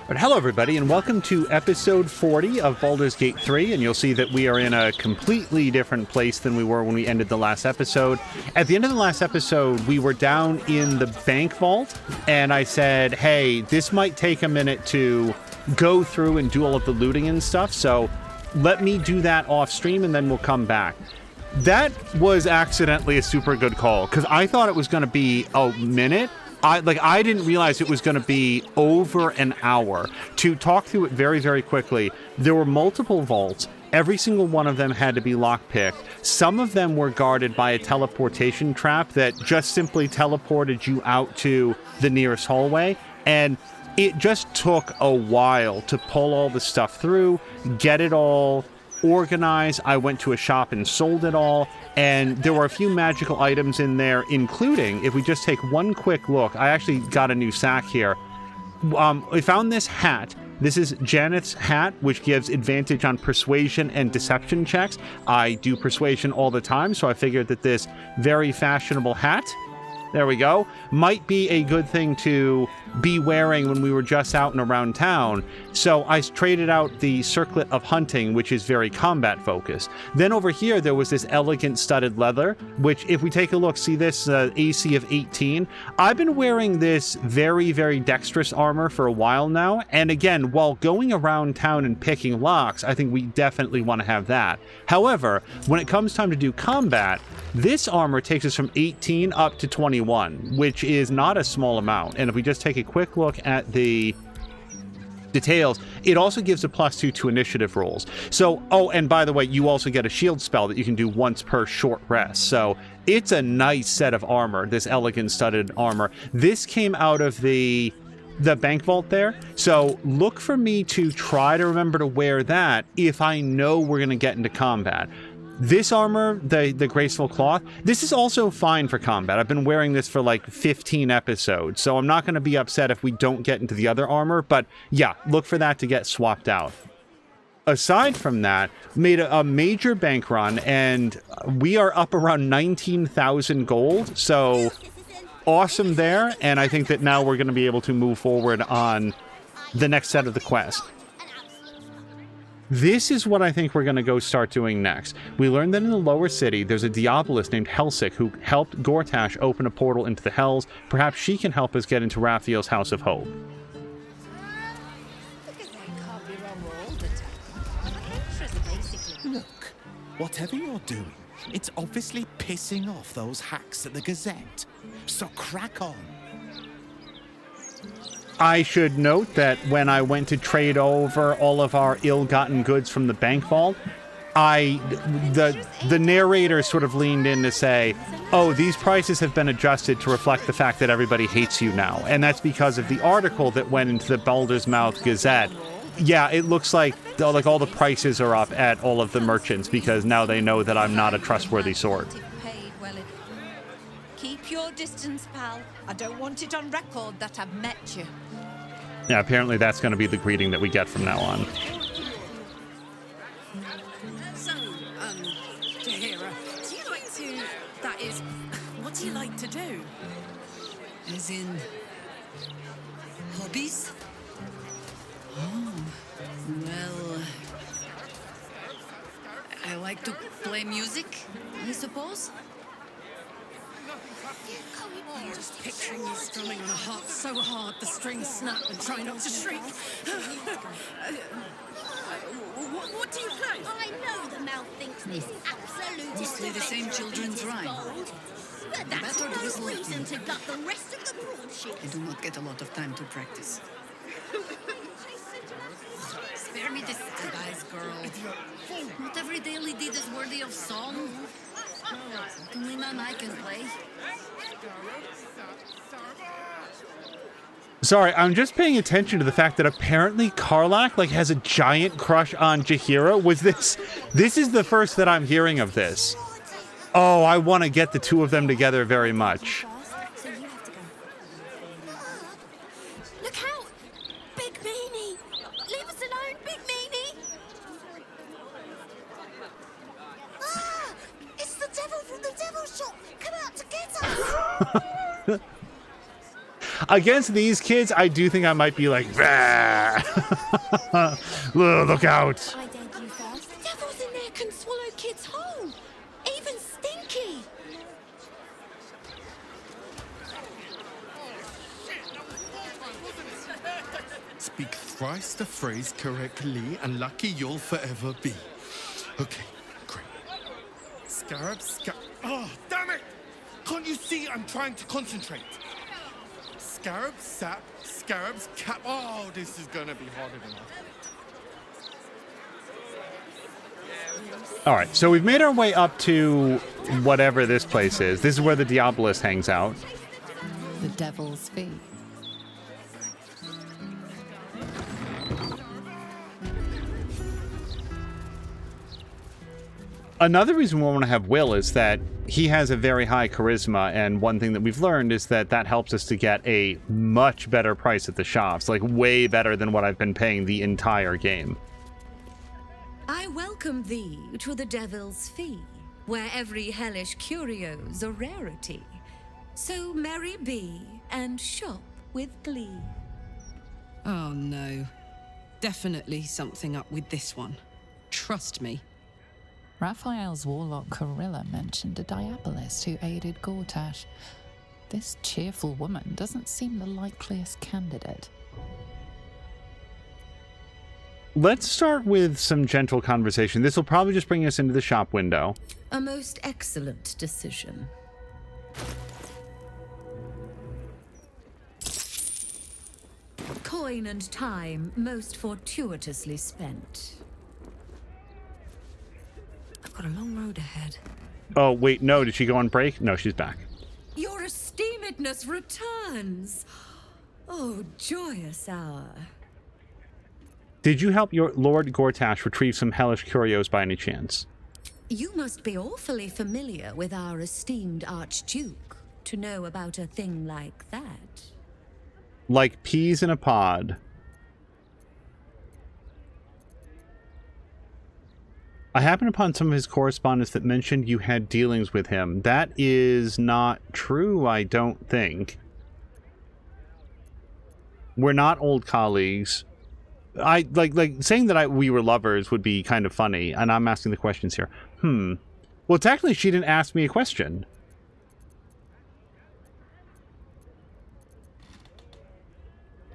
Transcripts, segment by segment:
But hello everybody, and welcome to episode 40 of Baldur's Gate 3, and you'll see that we are in a completely different place than we were when we ended the last episode. At the end of the last episode, we were down in the bank vault, and I said, hey, this might take a minute to go through and do all of the looting and stuff, so let me do that off stream and then we'll come back. That was accidentally a super good call, because I thought it was going to be a minute. I didn't realize it was going to be over an hour. To talk through it very, very quickly, there were multiple vaults. Every single one of them had to be lockpicked. Some of them were guarded by a teleportation trap that just simply teleported you out to the nearest hallway. And it just took a while to pull all the stuff through, get it all organized. I went to a shop and sold it all, and there were a few magical items in there, including, if we just take one quick look, I actually got a new sack here. We found this hat. This is Janeth's hat, which gives advantage on persuasion and deception checks. I do persuasion all the time, so I figured that this very fashionable hat, there we go, might be a good thing to be wearing when we were just out and around town. So I traded out the circlet of hunting, which is very combat focused. Then over here, there was this elegant studded leather, which if we take a look, see this AC of 18. I've been wearing this very, very dexterous armor for a while now. And again, while going around town and picking locks, I think we definitely want to have that. However, when it comes time to do combat, this armor takes us from 18 up to 21, which is not a small amount. And if we just take a quick look at the details, it also gives a +2 to initiative rolls. So, oh, and by the way, you also get a shield spell that you can do once per short rest. So it's a nice set of armor, this elegant studded armor. This came out of the bank vault there. So look for me to try to remember to wear that if I know we're going to get into combat. This armor, the graceful cloth, this is also fine for combat. I've been wearing this for like 15 episodes, so I'm not going to be upset if we don't get into the other armor, but yeah, look for that to get swapped out. Aside from that, made a major bank run, and we are up around 19,000 gold, so awesome there, and I think that now we're going to be able to move forward on the next set of the quest. This is what I think we're going to go start doing next. We learned that in the lower city, there's a Diabolist named Helsik who helped Gortash open a portal into the Hells. Perhaps she can help us get into Raphael's House of Hope. Look, whatever you're doing, it's obviously pissing off those hacks at the Gazette. So crack on. I should note that when I went to trade over all of our ill-gotten goods from the bank vault, the narrator sort of leaned in to say, oh, these prices have been adjusted to reflect the fact that everybody hates you now. And that's because of the article that went into the Baldur's Mouth Gazette. Yeah, it looks like all the prices are up at all of the merchants because now they know that I'm not a trustworthy sword. Keep your distance, pal. I don't want it on record that I've met you. Yeah, apparently that's going to be the greeting that we get from now on. So, Jahira, do you like to... That is, what do you like to do? As in... hobbies? Oh, well... I like to play music, I suppose. I'm just picturing you strumming on a harp so hard the strings snap and try not to shriek. What do you play? I know the mouth thinks this absolute Mostly the same children's rhyme. But that's Better no drizzle it reason in. to gut the rest of the broadsheet. I do not get a lot of time to practice. Spare me this disguise, girl. Not every daily deed is worthy of song. Certainly none I can play. Sorry, I'm just paying attention to the fact that apparently Karlach has a giant crush on Jahira. This is the first that I'm hearing of this. Oh, I want to get the two of them together very much. Look out! Big Meanie! Leave us alone, Big Meanie! Ah! It's the devil from the devil shop! Come out to get us! Against these kids, I do think I might be like, "Bah." Look out. I dared you first. Devils in there can swallow kids whole. Even Stinky. Speak thrice the phrase correctly, and lucky you'll forever be. Okay, great. Oh, damn it! Can't you see I'm trying to concentrate? Scarab, sap, scarabs, cap. Oh, this is gonna be harder than I thought. All right, so we've made our way up to whatever this place is. This is where the Diabolist hangs out. The Devil's Fee. Another reason we want to have Will is that he has a very high charisma, and one thing that we've learned is that that helps us to get a much better price at the shops, like way better than what I've been paying the entire game. I welcome thee to the Devil's Fee, where every hellish curio's a rarity. So merry be and shop with glee. Oh no. Definitely something up with this one. Trust me. Raphael's warlock Corilla mentioned a Diabolist who aided Gortash. This cheerful woman doesn't seem the likeliest candidate. Let's start with some gentle conversation. This will probably just bring us into the shop window. A most excellent decision. Coin and time most fortuitously spent. I've got a long road ahead. Oh, wait, no. Did she go on break? No, she's back. Your esteemedness returns. Oh, joyous hour. Did you help your Lord Gortash retrieve some hellish curios by any chance? You must be awfully familiar with our esteemed Archduke to know about a thing like that. Like peas in a pod. I happened upon some of his correspondence that mentioned you had dealings with him. That is not true, I don't think. We're not old colleagues. I like saying that we were lovers would be kind of funny, and I'm asking the questions here. Well, technically, she didn't ask me a question.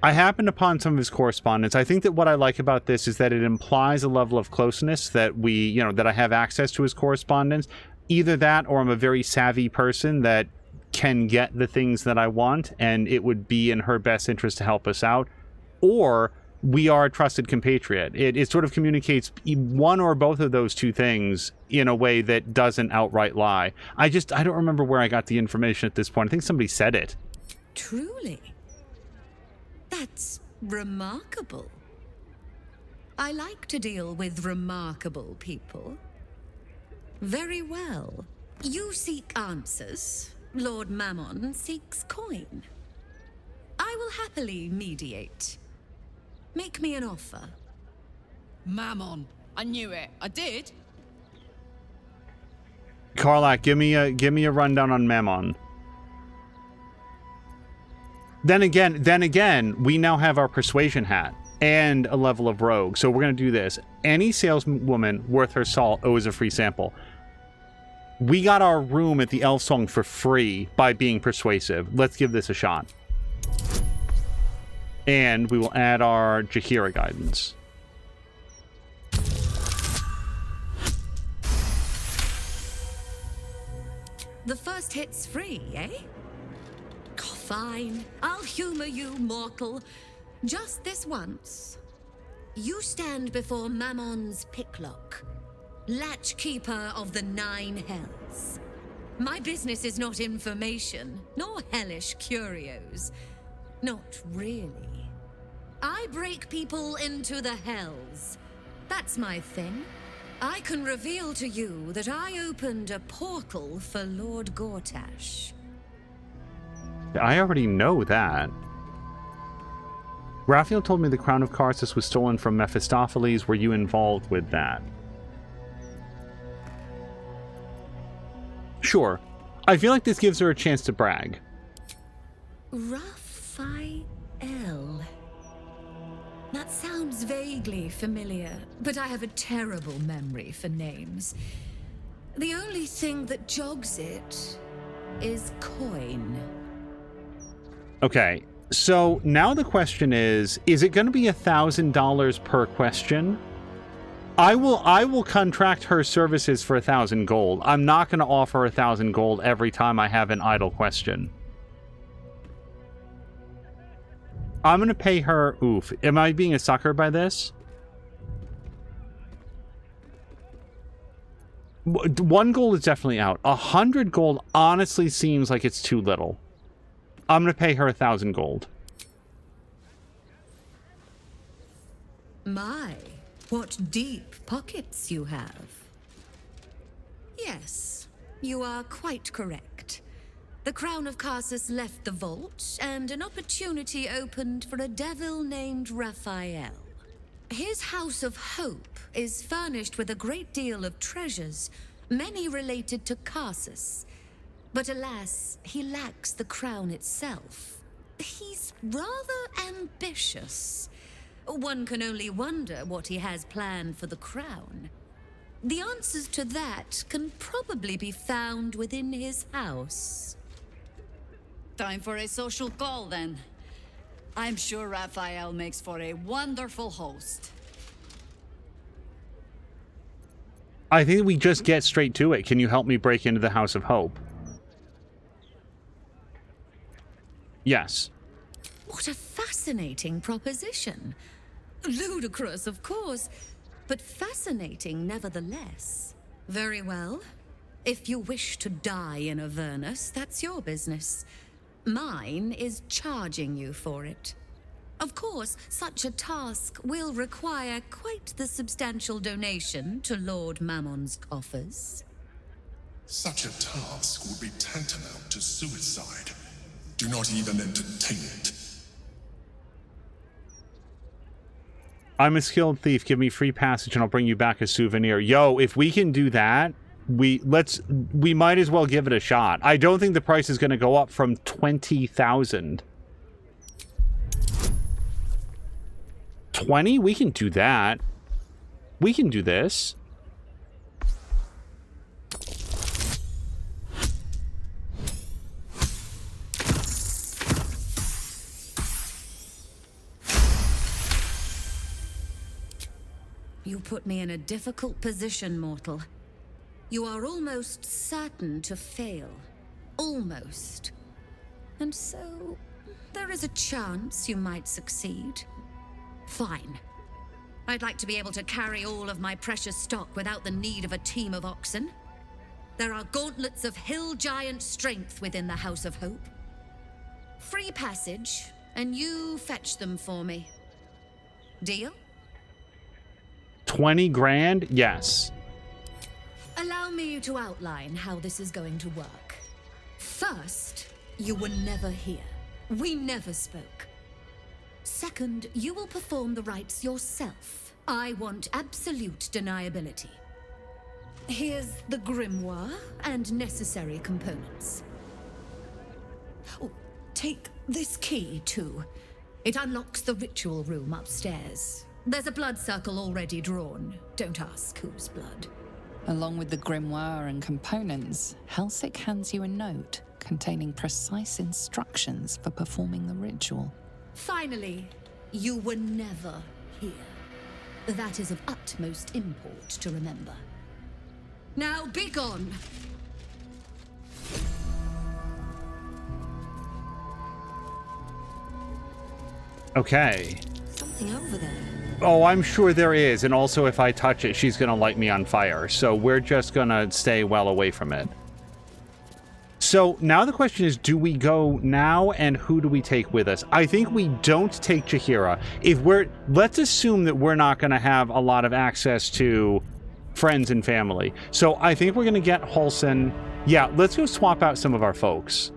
I happened upon some of his correspondence. I think that what I like about this is that it implies a level of closeness that that I have access to his correspondence. Either that, or I'm a very savvy person that can get the things that I want, and it would be in her best interest to help us out. Or we are a trusted compatriot. It sort of communicates one or both of those two things in a way that doesn't outright lie. I don't remember where I got the information at this point. I think somebody said it. Truly? That's remarkable. I like to deal with remarkable people. Very well. You seek answers. Lord Mammon seeks coin. I will happily mediate. Make me an offer. Mammon. I knew it. I did. Karlak, give me a rundown on Mammon. Then again, we now have our persuasion hat and a level of rogue. So we're going to do this. Any saleswoman worth her salt owes a free sample. We got our room at the Elf Song for free by being persuasive. Let's give this a shot. And we will add our Jaheira guidance. The first hit's free, eh? Fine, I'll humor you, mortal. Just this once. You stand before Mammon's picklock, latchkeeper of the 9 hells. My business is not information, nor hellish curios. Not really. I break people into the hells. That's my thing. I can reveal to you that I opened a portal for Lord Gortash. I already know that. Raphael told me the crown of Karsus was stolen from Mephistopheles. Were you involved with that? Sure. I feel like this gives her a chance to brag. Rough Raphael. That sounds vaguely familiar, but I have a terrible memory for names. The only thing that jogs it is coin. Okay, so now the question is it going to be $1,000 per question? I will contract her services for 1,000 gold. I'm not going to offer 1,000 gold every time I have an idle question. I'm going to pay her... Oof. Am I being a sucker by this? 1 gold is definitely out. 100 gold honestly seems like it's too little. I'm going to pay her 1,000 gold. My, what deep pockets you have. Yes, you are quite correct. The Crown of Carsus left the vault, and an opportunity opened for a devil named Raphael. His House of Hope is furnished with a great deal of treasures, many related to Carsus. But alas, he lacks the crown itself. He's rather ambitious. One can only wonder what he has planned for the crown. The answers to that can probably be found within his house. Time for a social call, then. I'm sure Raphael makes for a wonderful host. I think we just get straight to it. Can you help me break into the House of Hope? Yes. What a fascinating proposition. Ludicrous, of course, but fascinating nevertheless. Very well. If you wish to die in Avernus, that's your business. Mine is charging you for it. Of course, such a task will require quite the substantial donation to Lord Mammon's coffers. Such a task would be tantamount to suicide. Do not even entertain it. I'm a skilled thief. Give me free passage and I'll bring you back a souvenir. Yo, if we can do that, we might as well give it a shot. I don't think the price is going to go up from 20,000. 20? We can do that. We can do this. You put me in a difficult position, mortal. You are almost certain to fail. Almost. And so, there is a chance you might succeed. Fine. I'd like to be able to carry all of my precious stock without the need of a team of oxen. There are gauntlets of hill giant strength within the House of Hope. Free passage, and you fetch them for me. Deal? 20 grand? Yes. Allow me to outline how this is going to work. First, you were never here. We never spoke. Second, you will perform the rites yourself. I want absolute deniability. Here's the grimoire and necessary components. Oh, take this key, too. It unlocks the ritual room upstairs. There's a blood circle already drawn. Don't ask whose blood. Along with the grimoire and components, Helsik hands you a note containing precise instructions for performing the ritual. Finally, you were never here. That is of utmost import to remember. Now be gone! Okay. Something over there. Oh, I'm sure there is. And also, if I touch it, she's going to light me on fire. So we're just going to stay well away from it. So now the question is, do we go now and who do we take with us? I think we don't take Jaheira. Let's assume that we're not going to have a lot of access to friends and family. So I think we're going to get Holson. Yeah, let's go swap out some of our folks.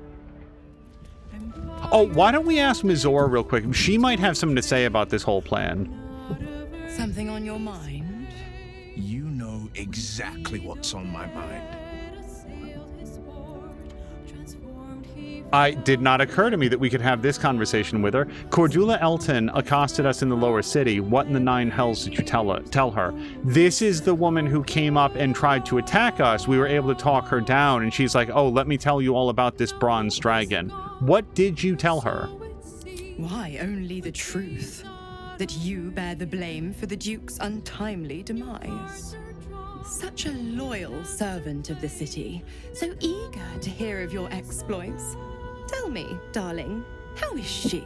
Oh, why don't we ask Mizora real quick? She might have something to say about this whole plan. Something on your mind? You know exactly what's on my mind. It did not occur to me that we could have this conversation with her. Cordula Elton accosted us in the lower city. What in the nine hells did you tell her? This is the woman who came up and tried to attack us. We were able to talk her down, and she's like, oh, let me tell you all about this bronze dragon. What did you tell her? Why, only the truth. That you bear the blame for the Duke's untimely demise. Such a loyal servant of the city, so eager to hear of your exploits. Tell me, darling, how is she?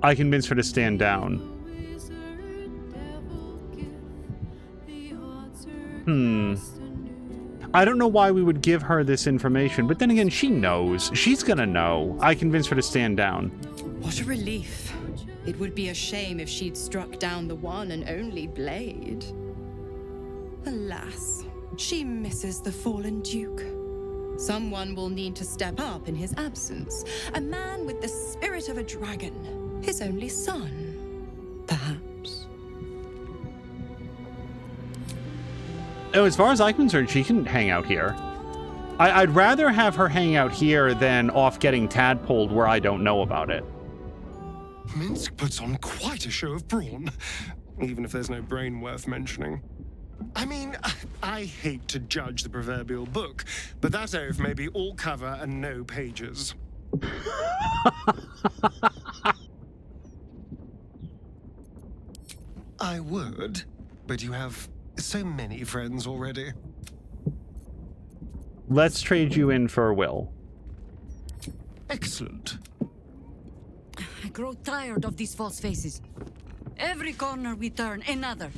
I convinced her to stand down. I don't know why we would give her this information, but then again, she knows. She's gonna know. I convinced her to stand down. What a relief. It would be a shame if she'd struck down the one and only blade. Alas, she misses the fallen Duke. Someone will need to step up in his absence. A man with the spirit of a dragon. His only son, perhaps. Oh, as far as I'm concerned, she can hang out here. I'd rather have her hang out here than off getting tadpoled where I don't know about it. Minsk puts on quite a show of brawn, even if there's no brain worth mentioning. I mean, I hate to judge the proverbial book, but that oaf may be all cover and no pages. I would, but you have so many friends already. Let's trade you in for Will. Excellent. I grow tired of these false faces. Every corner we turn, another.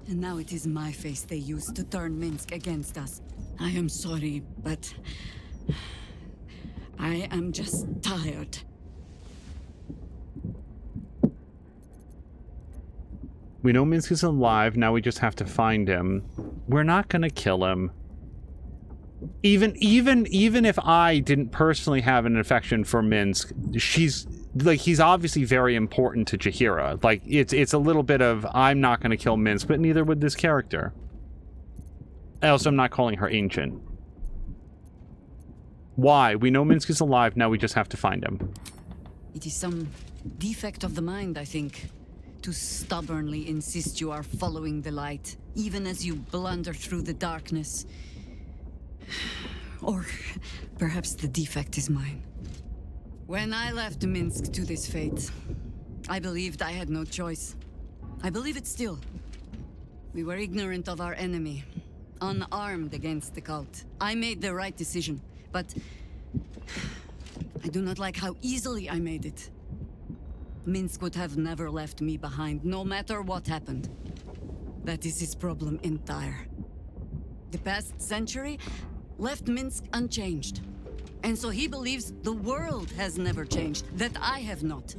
And now it is my face they use to turn Minsk against us. I am sorry, but I am just tired. We know Minsk is alive, now we just have to find him. We're not gonna kill him. Even if I didn't personally have an affection for Minsk, he's obviously very important to Jaheira. Like, it's a little bit of, I'm not gonna kill Minsk, but neither would this character. Also, I'm not calling her ancient. Why? We know Minsk is alive, now we just have to find him. It is some defect of the mind, I think. To stubbornly insist you are following the light, even as you blunder through the darkness. Or perhaps the defect is mine. When I left Minsk to this fate, I believed I had no choice. I believe it still. We were ignorant of our enemy, unarmed against the cult. I made the right decision, but I do not like how easily I made it. Minsk would have never left me behind, no matter what happened. That is his problem entire. The past century left Minsk unchanged. And so he believes the world has never changed, that I have not.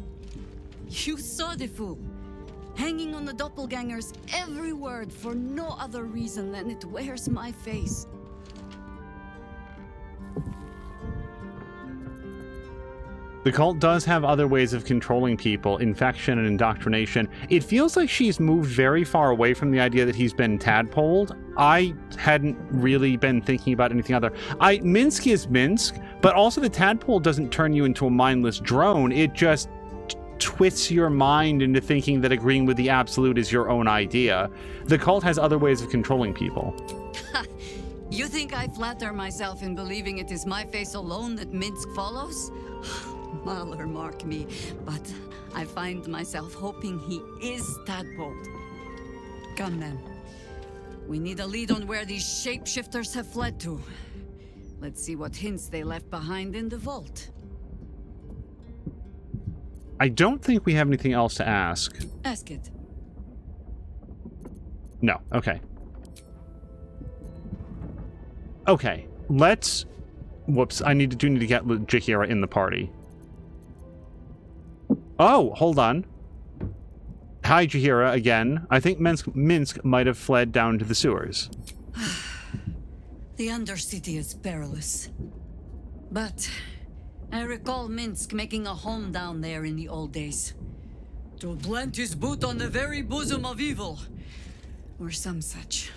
You saw the fool, hanging on the doppelganger's every word for no other reason than it wears my face. The cult does have other ways of controlling people, infection and indoctrination. It feels like she's moved very far away from the idea that he's been tadpoled. I hadn't really been thinking about anything other. Minsk is Minsk, but also the tadpole doesn't turn you into a mindless drone. It just twists your mind into thinking that agreeing with the absolute is your own idea. The cult has other ways of controlling people. You think I flatter myself in believing it is my face alone that Minsk follows? Mahler mark me, but I find myself hoping he is tadpoled. Come then. We need a lead on where these shapeshifters have fled to. Let's see what hints they left behind in the vault. I don't think we have anything else to ask. Ask it. No, okay. Okay, let's... Whoops, I do need to get Jaheira in the party. Oh, hold on. Hi, Jaheira, again. I think Minsk might have fled down to the sewers. The Undercity is perilous. But I recall Minsk making a home down there in the old days. To plant his boot on the very bosom of evil. Or some such.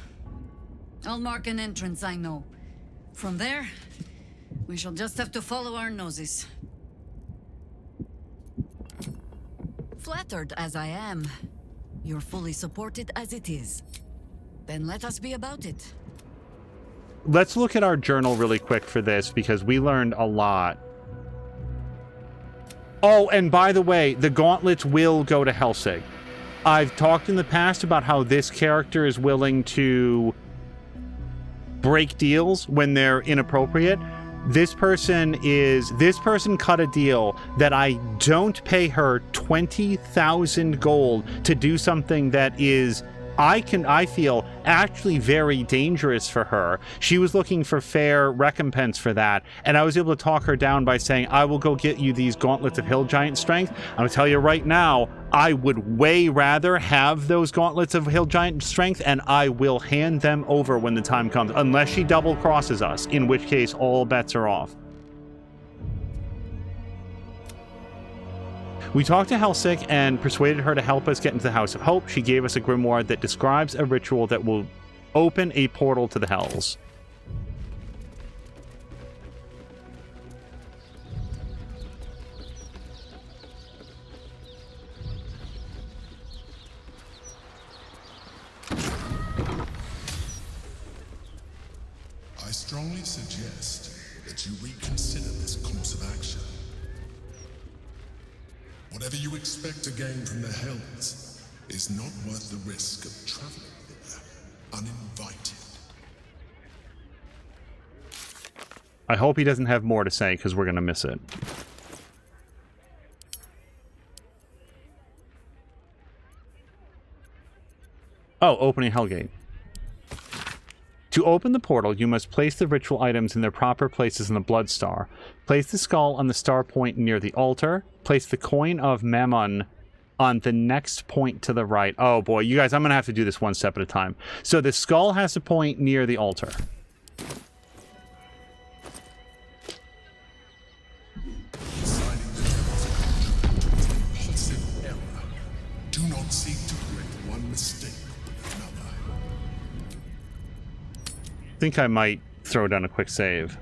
I'll mark an entrance, I know. From there, we shall just have to follow our noses. Flattered as I am, you're fully supported as it is. Then let us be about it. Let's look at our journal really quick for this, because we learned a lot. Oh, and by the way, the gauntlets will go to Helsing. I've talked in the past about how this character is willing to break deals when they're inappropriate. This person cut a deal that I don't pay her 20,000 gold to do something that is, I feel, actually very dangerous for her. She was looking for fair recompense for that, and I was able to talk her down by saying, I will go get you these gauntlets of hill giant strength. I'm gonna tell you right now, I would way rather have those gauntlets of hill giant strength, and I will hand them over when the time comes, unless she double crosses us, in which case all bets are off. We talked to Helsik and persuaded her to help us get into the House of Hope. She gave us a grimoire that describes a ritual that will open a portal to the Hells. I strongly suggest that you reconsider this course of action. Whatever you expect to gain from the Hells is not worth the risk of traveling there uninvited. I hope he doesn't have more to say, because we're going to miss it. Oh, opening Hellgate. To open the portal, you must place the ritual items in their proper places in the Blood Star. Place the skull on the star point near the altar. Place the coin of Mammon on the next point to the right. Oh boy, you guys, I'm going to have to do this one step at a time. So the skull has to point near the altar. Signing the devil's contract is an impulsive error. Do not seek to correct one mistake with another. I think I might throw down a quick save.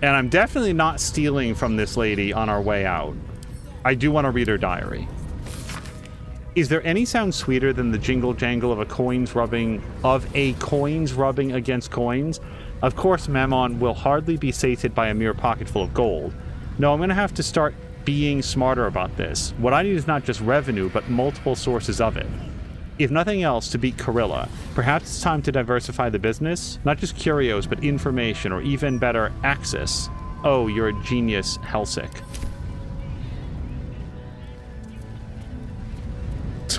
And I'm definitely not stealing from this lady on our way out. I do want to read her diary. Is there any sound sweeter than the jingle jangle of coins rubbing against coins? Of course, Mammon will hardly be sated by a mere pocketful of gold. No, I'm going to have to start being smarter about this. What I need is not just revenue, but multiple sources of it. If nothing else, to beat Corilla, perhaps it's time to diversify the business? Not just curios, but information, or even better, access. Oh, you're a genius, Helsik.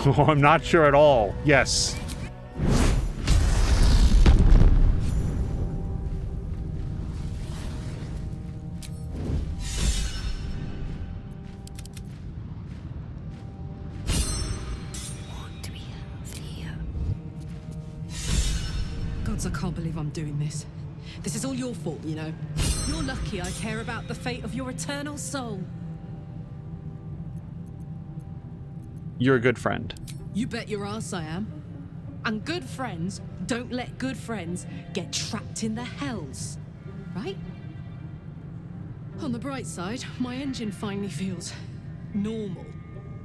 Oh, I'm not sure at all. Yes. I can't believe I'm doing this. This is all your fault, you know. You're lucky I care about the fate of your eternal soul. You're a good friend. You bet your ass I am. And good friends don't let good friends get trapped in the Hells, right? On the bright side, my engine finally feels normal,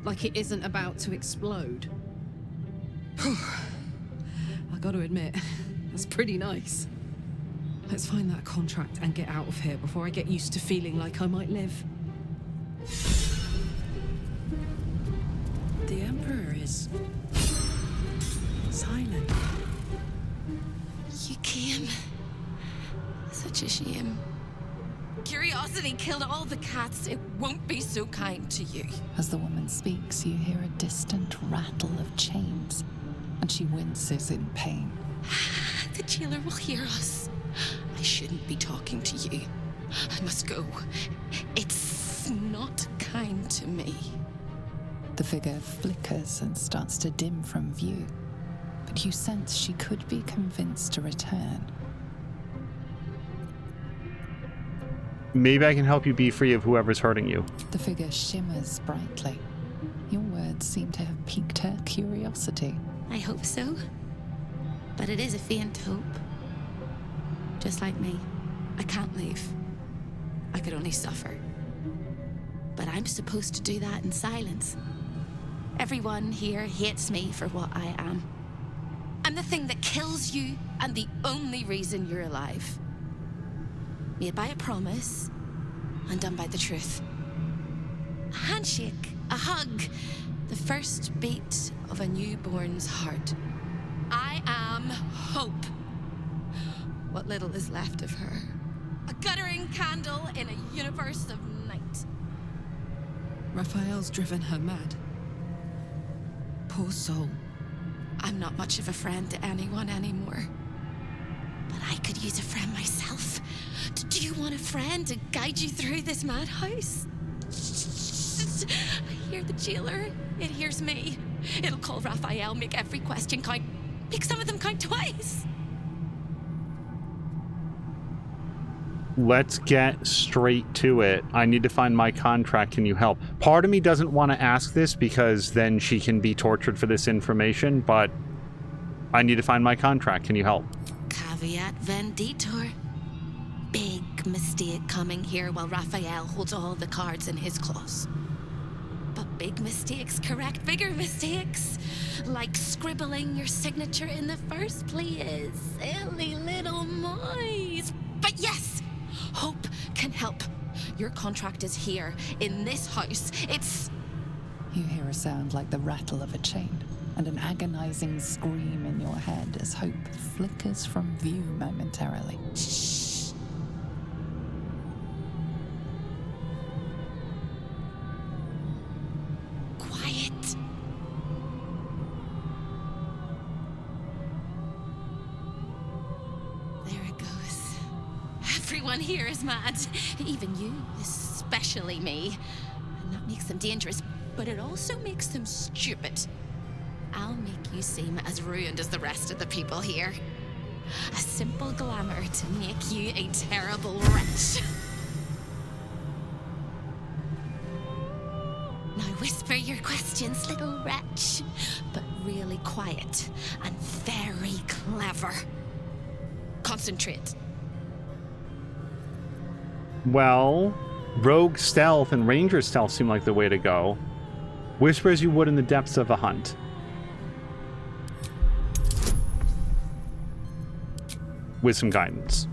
like it isn't about to explode. I gotta admit, that's pretty nice. Let's find that contract and get out of here before I get used to feeling like I might live. The Emperor is silent. You came. Such a shame. Curiosity killed all the cats. It won't be so kind to you. As the woman speaks, you hear a distant rattle of chains, and she winces in pain. The jailer will hear us. I shouldn't be talking to you. I must go. It's not kind to me. The figure flickers and starts to dim from view, but you sense she could be convinced to return. Maybe I can help you be free of whoever's hurting you. The figure shimmers brightly. Your words words seem to have piqued her curiosity. I hope so. But it is a faint hope. Just like me. I can't leave. I could only suffer. But I'm supposed to do that in silence. Everyone here hates me for what I am. I'm the thing that kills you and the only reason you're alive. Made by a promise and done by the truth. A handshake, a hug, the first beat of a newborn's heart. I am hope. What little is left of her. A guttering candle in a universe of night. Raphael's driven her mad. Poor soul. I'm not much of a friend to anyone anymore. But I could use a friend myself. Do you want a friend to guide you through this madhouse? I hear the jailer. It hears me. It'll call Raphael, make every question count. Make some of them count twice. Let's get straight to it. I need to find my contract. Can you help? Part of me doesn't want to ask this because then she can be tortured for this information, but I need to find my contract. Can you help? Caveat venditor. Big mistake coming here while Raphael holds all the cards in his claws. But big mistakes correct bigger mistakes. Like scribbling your signature in the first place. Silly little mice. But yes! Hope can help. Your contract is here, in this house. It's... You hear a sound like the rattle of a chain, and an agonizing scream in your head as hope flickers from view momentarily. Shh. Quiet. There it goes. Everyone here is mad. Even you, especially me. And that makes them dangerous, but it also makes them stupid. I'll make you seem as ruined as the rest of the people here. A simple glamour to make you a terrible wretch. Now whisper your questions, little wretch, but really quiet and very clever. Concentrate. Well, rogue stealth and ranger stealth seem like the way to go. Whisper as you would in the depths of a hunt. With some guidance.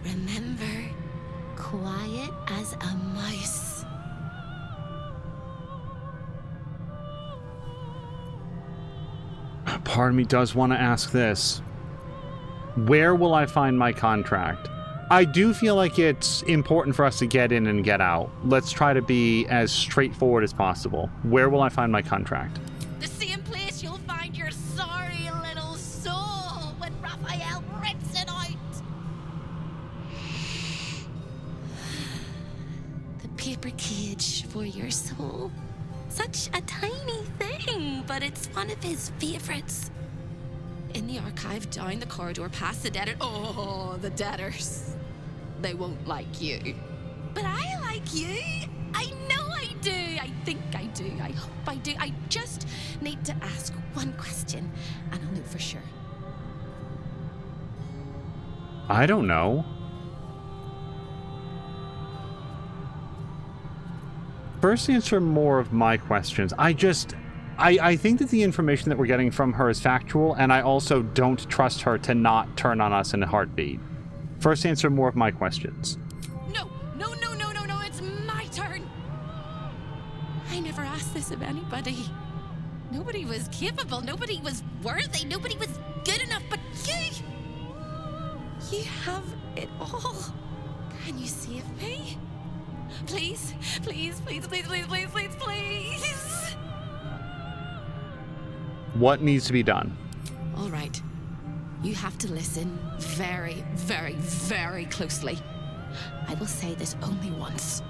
Remember, quiet as a mouse. Part of me does want to ask this. Where will I find my contract? I do feel like it's important for us to get in and get out. Let's try to be as straightforward as possible. Where will I find my contract? The same place you'll find your sorry little soul when Raphael rips it out. The paper cage for your soul. Such a tiny thing, but it's one of his favorites. In the archive, down the corridor, past the debtor. Oh, the debtors. They won't like you. But I like you. I know I do. I think I do. I hope I do. I just need to ask one question, and I'll know for sure. I don't know. First, answer more of my questions. I think that the information that we're getting from her is factual, and I also don't trust her to not turn on us in a heartbeat. First, answer more of my questions. No, it's my turn. I never asked this of anybody. Nobody was capable, nobody was worthy, nobody was good enough, but you! You have it all. Can you save me? Please, please, please, please, please, please, please, please. What needs to be done? All right. You have to listen very, very, very closely. I will say this only once.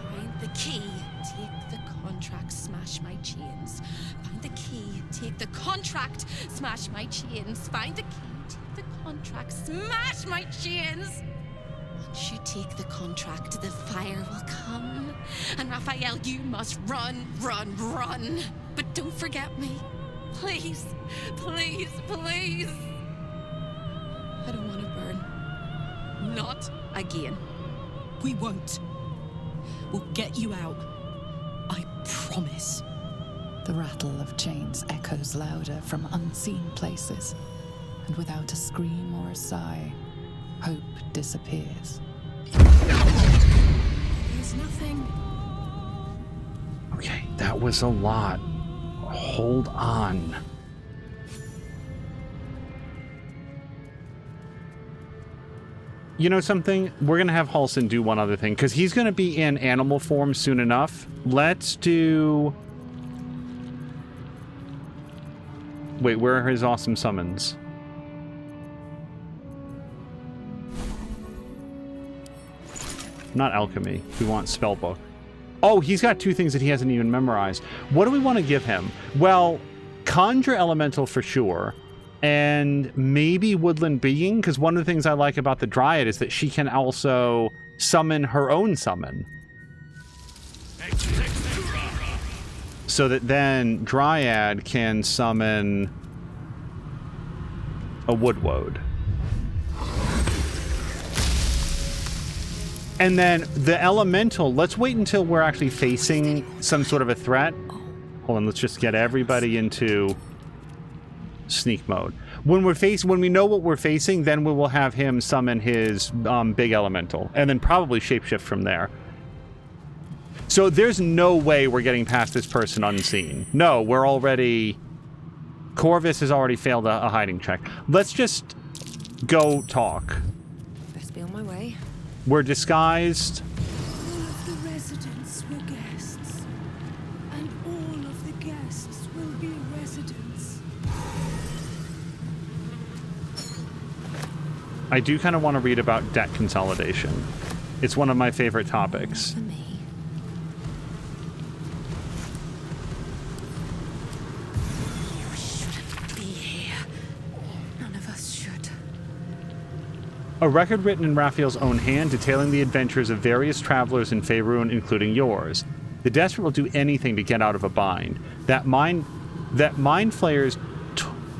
Find the key, take the contract, smash my chains. Find the key, take the contract, smash my chains. Find the key, take the contract, smash my chains. Once you take the contract, the fire will come. And Raphael, you must run, run, run. But don't forget me. Please, please, please. I don't want to burn. Not again. We won't. We'll get you out. I promise. The rattle of chains echoes louder from unseen places, and without a scream or a sigh, hope disappears. There's nothing. Okay, that was a lot. Hold on. You know something? We're going to have Halsin do one other thing, because he's going to be in animal form soon enough. Let's do... Wait, where are his awesome summons? Not alchemy. We want spellbook. Oh, he's got two things that he hasn't even memorized. What do we want to give him? Well, conjure elemental for sure. And maybe woodland being, because one of the things I like about the Dryad is that she can also summon her own summon. So that then Dryad can summon a woodwode. And then the elemental, let's wait until we're actually facing some sort of a threat. Hold on, let's just get everybody into sneak mode. When we know what we're facing, then we will have him summon his big elemental, and then probably shapeshift from there. So there's no way we're getting past this person unseen. No, we're already... Corvus has already failed a hiding check. Let's just go talk. Best be on my way. We're disguised. All of the residents were guests, and all of the guests will be residents. I do kind of want to read about debt consolidation. It's one of my favorite topics. For me. You shouldn't be here. None of us should. A record written in Raphael's own hand detailing the adventures of various travelers in Faerun, including yours. The desperate will do anything to get out of a bind. That mind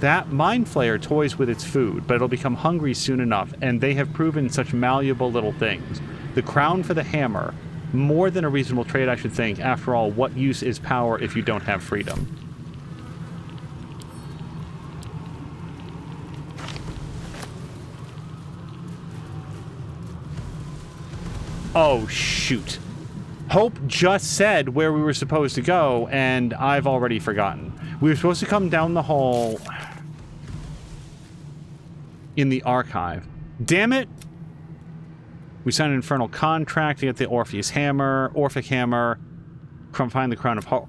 flayer toys with its food, but it'll become hungry soon enough, and they have proven such malleable little things. The crown for the hammer. More than a reasonable trade, I should think. After all, what use is power if you don't have freedom? Oh, shoot. Hope just said where we were supposed to go, and I've already forgotten. We were supposed to come down the hall in the archive. Damn it! We signed an infernal contract to get the Orphic hammer, find the crown of hope,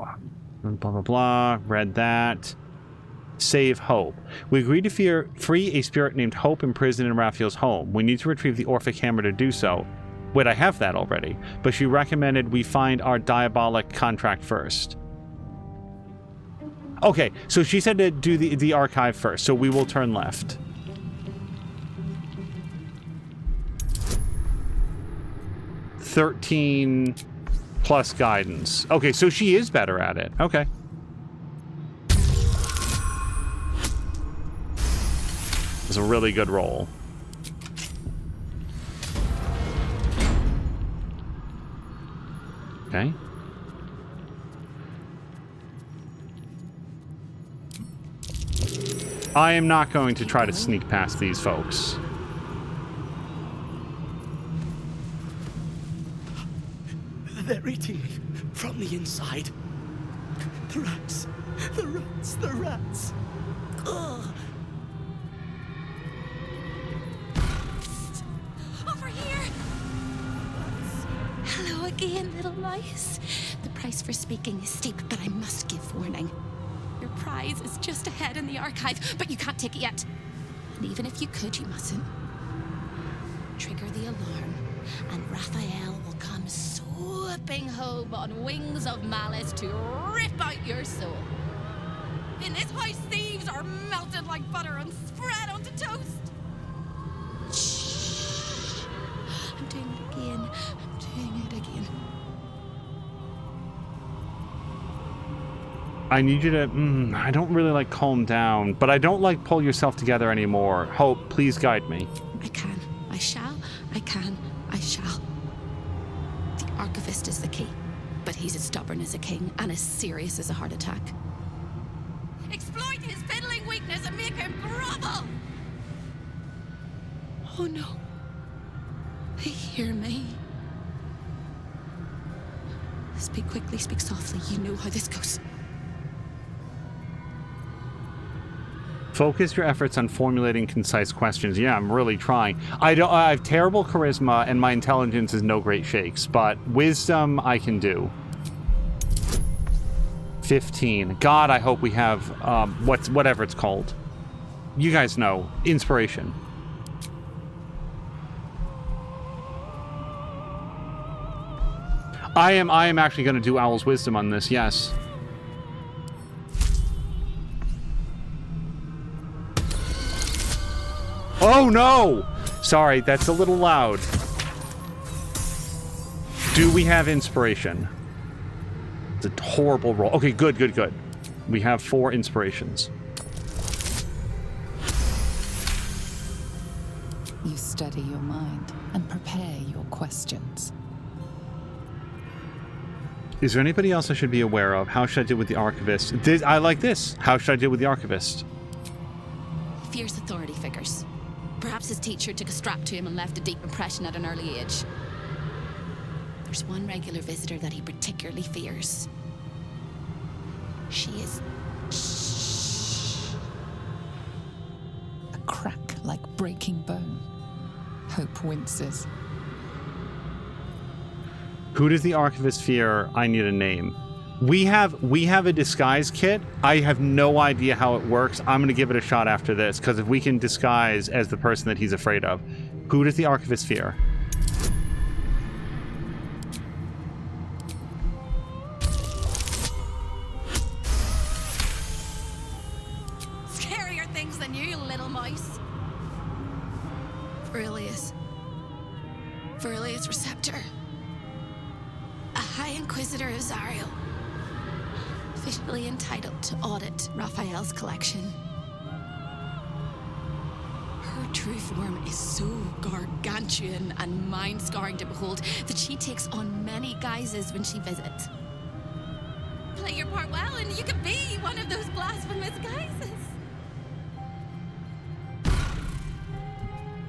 blah, blah, blah, read that. Save Hope. We agreed to free a spirit named Hope imprisoned in Raphael's home. We need to retrieve the Orphic hammer to do so. Wait, I have that already, but she recommended we find our diabolic contract first. Okay, so she said to do the archive first, so we will turn left. $13 plus guidance. Okay, so she is better at it. Okay. It's a really good roll. Okay. I am not going to try to sneak past these folks. They're eating me from the inside. The rats. The rats. The rats. Ugh. Over here! Hello again, little mice. The price for speaking is steep, but I must give warning. Your prize is just ahead in the archive, but you can't take it yet. And even if you could, you mustn't. Trigger the alarm, and Raphael will come so galloping home on wings of malice to rip out your soul. In this house, thieves are melted like butter and spread onto toast. Shh. I'm doing it again. I'm doing it again. I need you to... I don't really like calm down, but I don't like pull yourself together anymore. Hope, please guide me. I can. I shall. I can. I shall. The archivist is the key, but he's as stubborn as a king and as serious as a heart attack. Exploit his fiddling weakness and make him grovel! Oh no. They hear me. Speak quickly, speak softly. You know how this goes. Focus your efforts on formulating concise questions. Yeah, I'm really trying. I have terrible charisma and my intelligence is no great shakes, but wisdom I can do. 15. God, I hope we have whatever it's called. You guys know. Inspiration. I am actually going to do Owl's Wisdom on this, yes. Oh no! Sorry, that's a little loud. Do we have inspiration? It's a horrible roll. Okay, good, good, good. We have 4 inspirations. You steady your mind and prepare your questions. Is there anybody else I should be aware of? How should I deal with the archivist? I like this. How should I deal with the archivist? He fears authority figures. Perhaps his teacher took a strap to him and left a deep impression at an early age. There's one regular visitor that he particularly fears. She is... A crack like breaking bone. Hope winces. Who does the archivist fear? I need a name. We have a disguise kit. I have no idea how it works. I'm going to give it a shot after this, because if we can disguise as the person that he's afraid of. Who does the archivist fear? Scarier things than you, little mice. Verilius Receptor. A High Inquisitor of Zariel. Officially entitled to audit Raphael's collection. Her true form is so gargantuan and mind-scarring to behold that she takes on many guises when she visits. Play your part well and you could be one of those blasphemous guises.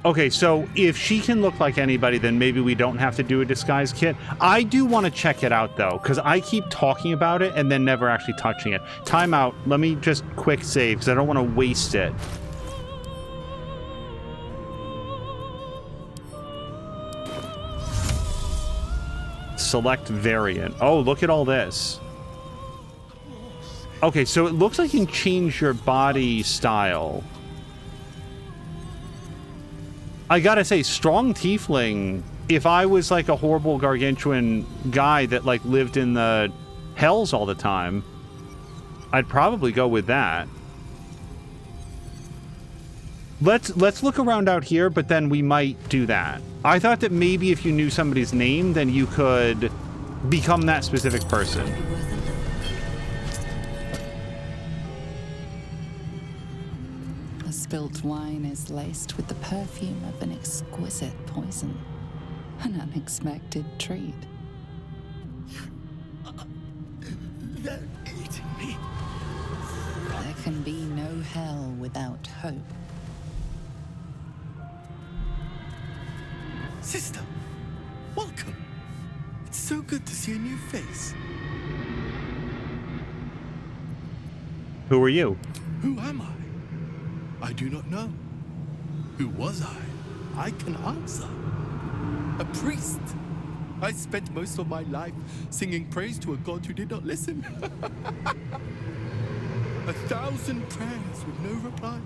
Okay, so if she can look like anybody, then maybe we don't have to do a disguise kit. I do want to check it out, though, because I keep talking about it and then never actually touching it. Time out. Let me just quick save, because I don't want to waste it. Select variant. Oh, look at all this. Okay, so it looks like you can change your body style. I gotta say, strong tiefling, if I was like a horrible gargantuan guy that like lived in the hells all the time, I'd probably go with that. Let's look around out here, but then we might do that. I thought that maybe if you knew somebody's name, then you could become that specific person. Spilt wine is laced with the perfume of an exquisite poison. An unexpected treat. They're eating me. There can be no hell without hope. Sister, welcome. It's so good to see a new face. Who are you? Who am I? I do not know. Who was I? I can answer. A priest. I spent most of my life singing praise to a god who did not listen. 1,000 prayers with no reply.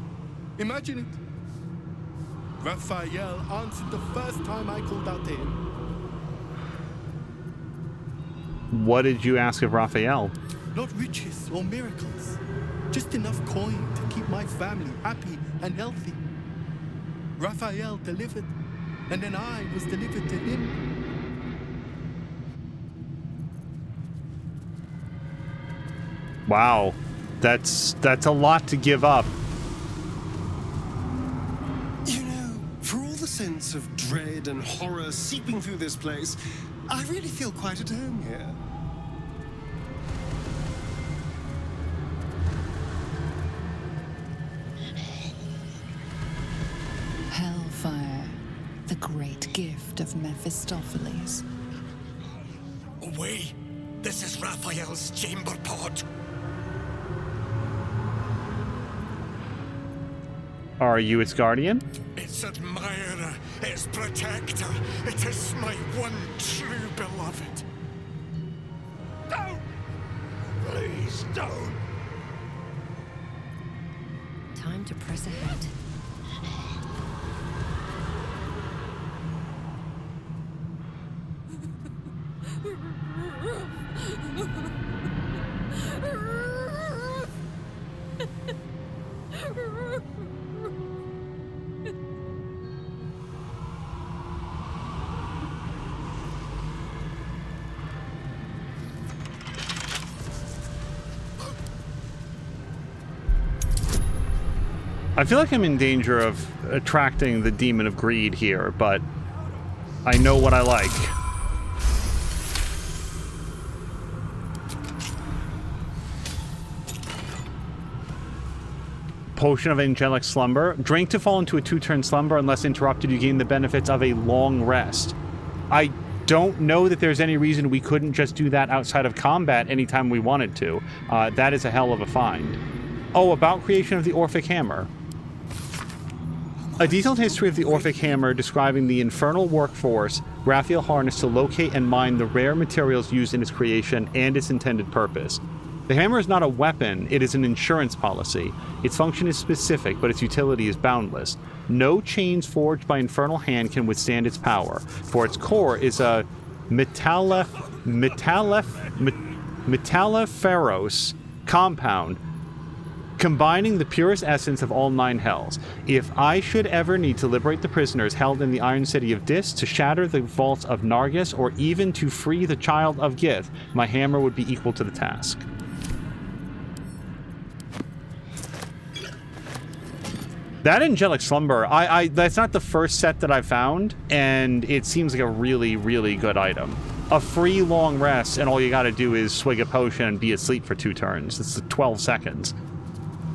Imagine it. Raphael answered the first time I called out to him. What did you ask of Raphael? Not riches or miracles, just enough coin to keep my family happy and healthy. Raphael delivered, and then I was delivered to him. Wow, that's a lot to give up. You know, for all the sense of dread and horror seeping through this place, I really feel quite at home here. Hellfire, the great gift of Mephistopheles. Away! This is Raphael's chamber pod. Are you its guardian? Its admirer, its protector. It is my one true beloved. Don't! Please don't! Time to press ahead. I feel like I'm in danger of attracting the demon of greed here, but I know what I like. Potion of angelic slumber. Drink to fall into a 2-turn slumber. Unless interrupted, you gain the benefits of a long rest. I don't know that there's any reason we couldn't just do that outside of combat anytime we wanted to. That is a hell of a find. Oh, about creation of the Orphic Hammer. A detailed history of the Orphic Hammer describing the infernal workforce Raphael harnessed to locate and mine the rare materials used in its creation and its intended purpose. The hammer is not a weapon, it is an insurance policy. Its function is specific, but its utility is boundless. No chains forged by infernal hand can withstand its power, for its core is a metalliferous compound combining the purest essence of all 9 hells. If I should ever need to liberate the prisoners held in the Iron City of Dis, to shatter the vaults of Nargis, or even to free the child of Gith, my hammer would be equal to the task. That angelic slumber, that's not the first set that I found, and it seems like a really, really good item. A free long rest, and all you gotta do is swig a potion and be asleep for 2 turns. It's 12 seconds.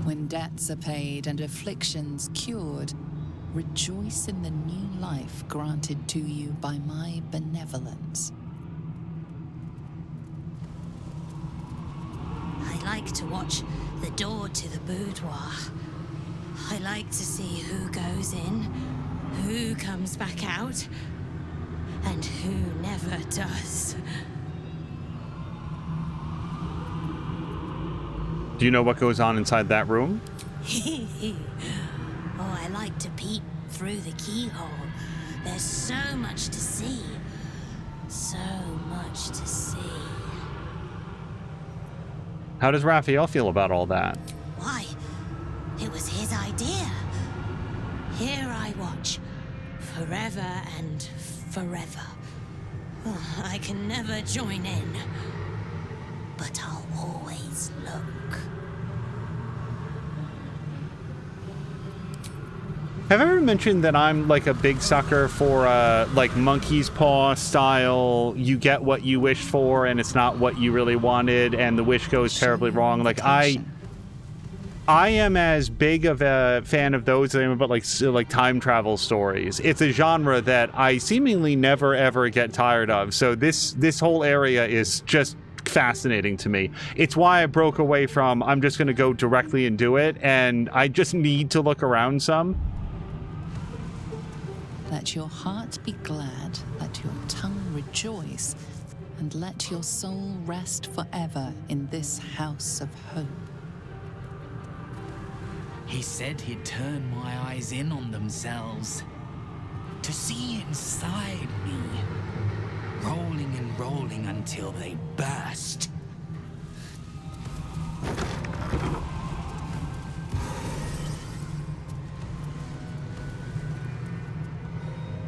When debts are paid and afflictions cured, rejoice in the new life granted to you by my benevolence. I like to watch the door to the boudoir. I like to see who goes in, who comes back out, and who never does. Do you know what goes on inside that room? Oh, I like to peep through the keyhole. There's so much to see. So much to see. How does Raphael feel about all that? Why? It was his idea. Here I watch. Forever and forever. Oh, I can never join in. But I'll always look. Have I ever mentioned that I'm like a big sucker for like monkey's paw style, you get what you wished for and it's not what you really wanted and the wish goes terribly wrong? Like I am as big of a fan of those as I am about like time travel stories. It's a genre that I seemingly never ever get tired of. So this whole area is just fascinating to me. It's why I broke away from I'm just going to go directly and do it, and I just need to look around some. Let your heart be glad, let your tongue rejoice, and let your soul rest forever in this house of hope. He said he'd turn my eyes in on themselves, to see inside me, rolling in and rolling until they burst.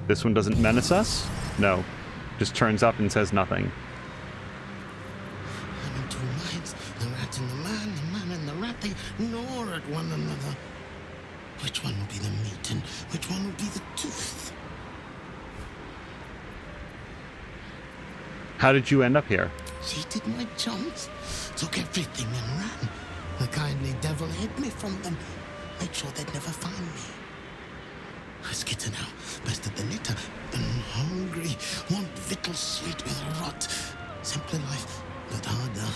This one doesn't menace us? No. Just turns up and says nothing. I'm in two minds. The rat and the man and the rat, they gnaw at one another. Which one will be the meat and which one will be the tooth? How did you end up here? She did my jumps, took everything and ran. The kindly devil hid me from them, made sure they'd never find me. I skitter now, best of the litter, and hungry, want victuals sweet with rot. Simpler life, but harder.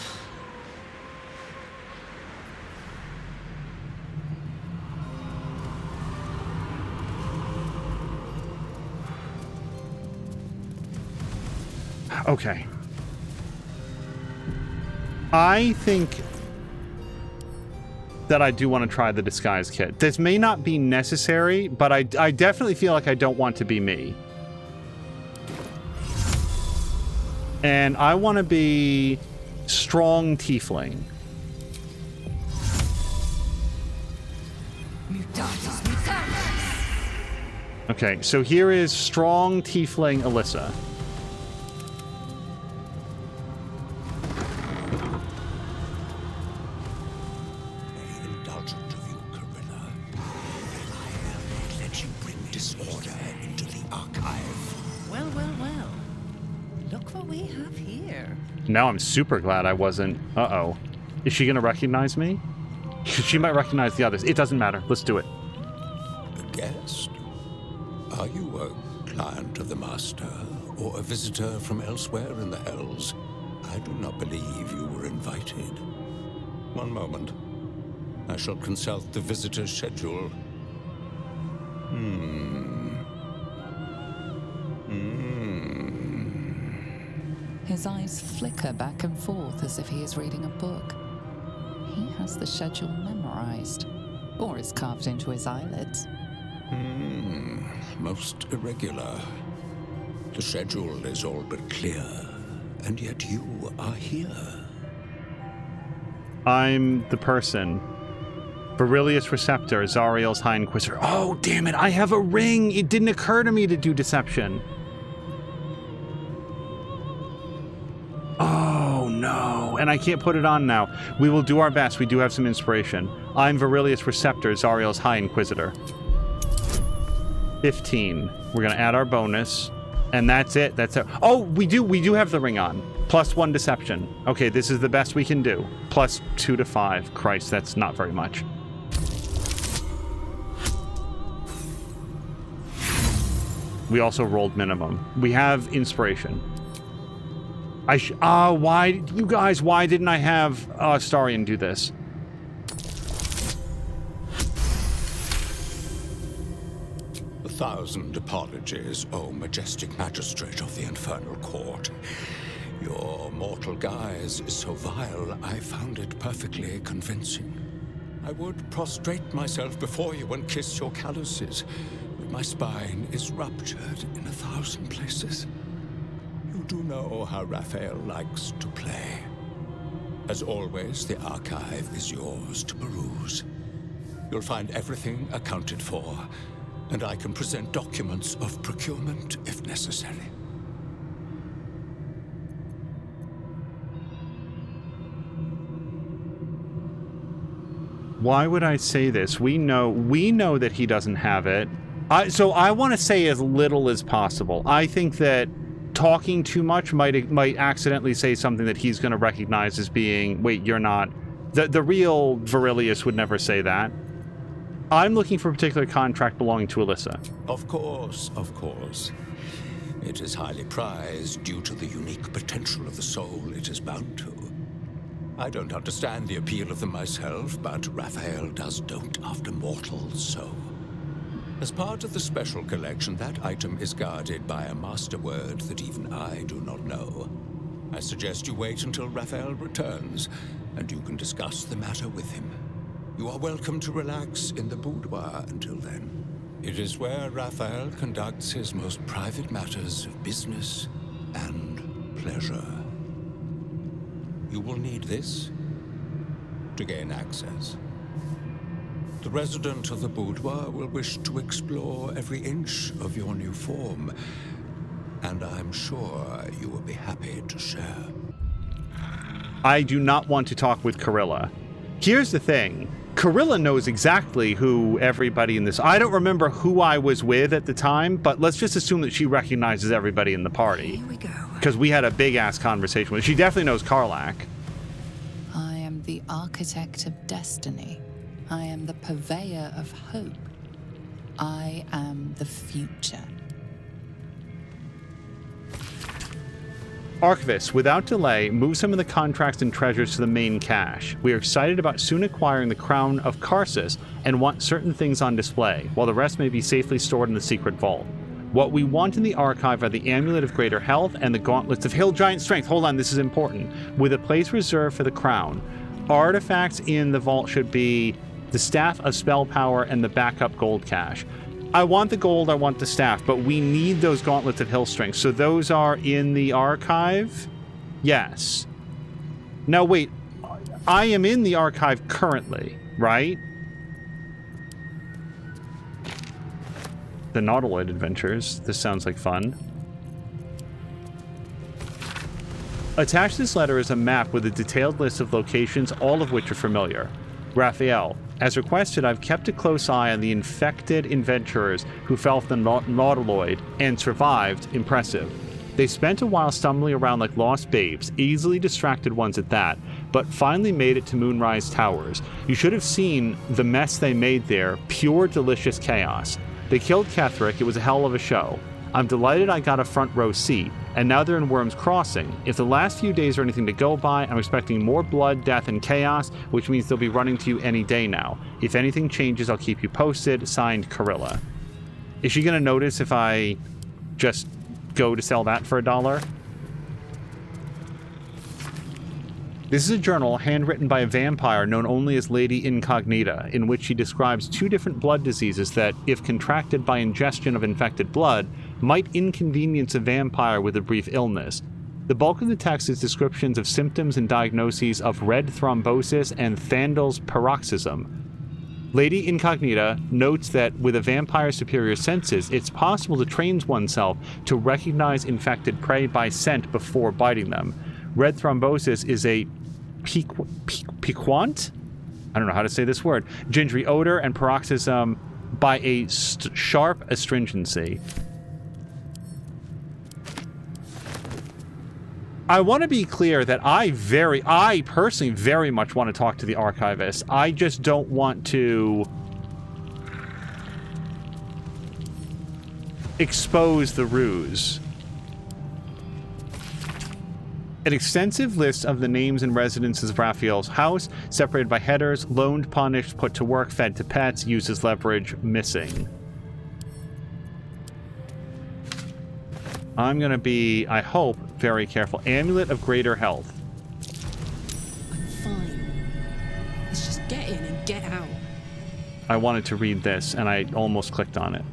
Okay. I think that I do want to try the disguise kit. This may not be necessary, but I definitely feel like I don't want to be me. And I want to be strong tiefling. Okay, so here is strong tiefling Alyssa. Now I'm super glad I wasn't. Uh-oh. Is she going to recognize me? She might recognize the others. It doesn't matter. Let's do it. A guest? Are you a client of the Master, or a visitor from elsewhere in the Hells? I do not believe you were invited. One moment. I shall consult the visitor's schedule. His eyes flicker back and forth as if he is reading a book. He has the schedule memorized, or is carved into his eyelids. Most irregular. The schedule is all but clear, and yet you are here. I'm the person. Beryllius Receptor, Zariel's High Inquisitor. Oh, damn it, I have a ring! It didn't occur to me to do deception. Oh, no. And I can't put it on now. We will do our best. We do have some inspiration. I'm Verilius Receptor, Zariel's High Inquisitor. 15. We're going to add our bonus. And that's it. That's it. Oh, we do have the ring on. +1 deception. Okay, this is the best we can do. +2 to 5. Christ, that's not very much. We also rolled minimum. We have inspiration. Why, you guys, why didn't I have Starion do this? A thousand apologies, O majestic magistrate of the Infernal Court. Your mortal guise is so vile, I found it perfectly convincing. I would prostrate myself before you and kiss your calluses, but my spine is ruptured in 1,000 places. You do know how Raphael likes to play. As always, the archive is yours to peruse. You'll find everything accounted for, and I can present documents of procurement if necessary. Why would I say this? We know that he doesn't have it. So I want to say as little as possible. I think that talking too much might accidentally say something that he's going to recognize as being, wait, you're not. The real Verilius would never say that. I'm looking for a particular contract belonging to Alyssa. Of course, of course. It is highly prized due to the unique potential of the soul it is bound to. I don't understand the appeal of them myself, but Raphael does dote after mortals, so. As part of the special collection, that item is guarded by a master word that even I do not know. I suggest you wait until Raphael returns, and you can discuss the matter with him. You are welcome to relax in the Boudoir until then. It is where Raphael conducts his most private matters of business and pleasure. You will need this to gain access. The resident of the Boudoir will wish to explore every inch of your new form, and I'm sure you will be happy to share. I do not want to talk with Carilla. Here's the thing. Carilla knows exactly who everybody in this... I don't remember who I was with at the time, but let's just assume that she recognizes everybody in the party. Here we go. Because we had a big-ass conversation with her. She definitely knows Karlach. I am the architect of destiny. I am the purveyor of hope. I am the future. Archivist, without delay, move some of the contracts and treasures to the main cache. We are excited about soon acquiring the crown of Karsus and want certain things on display, while the rest may be safely stored in the secret vault. What we want in the archive are the Amulet of Greater Health and the Gauntlets of Hill Giant Strength. Hold on, this is important. With a place reserved for the crown. Artifacts in the vault should be the Staff of Spell Power and the backup gold cache. I want the gold, I want the staff, but we need those Gauntlets of Hill Strength. So those are in the archive? Yes. Now wait, I am in the archive currently, right? The Nautiloid Adventures. This sounds like fun. Attached to this letter is a map with a detailed list of locations, all of which are familiar. Raphael, as requested, I've kept a close eye on the infected adventurers who fell from the Nautiloid and survived. Impressive. They spent a while stumbling around like lost babes, easily distracted ones at that, but finally made it to Moonrise Towers. You should have seen the mess they made there. Pure delicious chaos. They killed Ketherick. It was a hell of a show. I'm delighted I got a front row seat, and now they're in Worm's Crossing. If the last few days are anything to go by, I'm expecting more blood, death, and chaos, which means they'll be running to you any day now. If anything changes, I'll keep you posted. Signed, Carilla. Is she going to notice if I just go to sell that for $1? This is a journal handwritten by a vampire known only as Lady Incognita, in which she describes 2 different blood diseases that, if contracted by ingestion of infected blood, might inconvenience a vampire with a brief illness. The bulk of the text is descriptions of symptoms and diagnoses of red thrombosis and Thandel's paroxysm. Lady Incognita notes that with a vampire's superior senses, it's possible to train oneself to recognize infected prey by scent before biting them. Red thrombosis is a piquant? I don't know how to say this word. Gingery odor, and paroxysm by a sharp astringency. I want to be clear that I personally very much want to talk to the archivist. I just don't want to expose the ruse. An extensive list of the names and residences of Raphael's house, separated by headers, loaned, punished, put to work, fed to pets, used as leverage, missing. I'm going to be, I hope, very careful. Amulet of Greater Health. I'm fine. Let's just get in and get out. I wanted to read this, and I almost clicked on it.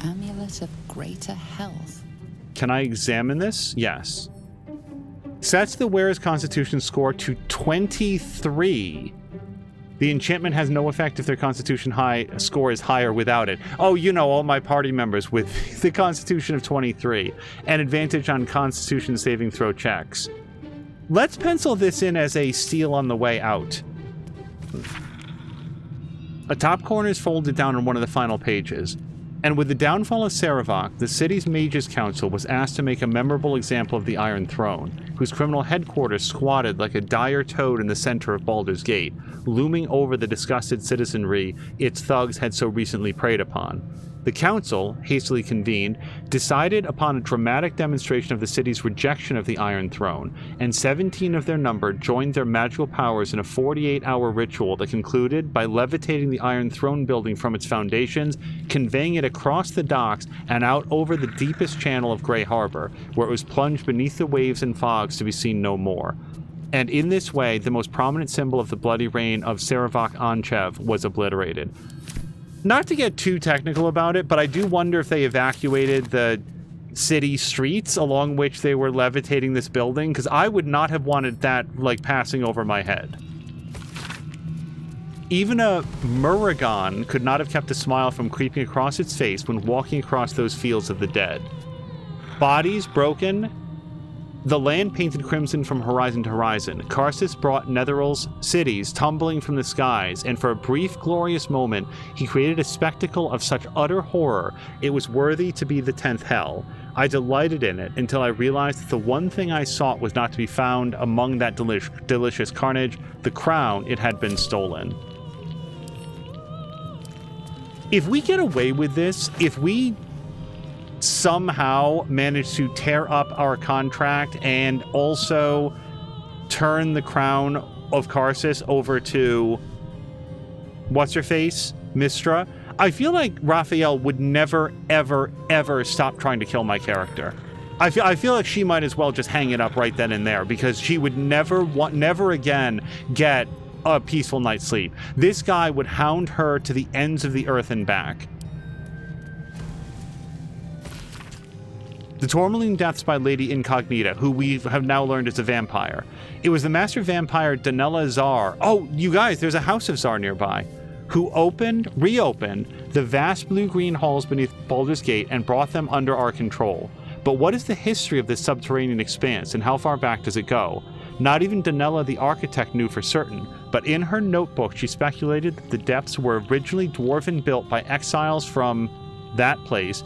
Amulet of Greater Health. Can I examine this? Yes. Sets the wearer's constitution score to 23. The enchantment has no effect if their constitution score is higher without it. Oh, you know, all my party members with the constitution of 23. An advantage on constitution saving throw checks. Let's pencil this in as a steal on the way out. A top corner is folded down on one of the final pages. And with the downfall of Saravak, the city's Mages Council was asked to make a memorable example of the Iron Throne, whose criminal headquarters squatted like a dire toad in the center of Baldur's Gate, looming over the disgusted citizenry its thugs had so recently preyed upon. The council, hastily convened, decided upon a dramatic demonstration of the city's rejection of the Iron Throne, and 17 of their number joined their magical powers in a 48-hour ritual that concluded by levitating the Iron Throne building from its foundations, conveying it across the docks and out over the deepest channel of Grey Harbor, where it was plunged beneath the waves and fogs to be seen no more. And in this way, the most prominent symbol of the bloody reign of Saravak Anchev was obliterated. Not to get too technical about it, but I do wonder if they evacuated the city streets along which they were levitating this building, because I would not have wanted that, like, passing over my head. Even a Muragon could not have kept a smile from creeping across its face when walking across those fields of the dead. Bodies broken, the land painted crimson from horizon to horizon. Karsus brought Netheral's cities tumbling from the skies, and for a brief, glorious moment, he created a spectacle of such utter horror, it was worthy to be the 10th hell. I delighted in it until I realized that the one thing I sought was not to be found among that delicious carnage, the crown. It had been stolen. If we get away with this, if we somehow manage to tear up our contract and also turn the crown of Karsus over to what's-her-face, Mistra, I feel like Raphael would never, ever, ever stop trying to kill my character. I feel like she might as well just hang it up right then and there, because she would never again get a peaceful night's sleep. This guy would hound her to the ends of the earth and back. The Tourmaline deaths by Lady Incognita, who we have now learned is a vampire. It was the master vampire Danella Zar. Oh, you guys, there's a House of Zar nearby, who reopened the vast blue-green halls beneath Baldur's Gate and brought them under our control. But what is the history of this subterranean expanse, and how far back does it go? Not even Danella the architect knew for certain, but in her notebook she speculated that the depths were originally dwarven, built by exiles from that place,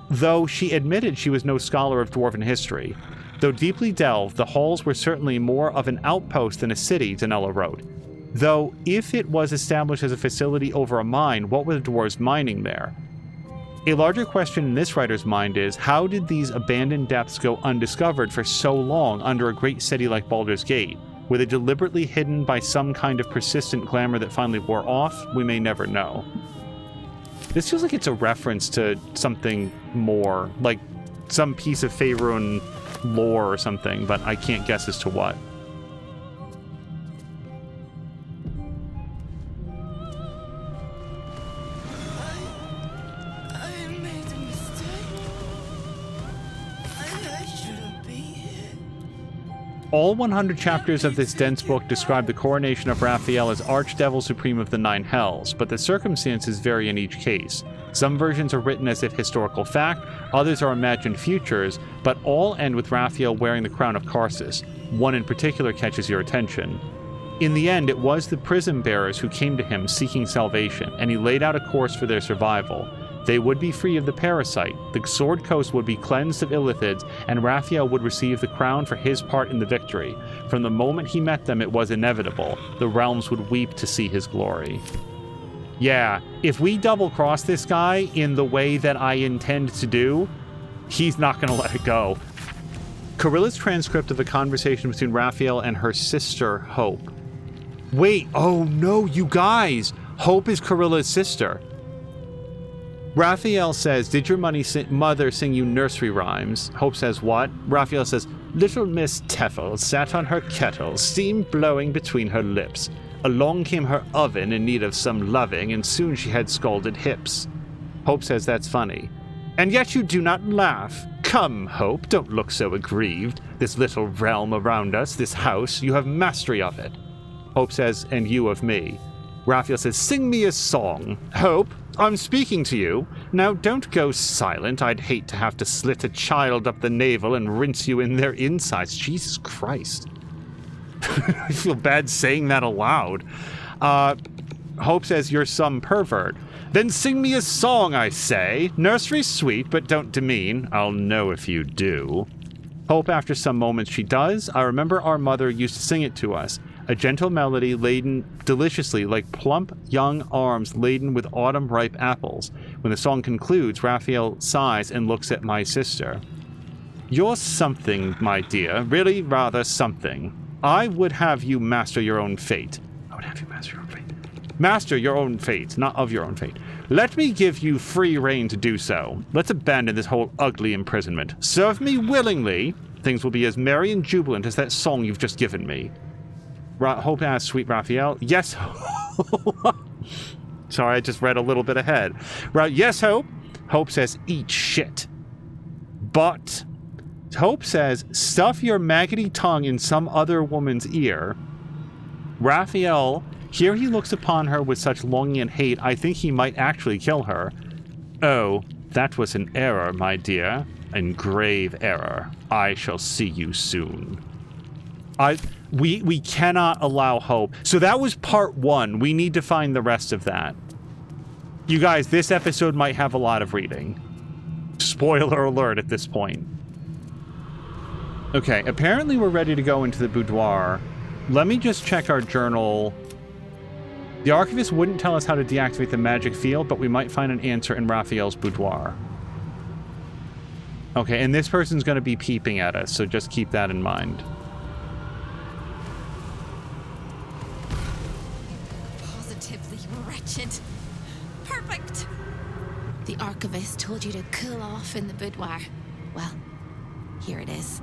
though she admitted she was no scholar of dwarven history. Though deeply delved, the halls were certainly more of an outpost than a city, Danella wrote. Though, if it was established as a facility over a mine, what were the dwarves mining there? A larger question in this writer's mind is, how did these abandoned depths go undiscovered for so long under a great city like Baldur's Gate? Were they deliberately hidden by some kind of persistent glamour that finally wore off? We may never know. This feels like it's a reference to something more, like some piece of Faerun lore or something, but I can't guess as to what. All 100 chapters of this dense book describe the coronation of Raphael as Archdevil Supreme of the Nine Hells, but the circumstances vary in each case. Some versions are written as if historical fact, others are imagined futures, but all end with Raphael wearing the crown of Karsus. One in particular catches your attention. In the end, it was the prison bearers who came to him seeking salvation, and he laid out a course for their survival. They would be free of the parasite, the Sword Coast would be cleansed of illithids, and Raphael would receive the crown for his part in the victory. From the moment he met them, it was inevitable. The realms would weep to see his glory. Yeah, if we double-cross this guy in the way that I intend to do, he's not going to let it go. Carilla's transcript of the conversation between Raphael and her sister, Hope. Wait, oh no, you guys! Hope is Carilla's sister. Raphael says, did your mother sing you nursery rhymes? Hope says, what? Raphael says, little Miss Teffel sat on her kettle, steam blowing between her lips. Along came her oven in need of some loving, and soon she had scalded hips. Hope says, that's funny. And yet you do not laugh. Come, Hope, don't look so aggrieved. This little realm around us, this house, you have mastery of it. Hope says, and you of me. Raphael says, sing me a song. Hope, I'm speaking to you. Now don't go silent. I'd hate to have to slit a child up the navel and rinse you in their insides. Jesus Christ. I feel bad saying that aloud. Hope says, you're some pervert. Then sing me a song, I say. Nursery's sweet, but don't demean. I'll know if you do. Hope, after some moments, she does. I remember our mother used to sing it to us. A gentle melody laden deliciously like plump young arms laden with autumn-ripe apples. When the song concludes, Raphael sighs and looks at my sister. You're something, my dear, really rather something. I would have you master your own fate. I would have you master your own fate. Master your own fate, not of your own fate. Let me give you free rein to do so. Let's abandon this whole ugly imprisonment. Serve me willingly. Things will be as merry and jubilant as that song you've just given me. Hope asks, sweet Raphael. Yes. Sorry, I just read a little bit ahead. Yes, Hope. Hope says, eat shit. But Hope says, stuff your maggoty tongue in some other woman's ear. Raphael, here he looks upon her with such longing and hate, I think he might actually kill her. Oh, that was an error, my dear. An grave error. I shall see you soon. We cannot allow Hope. So that was part 1. We need to find the rest of that. You guys, this episode might have a lot of reading. Spoiler alert at this point. Okay, apparently we're ready to go into the boudoir. Let me just check our journal. The archivist wouldn't tell us how to deactivate the magic field, but we might find an answer in Raphael's boudoir. Okay, and this person's going to be peeping at us, so just keep that in mind. Positively wretched. Perfect. The archivist told you to cool off in the boudoir. Well, here it is.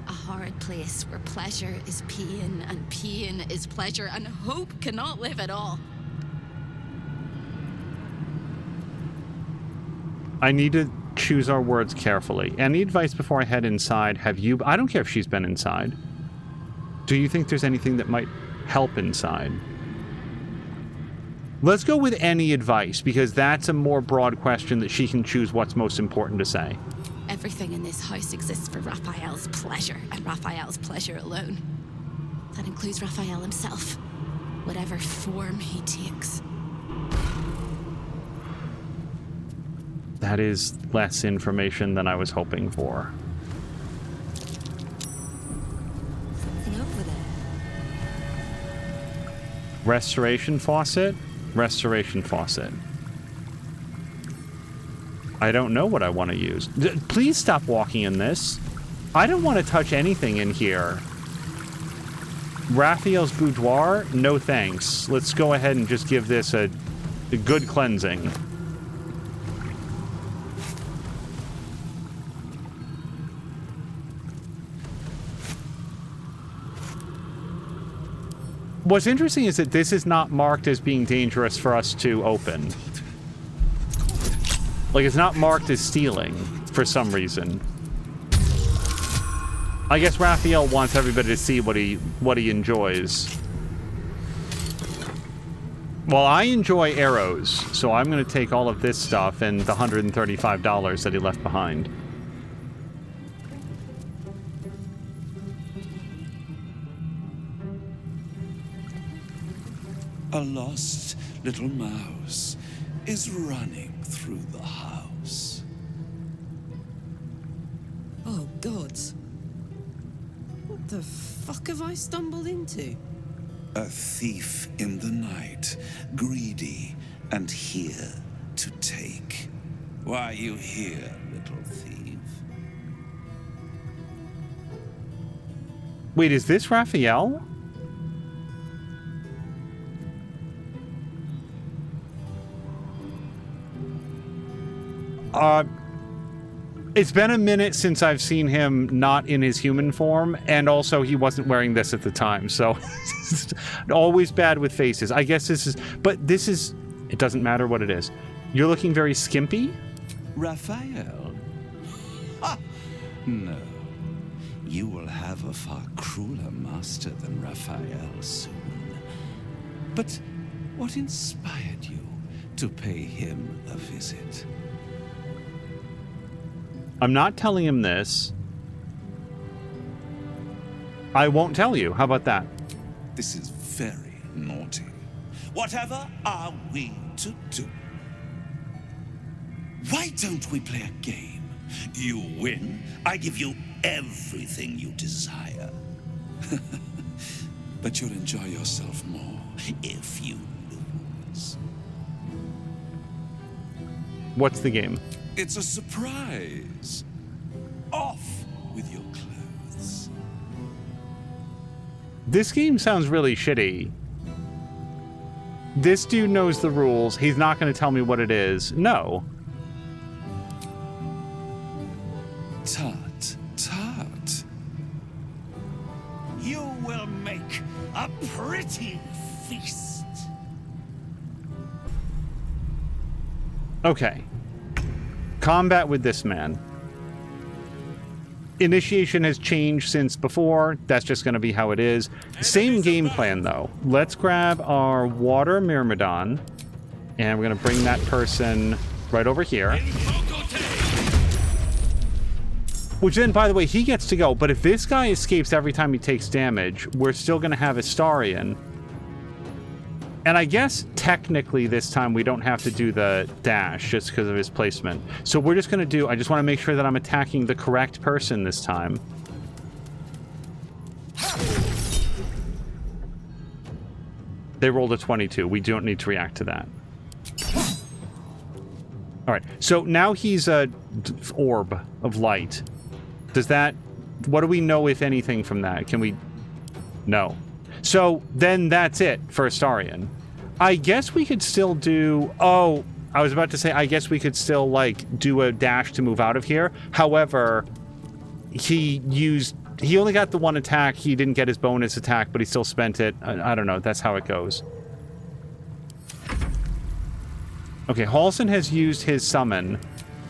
A horrid place where pleasure is pain and pain is pleasure and hope cannot live at all. I need to choose our words carefully. Any advice before I head inside? Have you... I don't care if she's been inside. Do you think there's anything that might help inside? Let's go with any advice, because that's a more broad question that she can choose what's most important to say. Everything in this house exists for Raphael's pleasure, and Raphael's pleasure alone. That includes Raphael himself, whatever form he takes. That is less information than I was hoping for. Something over there. Restoration faucet? Restoration faucet. I don't know what I want to use. Please stop walking in this. I don't want to touch anything in here. Raphael's boudoir? No thanks. Let's go ahead and just give this a good cleansing. What's interesting is that this is not marked as being dangerous for us to open. Like, it's not marked as stealing for some reason. I guess Raphael wants everybody to see what he enjoys. Well, I enjoy arrows, so I'm going to take all of this stuff and the $135 that he left behind. A lost little mouse is running through the house. Oh, gods. What the fuck have I stumbled into? A thief in the night, greedy and here to take. Why are you here, little thief? Wait, is this Raphael? It's been a minute since I've seen him not in his human form, and also he wasn't wearing this at the time, so always bad with faces. I guess this is, but this is, it doesn't matter what it is. You're looking very skimpy? Raphael? Ha! No. You will have a far crueler master than Raphael soon. But what inspired you to pay him a visit? I'm not telling him this. I won't tell you. How about that? This is very naughty. Whatever are we to do? Why don't we play a game? You win, I give you everything you desire. But you'll enjoy yourself more if you lose. What's the game? It's a surprise. Off with your clothes. This game sounds really shitty. This dude knows the rules. He's not going to tell me what it is. No. Tut, tut. You will make a pretty feast. Okay. Combat with this man. initiation has changed since before. That's just going to be how it is. Same game plan, though. Let's grab our water myrmidon, and we're going to bring that person right over here. Which then, by the way, he gets to go. But if this guy escapes every time he takes damage, we're still going to have Astarion. And I guess technically this time we don't have to do the dash just because of his placement. So we're just going to do... I just want to make sure that I'm attacking the correct person this time. They rolled a 22. We don't need to react to that. All right. So now he's a orb of light. Does that... What do we know, if anything, from that? Can we... No. So then that's it for Astarion. I guess we could still do... Oh, I was about to say, I guess we could still, like, do a dash to move out of here. However, he only got the one attack. He didn't get his bonus attack, but he still spent it. I don't know. That's how it goes. Okay, Halsin has used his summon.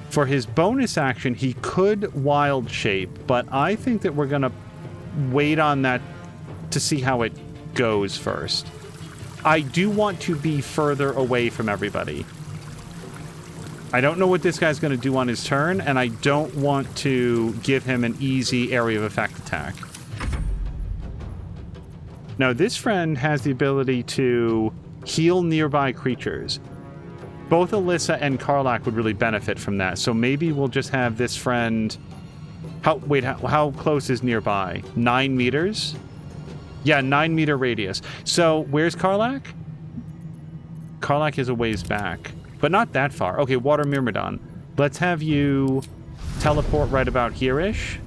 For his bonus action, he could wild shape, but I think that we're going to wait on that to see how it goes first. I do want to be further away from everybody. I don't know what this guy's going to do on his turn, and I don't want to give him an easy area of effect attack. Now, this friend has the ability to heal nearby creatures. Both Alyssa and Karlach would really benefit from that, so maybe we'll just have this friend... How close is nearby? 9 meters? Yeah, 9-meter radius. So, where's Karlach? Karlach is a ways back, but not that far. Okay, Water Myrmidon. Let's have you teleport right about here-ish.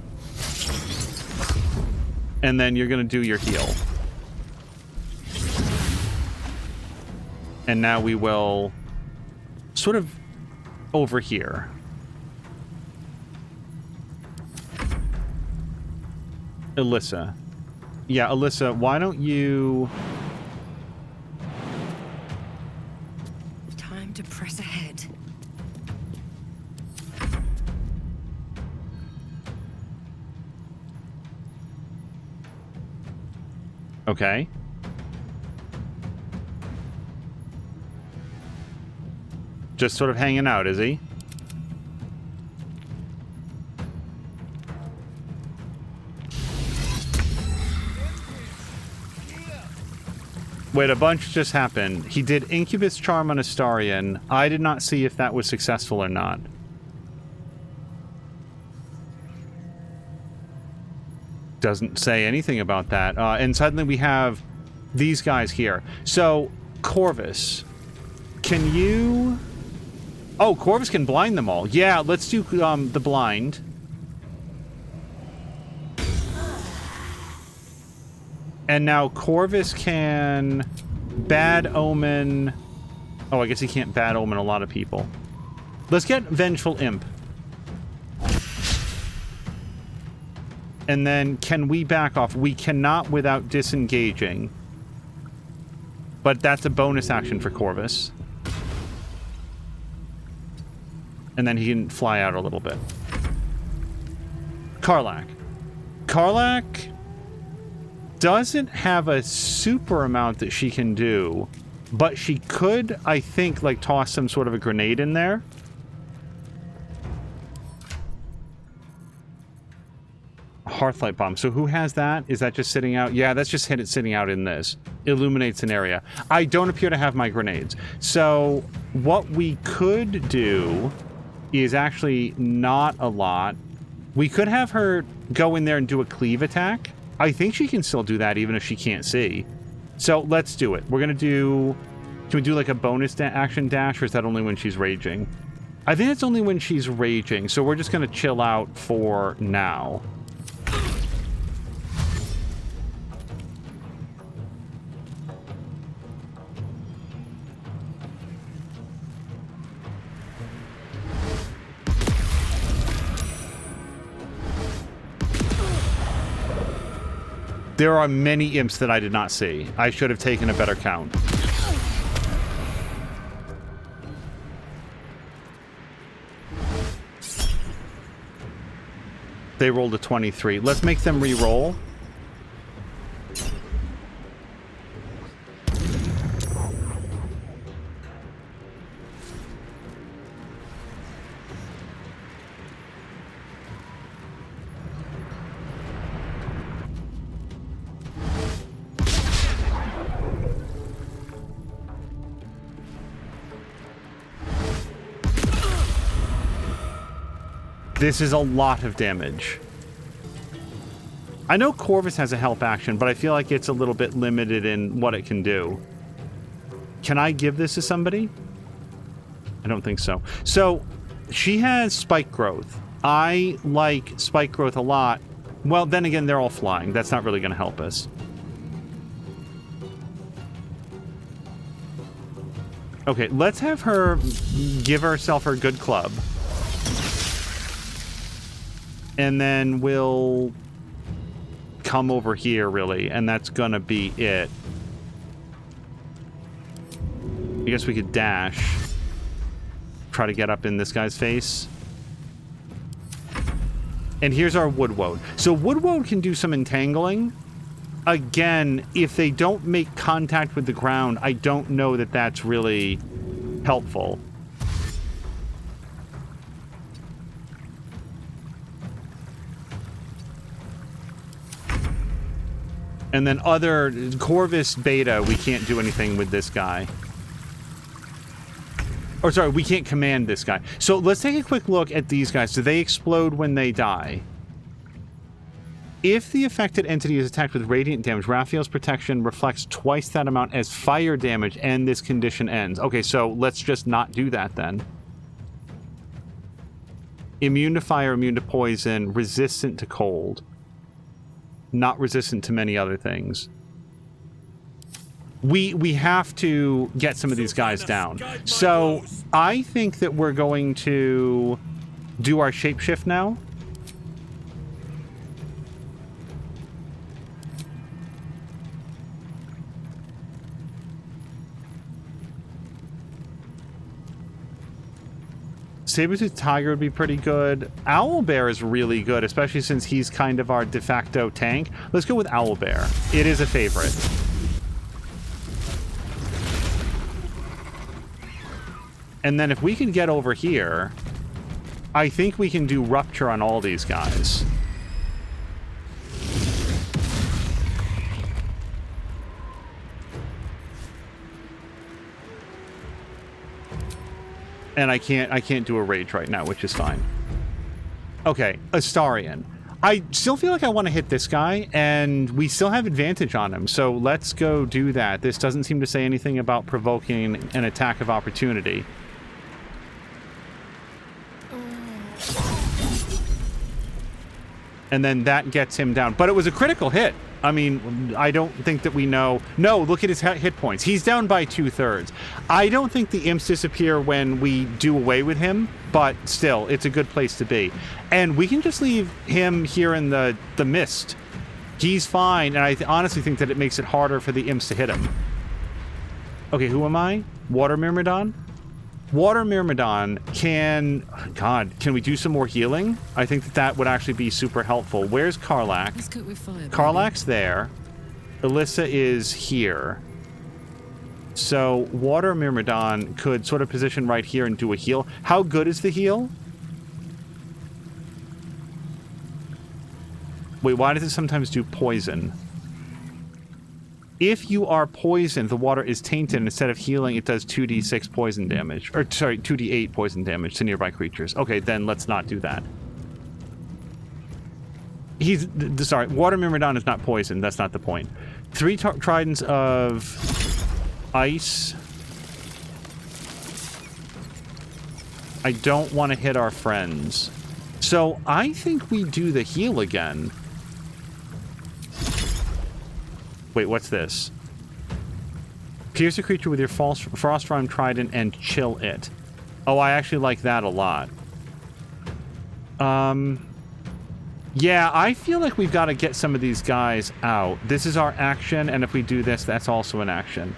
And then you're going to do your heal. And now we will... sort of over here. Alyssa. Yeah, Alyssa, why don't you... Time to press ahead. Okay. Just sort of hanging out, is he? Wait, a bunch just happened. He did Incubus Charm on Astarion. I did not see if that was successful or not. Doesn't say anything about that. And suddenly we have these guys here. So, Corvus, can you... Oh, Corvus can blind them all. Yeah, let's do the blind. And now Corvus can Bad Omen... Oh, I guess he can't Bad Omen a lot of people. Let's get Vengeful Imp. And then can we back off? We cannot without disengaging. But that's a bonus action for Corvus. And then he can fly out a little bit. Karlach. Karlach doesn't have a super amount that she can do, but she could, I think, like, toss some sort of a grenade in there. Hearthlight Bomb. So who has that? Is that just sitting out? Yeah, that's just sitting out in this. Illuminates an area. I don't appear to have my grenades. So what we could do is actually not a lot. We could have her go in there and do a cleave attack. I think she can still do that even if she can't see. So let's do it. We're going to do... Can we do like a bonus action dash, or is that only when she's raging? I think it's only when she's raging, so we're just going to chill out for now. There are many imps that I did not see. I should have taken a better count. They rolled a 23. Let's make them re-roll. This is a lot of damage. I know Corvus has a help action, but I feel like it's a little bit limited in what it can do. Can I give this to somebody? I don't think so. So, she has spike growth. I like spike growth a lot. Well, then again, they're all flying. That's not really going to help us. Okay, let's have her give herself her good club. And then we'll come over here, really, and that's gonna be it. I guess we could dash. Try to get up in this guy's face. And here's our Woodwode. So Woodwode can do some entangling. Again, if they don't make contact with the ground, I don't know that that's really helpful. And then other Corvus Beta, we can't do anything with this guy. Or sorry, we can't command this guy. So let's take a quick look at these guys. Do they explode when they die? If the affected entity is attacked with radiant damage, Raphael's protection reflects twice that amount as fire damage, and this condition ends. Okay, so let's just not do that then. Immune to fire, immune to poison, resistant to cold. Not resistant to many other things. We have to get some of these guys down. So I think that we're going to do our shapeshift now. Saber-tooth tiger would be pretty good. Owlbear is really good, especially since he's kind of our de facto tank. Let's go with Owlbear. It is a favorite. And then if we can get over here, I think we can do Rupture on all these guys. And I can't do a rage right now, which is fine. Okay, Astarion. I still feel like I want to hit this guy, and we still have advantage on him, so let's go do that. This doesn't seem to say anything about provoking an attack of opportunity. And then that gets him down. But it was a critical hit. I mean, I don't think that we know... No, look at his hit points. He's down by 2/3. I don't think the imps disappear when we do away with him, but still, it's a good place to be. And we can just leave him here in the mist. He's fine, and I honestly think that it makes it harder for the imps to hit him. Okay, who am I? Water Myrmidon? Water Myrmidon can... God, can we do some more healing? I think that that would actually be super helpful. Where's Karlach? Let's cook with fire, Karlach's there. Alyssa is here. So Water Myrmidon could sort of position right here and do a heal. How good is the heal? Wait, why does it sometimes do poison? If you are poisoned, the water is tainted, and instead of healing, it does 2d6 poison damage. Or, sorry, 2d8 poison damage to nearby creatures. Okay, then let's not do that. Sorry, Water Myrmidon is not poisoned. That's not the point. 3 tridents of ice. I don't want to hit our friends. So I think we do the heal again. Wait, what's this? Pierce a creature with your Frost Rime Trident and chill it. Oh, I actually like that a lot. Yeah, I feel like we've got to get some of these guys out. This is our action, and if we do this, that's also an action.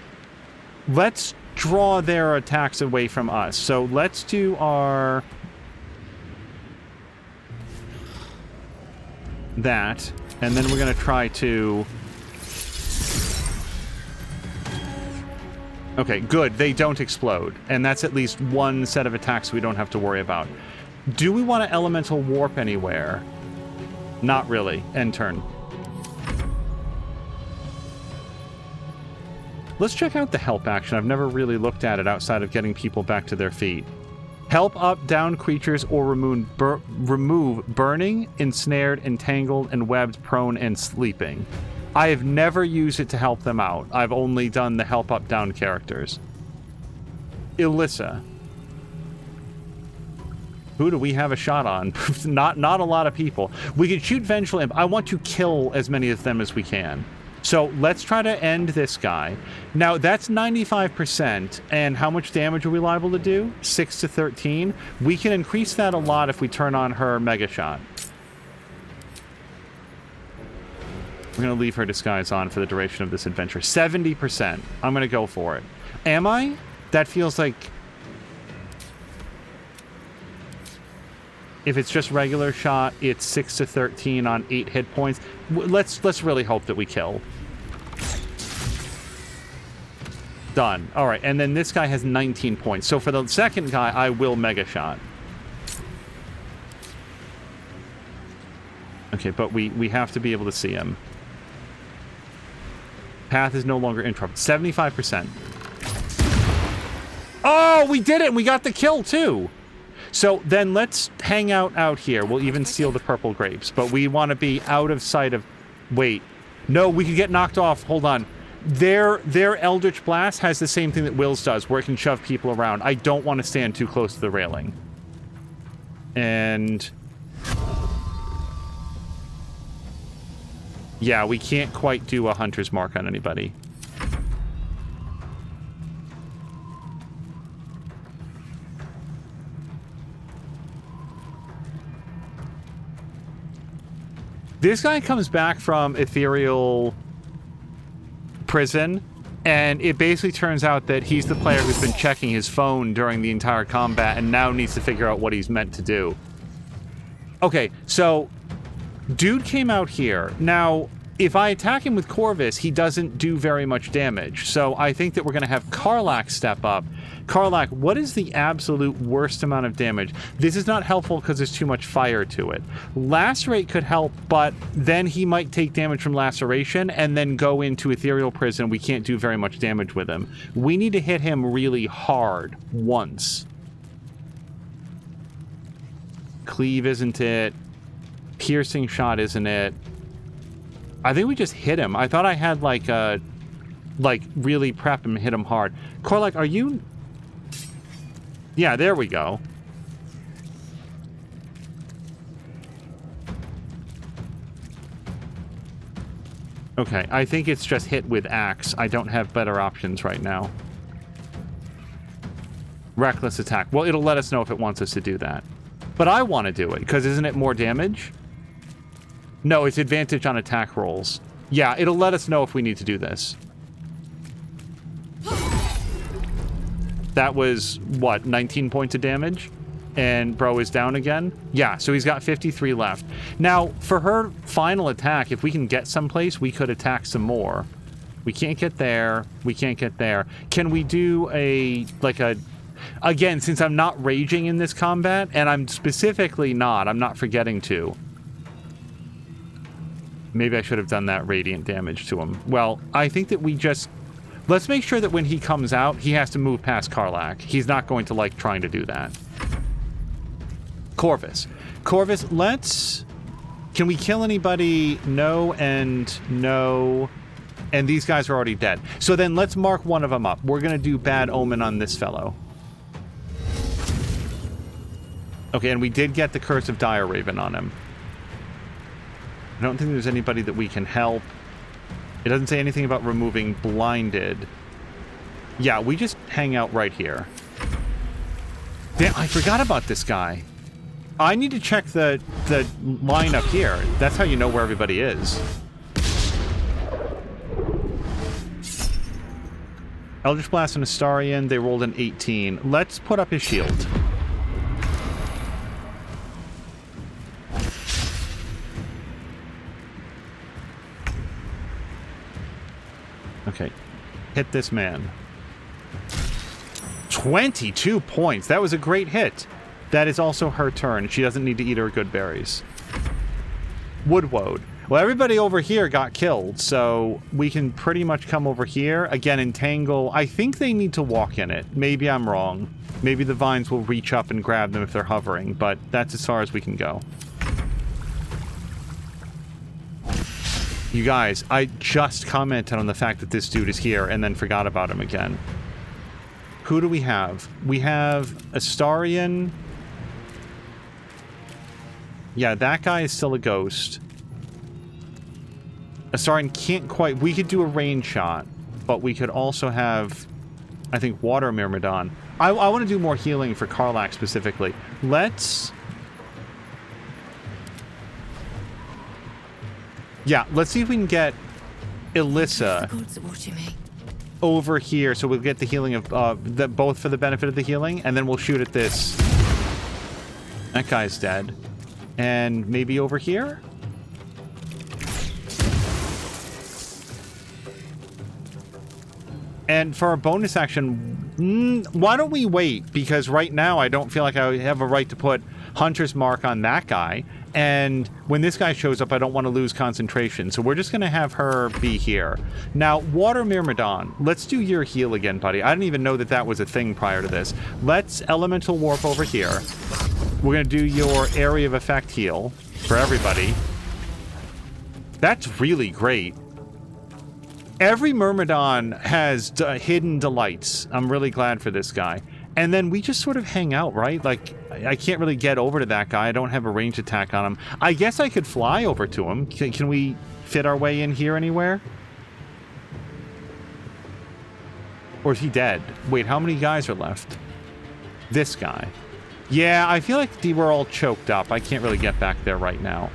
Let's draw their attacks away from us. So let's do our... that, and then we're going to try to... Okay, good. They don't explode, and that's at least one set of attacks we don't have to worry about. Do we want to elemental warp anywhere? Not really. End turn. Let's check out the help action. I've never really looked at it outside of getting people back to their feet. Help up, down creatures, or remove burning, ensnared, entangled, and webbed, prone, and sleeping. I have never used it to help them out. I've only done the help up, down characters. Ilyssa. Who do we have a shot on? Not a lot of people. We could shoot Vengeful Imp. I want to kill as many of them as we can. So let's try to end this guy. Now, that's 95%. And how much damage are we liable to do? 6 to 13. We can increase that a lot if we turn on her Mega Shot. We're going to leave her disguise on for the duration of this adventure. 70%. I'm going to go for it. Am I? That feels like... If it's just regular shot, it's 6 to 13 on 8 hit points. Let's really hope that we kill. Done. All right, and then this guy has 19 points. So for the second guy, I will Mega Shot. Okay, but we have to be able to see him. Path is no longer interrupted. 75%. Oh, we did it! And we got the kill, too! So then let's hang out here. We'll even steal the purple grapes, but we want to be out of sight of... Wait. No, we could get knocked off. Hold on. Their Eldritch Blast has the same thing that Will's does, where it can shove people around. I don't want to stand too close to the railing. And... Yeah, we can't quite do a Hunter's Mark on anybody. This guy comes back from ethereal prison, and it basically turns out that he's the player who's been checking his phone during the entire combat and now needs to figure out what he's meant to do. Okay, so dude came out here. Now, if I attack him with Corvus, he doesn't do very much damage. So I think that we're going to have Karlach step up. Karlach, what is the absolute worst amount of damage? This is not helpful because there's too much fire to it. Lacerate could help, but then he might take damage from Laceration and then go into Ethereal Prison. We can't do very much damage with him. We need to hit him really hard once. Cleave isn't it. Piercing Shot isn't it. I think we just hit him. I thought I had like really prep him, hit him hard. Karlach, are you... Yeah, there we go. Okay, I think it's just hit with axe. I don't have better options right now. Reckless attack. Well, it'll let us know if it wants us to do that. But I want to do it, because isn't it more damage? No, it's advantage on attack rolls. Yeah, it'll let us know if we need to do this. That was, what, 19 points of damage? And bro is down again? Yeah, so he's got 53 left. Now, for her final attack, if we can get someplace, we could attack some more. We can't get there. We can't get there. Can we do again, since I'm not raging in this combat, and I'm specifically not, I'm not forgetting to. Maybe I should have done that radiant damage to him. Well, I think that we just... Let's make sure that when he comes out, he has to move past Karlach. He's not going to like trying to do that. Corvus. Corvus, let's... Can we kill anybody? No and no. And these guys are already dead. So then let's mark one of them up. We're going to do Bad Omen on this fellow. Okay, and we did get the Curse of Dire Raven on him. I don't think there's anybody that we can help. It doesn't say anything about removing Blinded. Yeah, we just hang out right here. Damn, I forgot about this guy. I need to check the line up here. That's how you know where everybody is. Eldritch Blast and Astarion, they rolled an 18. Let's put up his shield. Okay. Hit this man. 22 points. That was a great hit. That is also her turn. She doesn't need to eat her good berries. Woodwode. Well, everybody over here got killed, so we can pretty much come over here. Again, entangle. I think they need to walk in it. Maybe I'm wrong. Maybe the vines will reach up and grab them if they're hovering, but that's as far as we can go. You guys, I just commented on the fact that this dude is here and then forgot about him again. Who do we have? We have Astarion. Yeah, that guy is still a ghost. Astarion can't quite... We could do a range shot, but we could also have, I think, Water Myrmidon. I want to do more healing for Karlach specifically. Let's... Yeah, let's see if we can get Alyssa over here, so we'll get the healing of both for the benefit of the healing, and then we'll shoot at this. That guy's dead. And maybe over here? And for our bonus action, why don't we wait? Because right now I don't feel like I have a right to put Hunter's Mark on that guy. And when this guy shows up, I don't want to lose concentration. So we're just going to have her be here. Now, Water Myrmidon, let's do your heal again, buddy. I didn't even know that that was a thing prior to this. Let's Elemental Warp over here. We're going to do your Area of Effect heal for everybody. That's really great. Every Myrmidon has hidden delights. I'm really glad for this guy. And then we just sort of hang out, right? Like, I can't really get over to that guy. I don't have a range attack on him. I guess I could fly over to him. Can we fit our way in here anywhere? Or is he dead? Wait, how many guys are left? This guy. Yeah, I feel like they were all choked up. I can't really get back there right now.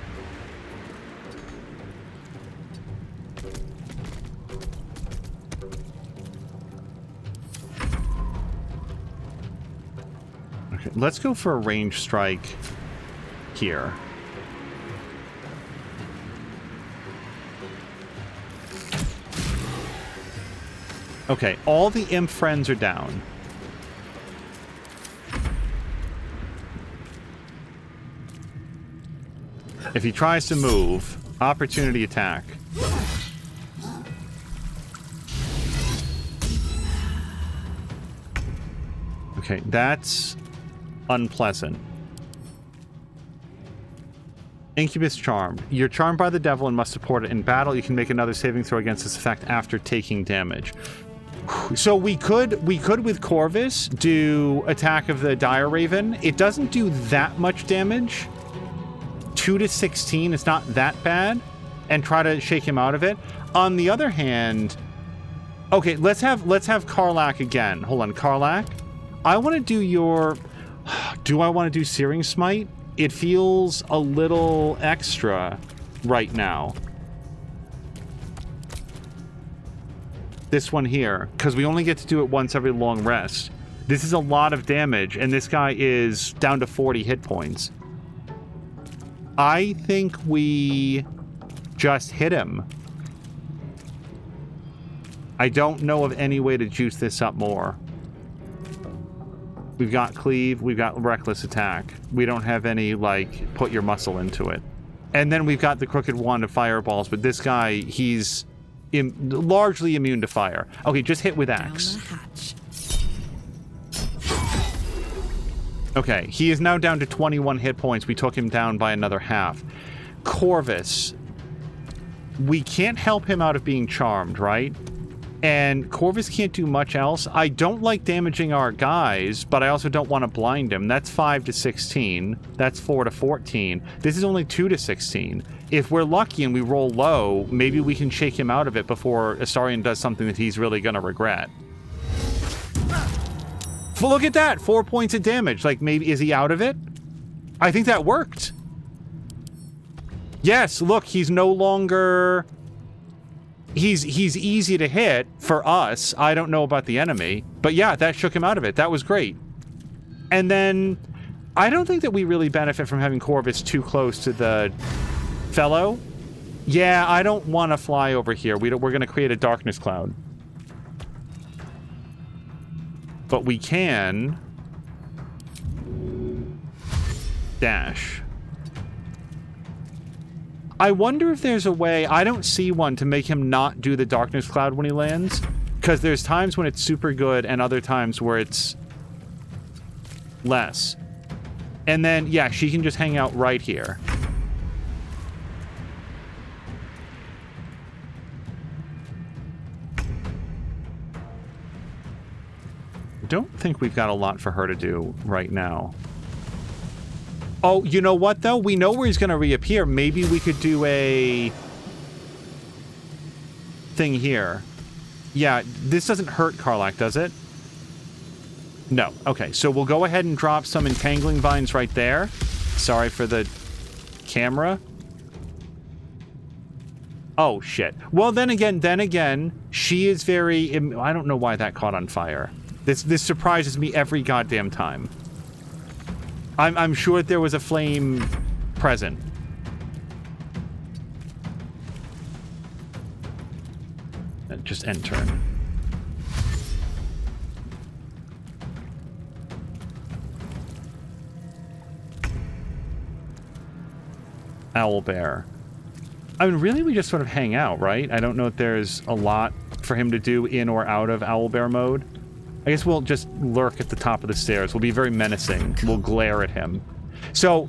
Let's go for a range strike here. Okay, all the imp friends are down. If he tries to move, opportunity attack. Okay, that's unpleasant. Incubus Charmed. You're charmed by the devil and must support it in battle. You can make another saving throw against this effect after taking damage. So we could with Corvus do Attack of the Dire Raven. It doesn't do that much damage. 2 to 16, it's not that bad. And try to shake him out of it. On the other hand, okay, let's have Karlach again. Hold on, Karlach. I want to do your... Do I want to do Searing Smite? It feels a little extra right now. This one here, because we only get to do it once every long rest. This is a lot of damage, and this guy is down to 40 hit points. I think we just hit him. I don't know of any way to juice this up more. We've got Cleave, we've got Reckless Attack. We don't have any, like, put your muscle into it. And then we've got the Crooked Wand of Fireballs, but this guy, he's largely immune to fire. Okay, just hit with Axe. Okay, he is now down to 21 hit points. We took him down by another half. Corvus. We can't help him out of being charmed, right? And Corvus can't do much else. I don't like damaging our guys, but I also don't want to blind him. That's 5 to 16. That's 4 to 14. This is only 2 to 16. If we're lucky and we roll low, maybe we can shake him out of it before Astarion does something that he's really going to regret. Well, look at that! 4 points of damage. Like, maybe, is he out of it? I think that worked. Yes, look, he's no longer... He's easy to hit for us. I don't know about the enemy. But yeah, that shook him out of it. That was great. And then, I don't think that we really benefit from having Corvus too close to the fellow. Yeah, I don't want to fly over here. We're going to create a darkness cloud. But we can dash. I wonder if there's a way, I don't see one, to make him not do the darkness cloud when he lands. Because there's times when it's super good and other times where it's less. And then, yeah, she can just hang out right here. I don't think we've got a lot for her to do right now. Oh, you know what, though? We know where he's going to reappear. Maybe we could do a thing here. Yeah, this doesn't hurt Karlach, does it? No. Okay, so we'll go ahead and drop some entangling vines right there. Sorry for the camera. Oh, shit. Well, then again, she is very... I don't know why that caught on fire. This surprises me every goddamn time. I'm sure that there was a flame present. Just end turn. Owlbear. I mean, really, we just sort of hang out, right? I don't know if there's a lot for him to do in or out of Owlbear mode. I guess we'll just lurk at the top of the stairs. We'll be very menacing. We'll glare at him. So,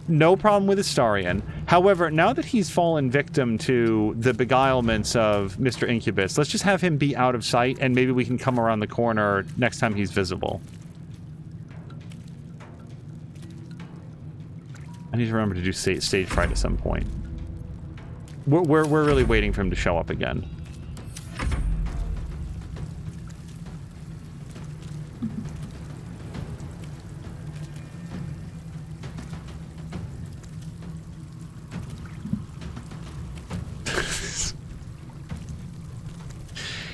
no problem with Astarion. However, now that he's fallen victim to the beguilements of Mr. Incubus, let's just have him be out of sight, and maybe we can come around the corner next time he's visible. I need to remember to do stage fright at some point. We're really waiting for him to show up again.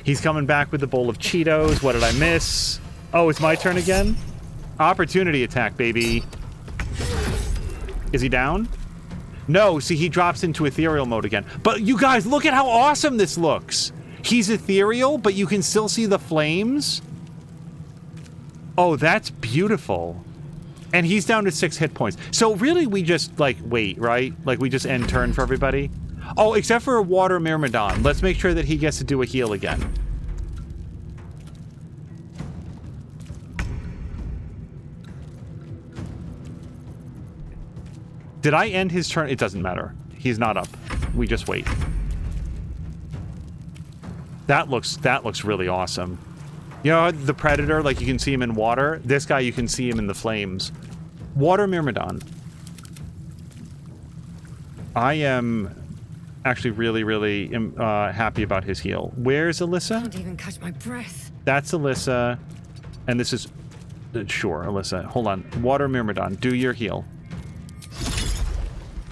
He's coming back with the bowl of Cheetos. What did I miss? Oh, it's my turn again? Opportunity attack, baby. Is he down? No, see, he drops into ethereal mode again. But you guys, look at how awesome this looks. He's ethereal, but you can still see the flames. Oh, that's beautiful. And he's down to 6 hit points. So really, we just, like, wait, right? Like, we just end turn for everybody? Oh, except for a Water Myrmidon. Let's make sure that he gets to do a heal again. Did I end his turn? It doesn't matter. He's not up. We just wait. That looks really awesome. You know, the Predator, like, you can see him in water. This guy, you can see him in the flames. Water Myrmidon. I am actually really happy about his heal. Where's Alyssa? I can't even catch my breath. That's Alyssa. And this is... Sure, Alyssa. Hold on. Water Myrmidon, do your heal.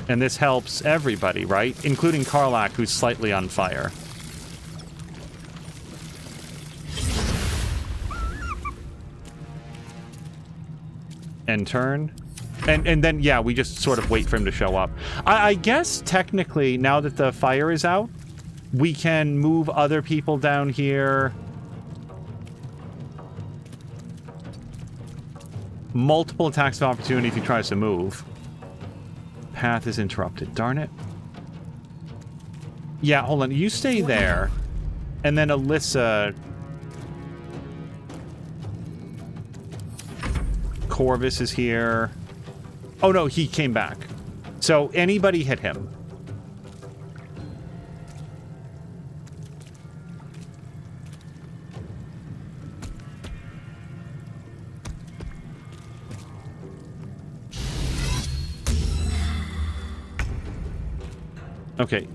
And this helps everybody, right? Including Karlach, who's slightly on fire. End turn. And then, yeah, we just sort of wait for him to show up. I guess, technically, now that the fire is out, we can move other people down here. Multiple attacks of opportunity if he tries to move. Path is interrupted. Darn it. Yeah, hold on. You stay there. And then Alyssa... Corvus is here. Oh, no, he came back. So anybody hit him. Okay.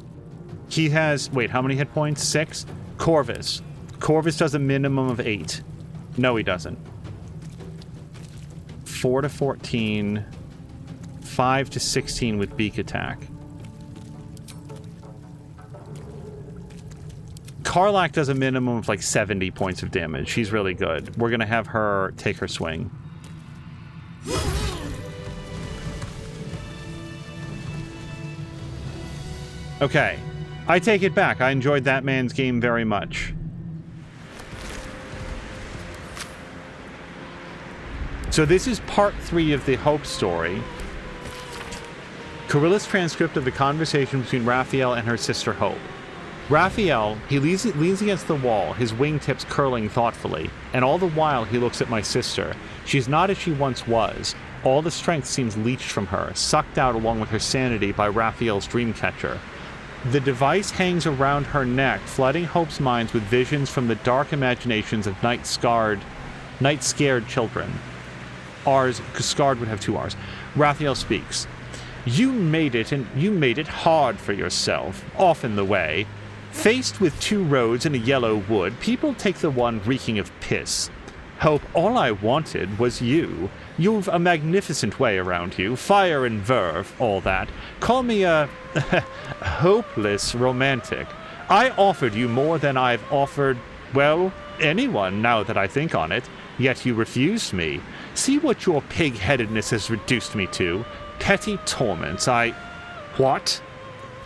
He has... Wait, how many hit points? 6? Corvus. Corvus does a minimum of 8. No, he doesn't. 4 to 14... 5 to 16 with beak attack. Karlach does a minimum of like 70 points of damage. She's really good. We're gonna have her take her swing. Okay. I take it back. I enjoyed that man's game very much. So this is part 3 of the Hope story. Carilla's transcript of the conversation between Raphael and her sister Hope. Raphael, he leans against the wall, his wingtips curling thoughtfully, and all the while he looks at my sister. She's not as she once was. All the strength seems leached from her, sucked out along with her sanity by Raphael's dreamcatcher. The device hangs around her neck, flooding Hope's minds with visions from the dark imaginations of night-scared children. R's, because scarred would have 2 R's. Raphael speaks. You made it, and you made it hard for yourself, often the way. Faced with 2 roads and a yellow wood, people take the one reeking of piss. Hope, all I wanted was you. You've a magnificent way around you, fire and verve, all that. Call me a hopeless romantic. I offered you more than I've offered, well, anyone now that I think on it, yet you refused me. See what your pig-headedness has reduced me to. Petty torments, What?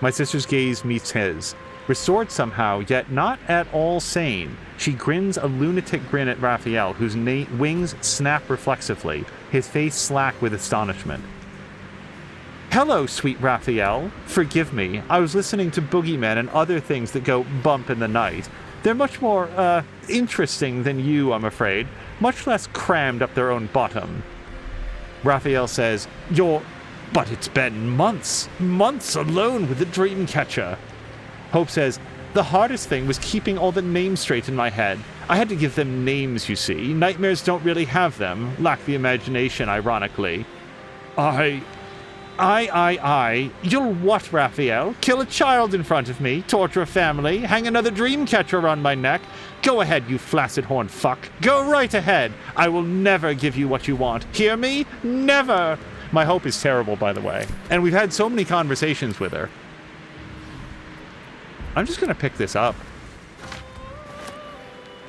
My sister's gaze meets his. Restored somehow, yet not at all sane, she grins a lunatic grin at Raphael, whose wings snap reflexively, his face slack with astonishment. Hello, sweet Raphael. Forgive me, I was listening to boogeymen and other things that go bump in the night. They're much more, interesting than you, I'm afraid, much less crammed up their own bottom. Raphael says, But it's been months alone with the Dreamcatcher. Hope says, the hardest thing was keeping all the names straight in my head. I had to give them names, you see. Nightmares don't really have them, lack the imagination, ironically. You'll what, Raphael? Kill a child in front of me, torture a family, hang another Dreamcatcher around my neck? Go ahead, you flaccid horn fuck. Go right ahead. I will never give you what you want. Hear me? Never! My Hope is terrible, by the way. And we've had so many conversations with her. I'm just going to pick this up.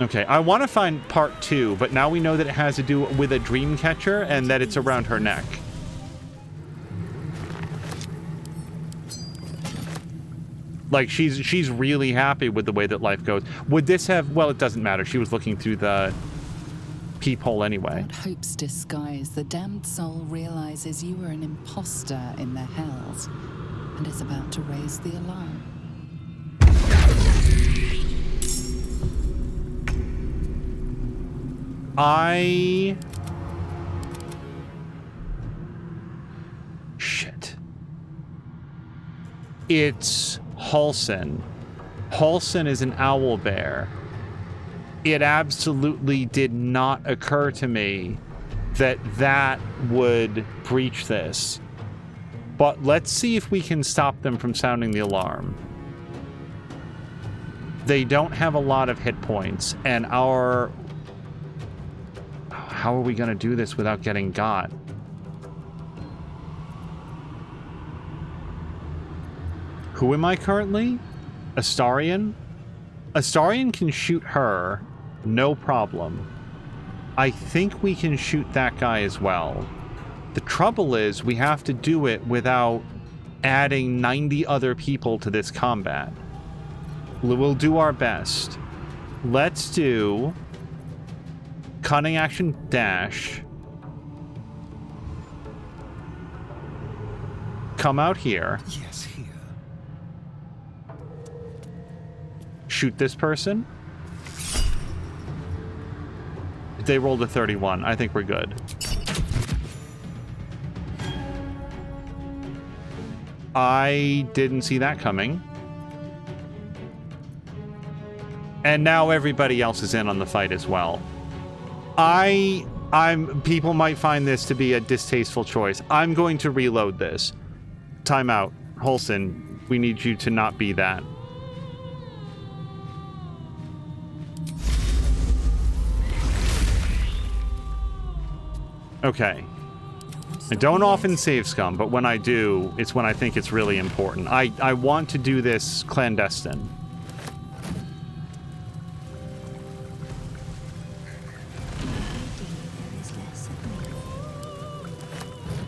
Okay, I want to find part 2, but now we know that it has to do with a Dreamcatcher and that it's around her neck. Like, she's really happy with the way that life goes. Would this have... Well, it doesn't matter. She was looking through the peephole anyway. Without Hope's disguise, the damned soul realizes you are an imposter in the hells and is about to raise the alarm. Shit. It's Halsin. Halsin is an owlbear. It absolutely did not occur to me that would breach this. But let's see if we can stop them from sounding the alarm. They don't have a lot of hit points, and how are we going to do this without getting got? Who am I currently? Astarion? Astarion can shoot her, no problem. I think we can shoot that guy as well. The trouble is, we have to do it without adding 90 other people to this combat. We'll do our best. Let's do cunning action dash. Come out here. Yes, here. Shoot this person. They rolled a 31. I think we're good. I didn't see that coming. And now everybody else is in on the fight as well. People might find this to be a distasteful choice. I'm going to reload this. Time out. Halsin, we need you to not be that. Okay. I don't often save scum, but when I do, it's when I think it's really important. I want to do this clandestine.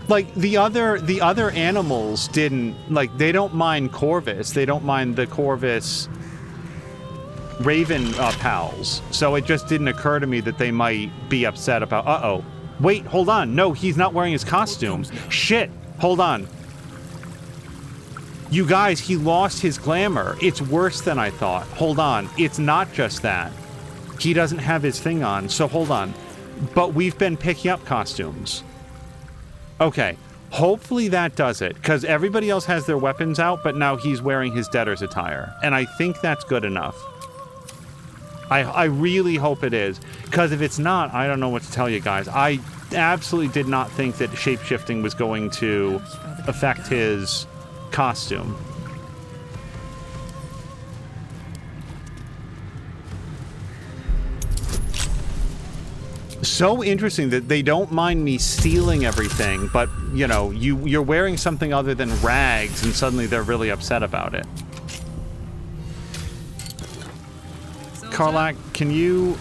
Like, the other animals didn't, like, they don't mind Corvus. They don't mind the Corvus Raven pals. So it just didn't occur to me that they might be upset about, uh-oh. Wait, hold on. No, he's not wearing his costume. Shit. Hold on. You guys, he lost his glamour. It's worse than I thought. Hold on. It's not just that. He doesn't have his thing on, so hold on. But we've been picking up costumes. Okay. Hopefully that does it, because everybody else has their weapons out, but now he's wearing his debtor's attire. And I think that's good enough. I really hope it is, because if it's not, I don't know what to tell you guys. I absolutely did not think that shape-shifting was going to affect his costume. So interesting that they don't mind me stealing everything, but, you know, you're wearing something other than rags, and suddenly they're really upset about it. Karlach, can you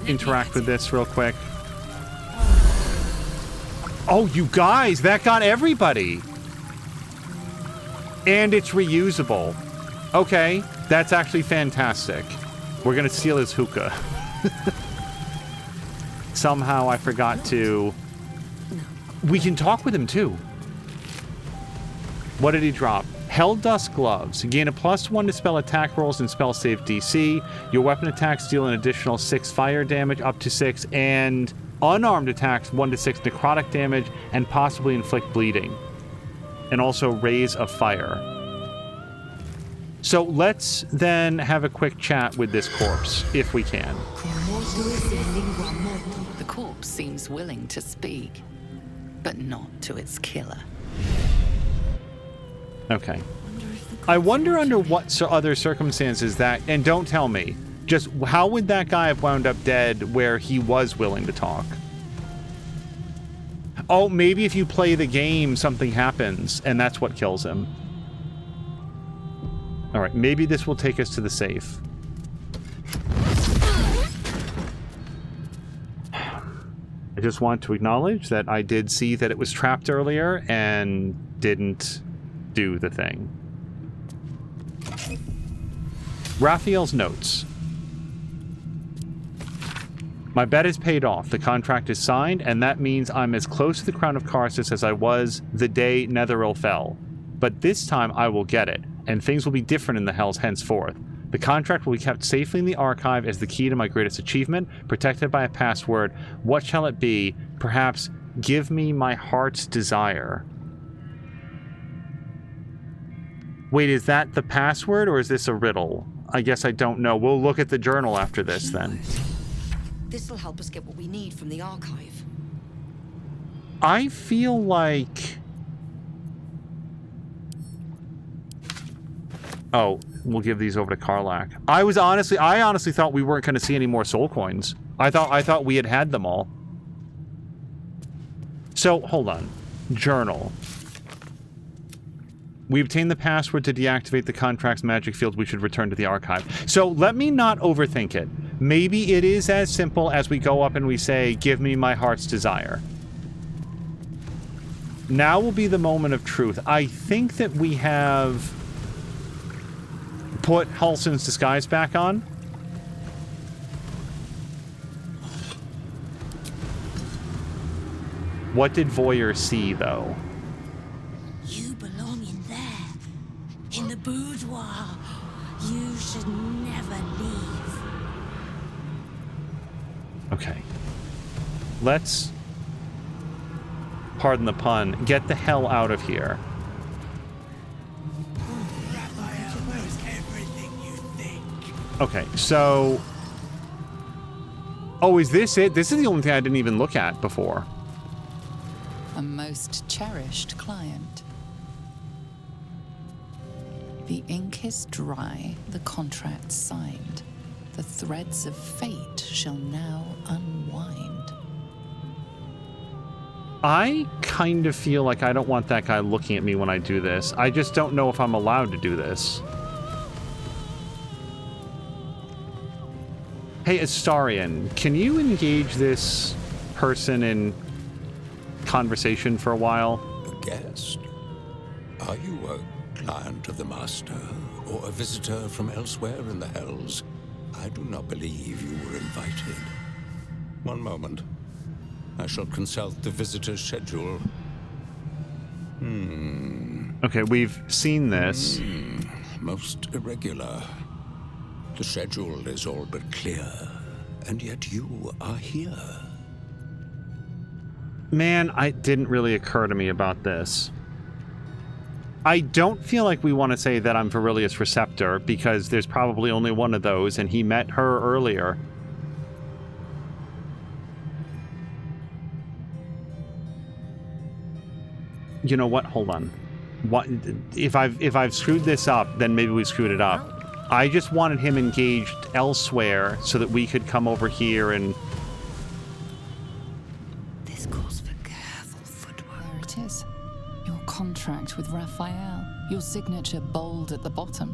interact with this real quick? Oh, you guys, that got everybody. And it's reusable. Okay, that's actually fantastic. We're gonna steal his hookah. Somehow I forgot to... We can talk with him too. What did he drop? Hell Dust Gloves. Gain a +1 to spell attack rolls and spell save DC. Your weapon attacks deal an additional 6 fire damage, up to 6, and unarmed attacks 1 to 6 necrotic damage and possibly inflict bleeding. And also Rays of Fire. So let's then have a quick chat with this corpse, if we can. The corpse seems willing to speak, but not to its killer. Okay. I wonder under what other circumstances that, and don't tell me, just how would that guy have wound up dead where he was willing to talk? Oh, maybe if you play the game, something happens, and that's what kills him. Alright, maybe this will take us to the safe. I just want to acknowledge that I did see that it was trapped earlier and didn't do the thing. Raphael's notes. My bet is paid off. The contract is signed, and that means I'm as close to the crown of Karsus as I was the day Netheril fell. But this time I will get it, and things will be different in the Hells henceforth. The contract will be kept safely in the archive as the key to my greatest achievement, protected by a password. What shall it be? Perhaps give me my heart's desire. Wait, is that the password, or is this a riddle? I guess I don't know. We'll look at the journal after this, then. This'll help us get what we need from the archive. I feel like... Oh, we'll give these over to Karlach. I honestly thought we weren't going to see any more soul coins. I thought we had them all. So, hold on. Journal. We obtained the password to deactivate the contract's magic field. We should return to the archive. So let me not overthink it. Maybe it is as simple as we go up and we say, give me my heart's desire. Now will be the moment of truth. I think that we have put Halsin's disguise back on. What did Voyeur see, though? You belong in there, in the boudoir. You should never leave. Okay. Let's, pardon the pun, get the hell out of here. Okay, so... Oh, is this it? This is the only thing I didn't even look at before. A most cherished client. The ink is dry, the contract signed. The threads of fate shall now unwind. I kind of feel like I don't want that guy looking at me when I do this. I just don't know if I'm allowed to do this. Hey, Astarion, can you engage this person in conversation for a while? A guest? Are you a client of the Master, or a visitor from elsewhere in the Hells? I do not believe you were invited. One moment. I shall consult the visitor's schedule. Okay, we've seen this. Most irregular. The schedule is all but clear, and yet you are here. Man, it didn't really occur to me about this. I don't feel like we want to say that I'm Virilius Receptor, because there's probably only one of those, and he met her earlier. You know what? Hold on. What if I've screwed this up, then maybe we screwed it up. I just wanted him engaged elsewhere so that we could come over here and... This calls for careful footwork. There it is. Your contract with Raphael. Your signature bold at the bottom.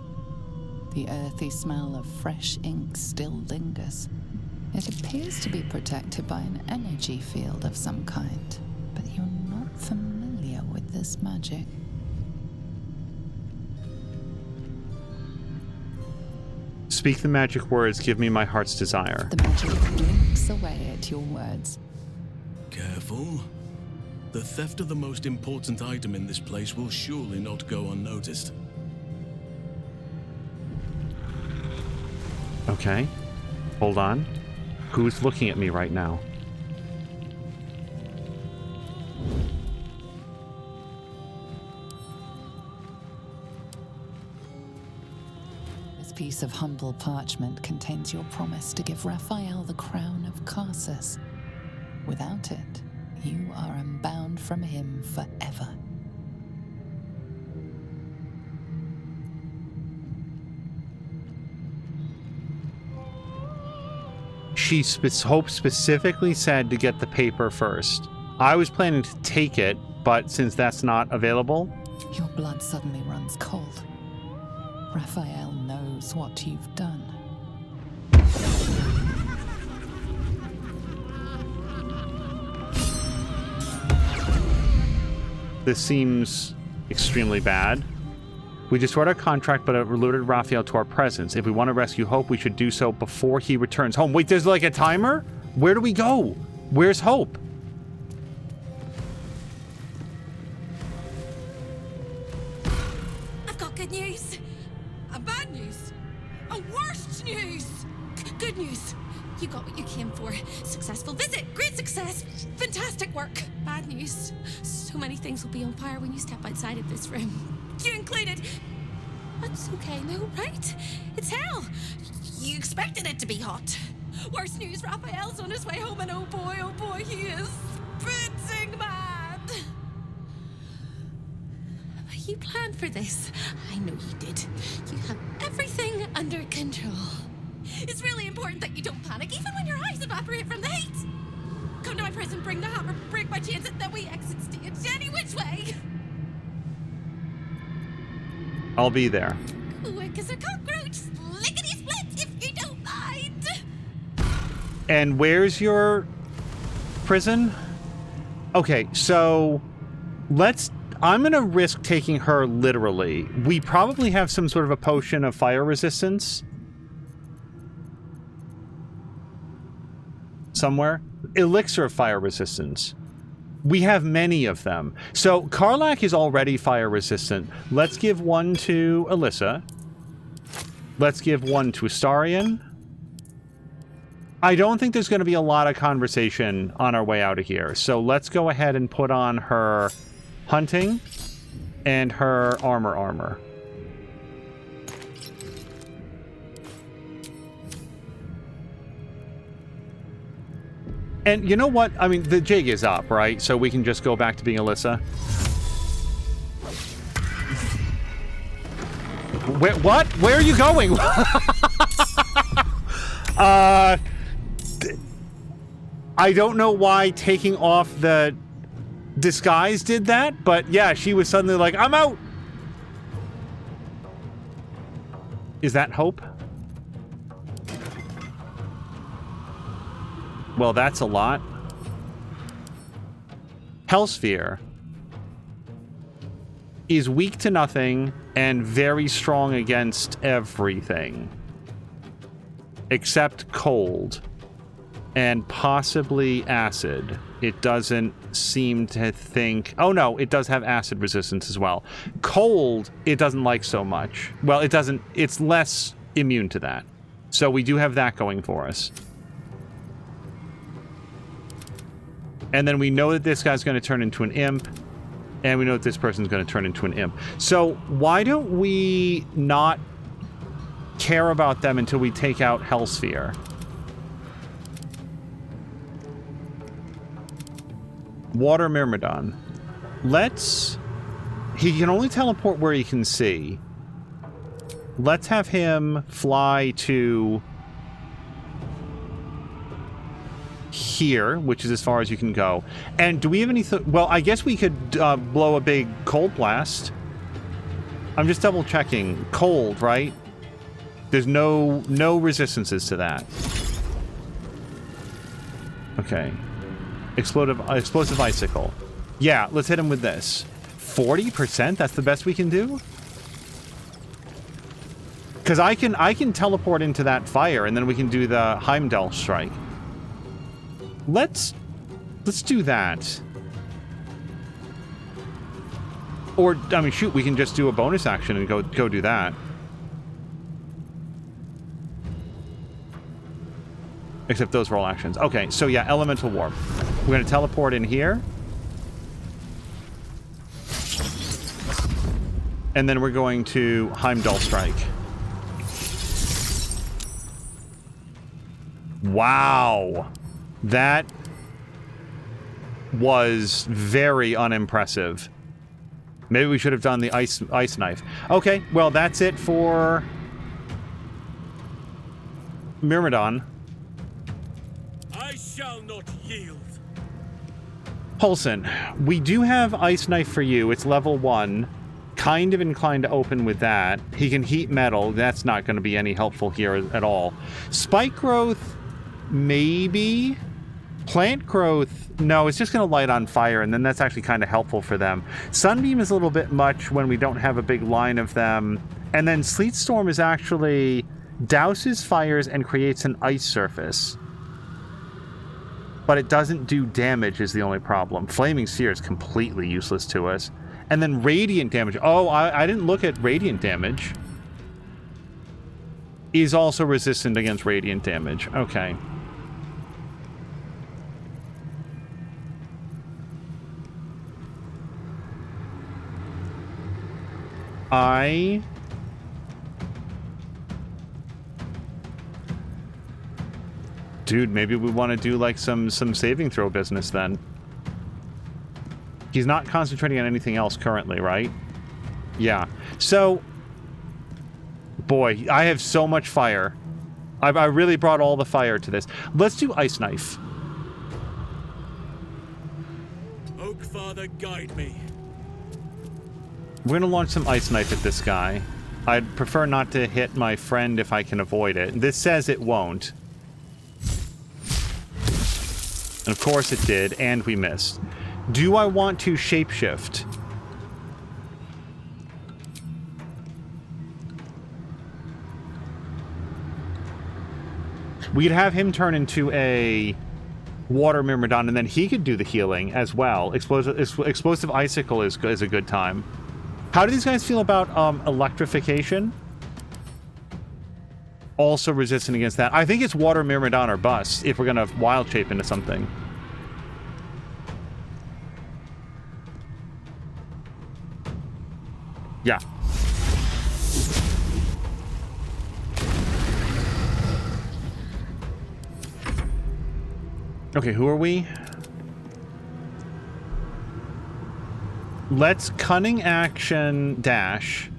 The earthy smell of fresh ink still lingers. It appears to be protected by an energy field of some kind, but you're not familiar with this magic. Speak the magic words, give me my heart's desire. The magic blinks away at your words. Careful. The theft of the most important item in this place will surely not go unnoticed. Okay. Hold on. Who's looking at me right now? This piece of humble parchment contains your promise to give Raphael the crown of Carsus. Without it, you are unbound from him forever. Hope specifically said to get the paper first. I was planning to take it, but since that's not available... Your blood suddenly runs cold. Raphael knows what you've done. This seems extremely bad. We destroyed our contract, but it alerted Raphael to our presence. If we want to rescue Hope, we should do so before he returns home. Wait, there's like a timer? Where do we go? Where's Hope? I've got good news. Bad news. Worst news. Good news. You got what you came for. Successful visit. Great success. Fantastic work. Bad news. So many things will be on fire when you step outside of this room. You included. That's okay, no, right? It's hell. You expected it to be hot. Worst news, Raphael's on his way home, and oh boy, he is spritzing mad. You planned for this. I know you did. You have everything under control. It's really important that you don't panic, even when your eyes evaporate from the heat. Come to my prison, bring the hammer, break my chains, and then we exit stage any which way. I'll be there. Quick as a cockroach, lickety-split, if you don't mind. And where's your prison? Okay, so I'm going to risk taking her literally. We probably have some sort of a potion of fire resistance. Somewhere. Elixir of fire resistance. We have many of them. So Karlach is already fire resistant. Let's give one to Alyssa. Let's give one to Astarion. I don't think there's going to be a lot of conversation on our way out of here. So let's go ahead and put on her hunting and her armor. And you know what? I mean, the jig is up, right? So we can just go back to being Alyssa. What? Where are you going? I don't know why taking off the disguise did that, but yeah, she was suddenly like, I'm out! Is that Hope? Well, that's a lot. Hellsphere is weak to nothing and very strong against everything. Except cold. And possibly acid. It doesn't seem to think... Oh, no, it does have acid resistance as well. Cold, it doesn't like so much. Well, it doesn't... It's less immune to that. So we do have that going for us. And then we know that this guy's going to turn into an imp. And we know that this person's going to turn into an imp. So why don't we not care about them until we take out Hellsphere? Water Myrmidon. Let's... He can only teleport where he can see. Let's have him fly to... here, which is as far as you can go. And do we have any... Well, I guess we could blow a big cold blast. I'm just double checking. Cold, right? There's no resistances to that. Okay. Explosive icicle. Yeah, let's hit him with this. 40%? That's the best we can do? Because I can teleport into that fire, and then we can do the Heimdall strike. Let's do that. Or, I mean, shoot, we can just do a bonus action and go do that. Except those were all actions. Okay, so yeah, Elemental Warp. We're going to teleport in here. And then we're going to Heimdall Strike. Wow. That was very unimpressive. Maybe we should have done the ice knife. Okay, well, that's it for Myrmidon. I shall not yield. Paulson, we do have ice knife for you. It's level 1. Kind of inclined to open with that. He can heat metal. That's not going to be any helpful here at all. Spike growth, maybe. Plant growth, no, it's just going to light on fire, and then that's actually kind of helpful for them. Sunbeam is a little bit much when we don't have a big line of them. And then Sleet Storm is actually douses fires and creates an ice surface. But it doesn't do damage is the only problem. Flaming Sphere is completely useless to us. And then Radiant damage. Oh, I didn't look at Radiant damage. Is also resistant against Radiant damage. Okay. Dude, maybe we want to do like some saving throw business then. He's not concentrating on anything else currently, right? Yeah. So, boy, I have so much fire. I really brought all the fire to this. Let's do Ice Knife. Oak Father, guide me. We're going to launch some Ice Knife at this guy. I'd prefer not to hit my friend if I can avoid it. This says it won't. And of course it did, and we missed. Do I want to shapeshift? We could have him turn into a Water Myrmidon, and then he could do the healing as well. Explosive Icicle is a good time. How do these guys feel about electrification? Also resistant against that. I think it's Water Myrmidon or bust if we're going to wild shape into something. Yeah. Okay, who are we? Let's cunning action dash.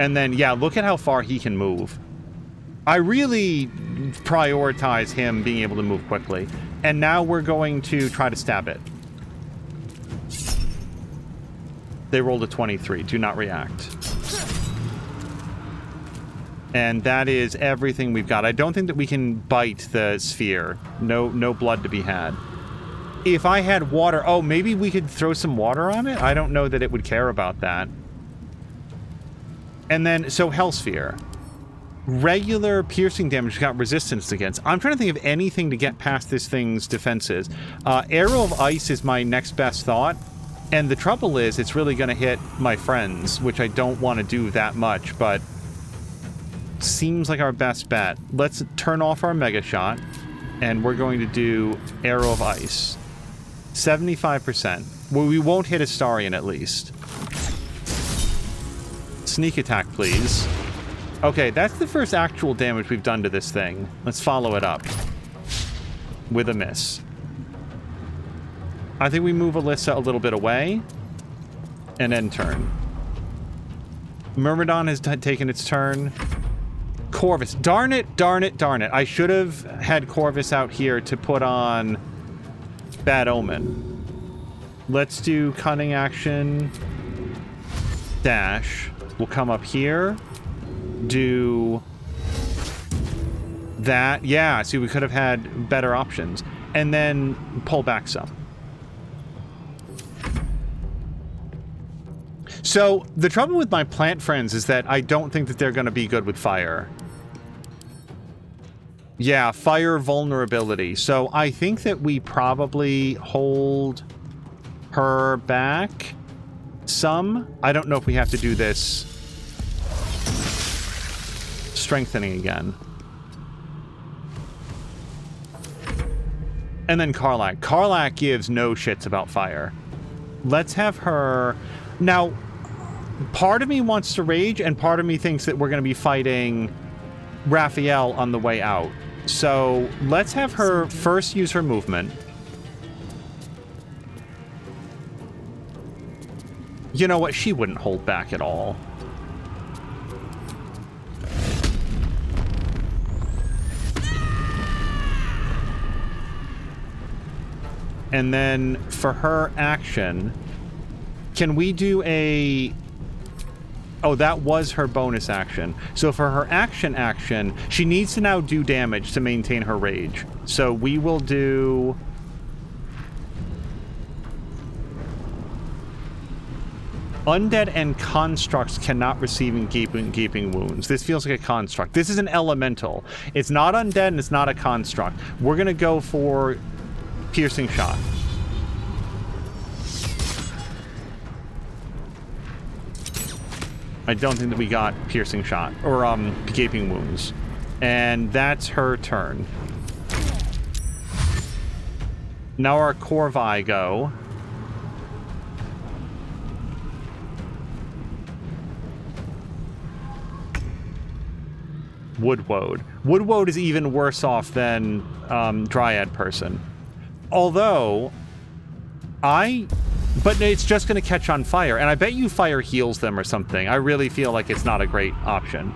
And then, yeah, look at how far he can move. I really prioritize him being able to move quickly. And now we're going to try to stab it. They rolled a 23. Do not react. And that is everything we've got. I don't think that we can bite the sphere. No blood to be had. If I had water... Oh, maybe we could throw some water on it? I don't know that it would care about that. And then, so Hellsphere. regular piercing damage got resistance against. I'm trying to think of anything to get past this thing's defenses. Arrow of Ice is my next best thought. And the trouble is, it's really going to hit my friends, which I don't want to do that much, but seems like our best bet. Let's turn off our Mega Shot, and we're going to do Arrow of Ice. 75%. Well, we won't hit Astarion, at least. Sneak attack, please. Okay, that's the first actual damage we've done to this thing. Let's follow it up with a miss. I think we move Alyssa a little bit away and then turn. Myrmidon has taken its turn. Corvus. Darn it, darn it, darn it. I should have had Corvus out here to put on Bad Omen. Let's do Cunning Action. Dash. We'll come up here. Do that. Yeah, see, we could have had better options. And then pull back some. So, the trouble with my plant friends is that I don't think that they're going to be good with fire. Yeah, fire vulnerability. So, I think that we probably hold her back some. I don't know if we have to do this strengthening again. And then Karlach. Karlach gives no shits about fire. Let's have her... Now... Part of me wants to rage, and part of me thinks that we're going to be fighting Raphael on the way out. So let's have her first use her movement. You know what? She wouldn't hold back at all. And then for her action, can we do a... Oh, that was her bonus action. So for her action, she needs to now do damage to maintain her rage. So we will do... Undead and constructs cannot receive gaping wounds. This feels like a construct. This is an elemental. It's not undead and it's not a construct. We're going to go for piercing shot. I don't think that we got piercing shot or gaping wounds. And that's her turn. Now our Corvi go. Woodwode. Woodwode is even worse off than Dryad person. Although but it's just going to catch on fire, and I bet you fire heals them or something. I really feel like it's not a great option.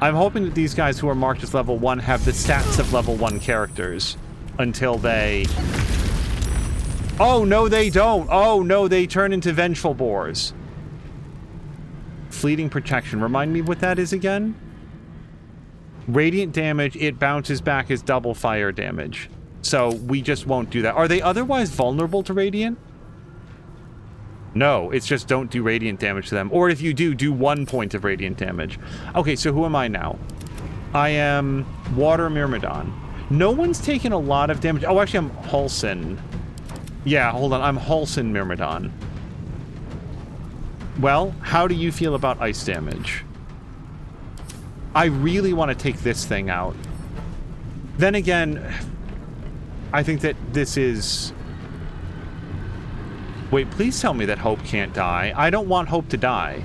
I'm hoping that these guys who are marked as level 1 have the stats of level 1 characters until they... Oh, no, they don't. Oh, no, they turn into vengeful boars. Fleeting protection. Remind me what that is again? Radiant damage, it bounces back as double fire damage. So we just won't do that. Are they otherwise vulnerable to radiant? No, it's just don't do radiant damage to them. Or if you do 1 point of radiant damage. Okay, so who am I now? I am Water Myrmidon. No one's taken a lot of damage. Oh, actually, I'm Halsin. Yeah, hold on. I'm Halsin Myrmidon. Well, how do you feel about ice damage? I really want to take this thing out. Then again... I think that this is... Wait, please tell me that Hope can't die. I don't want Hope to die.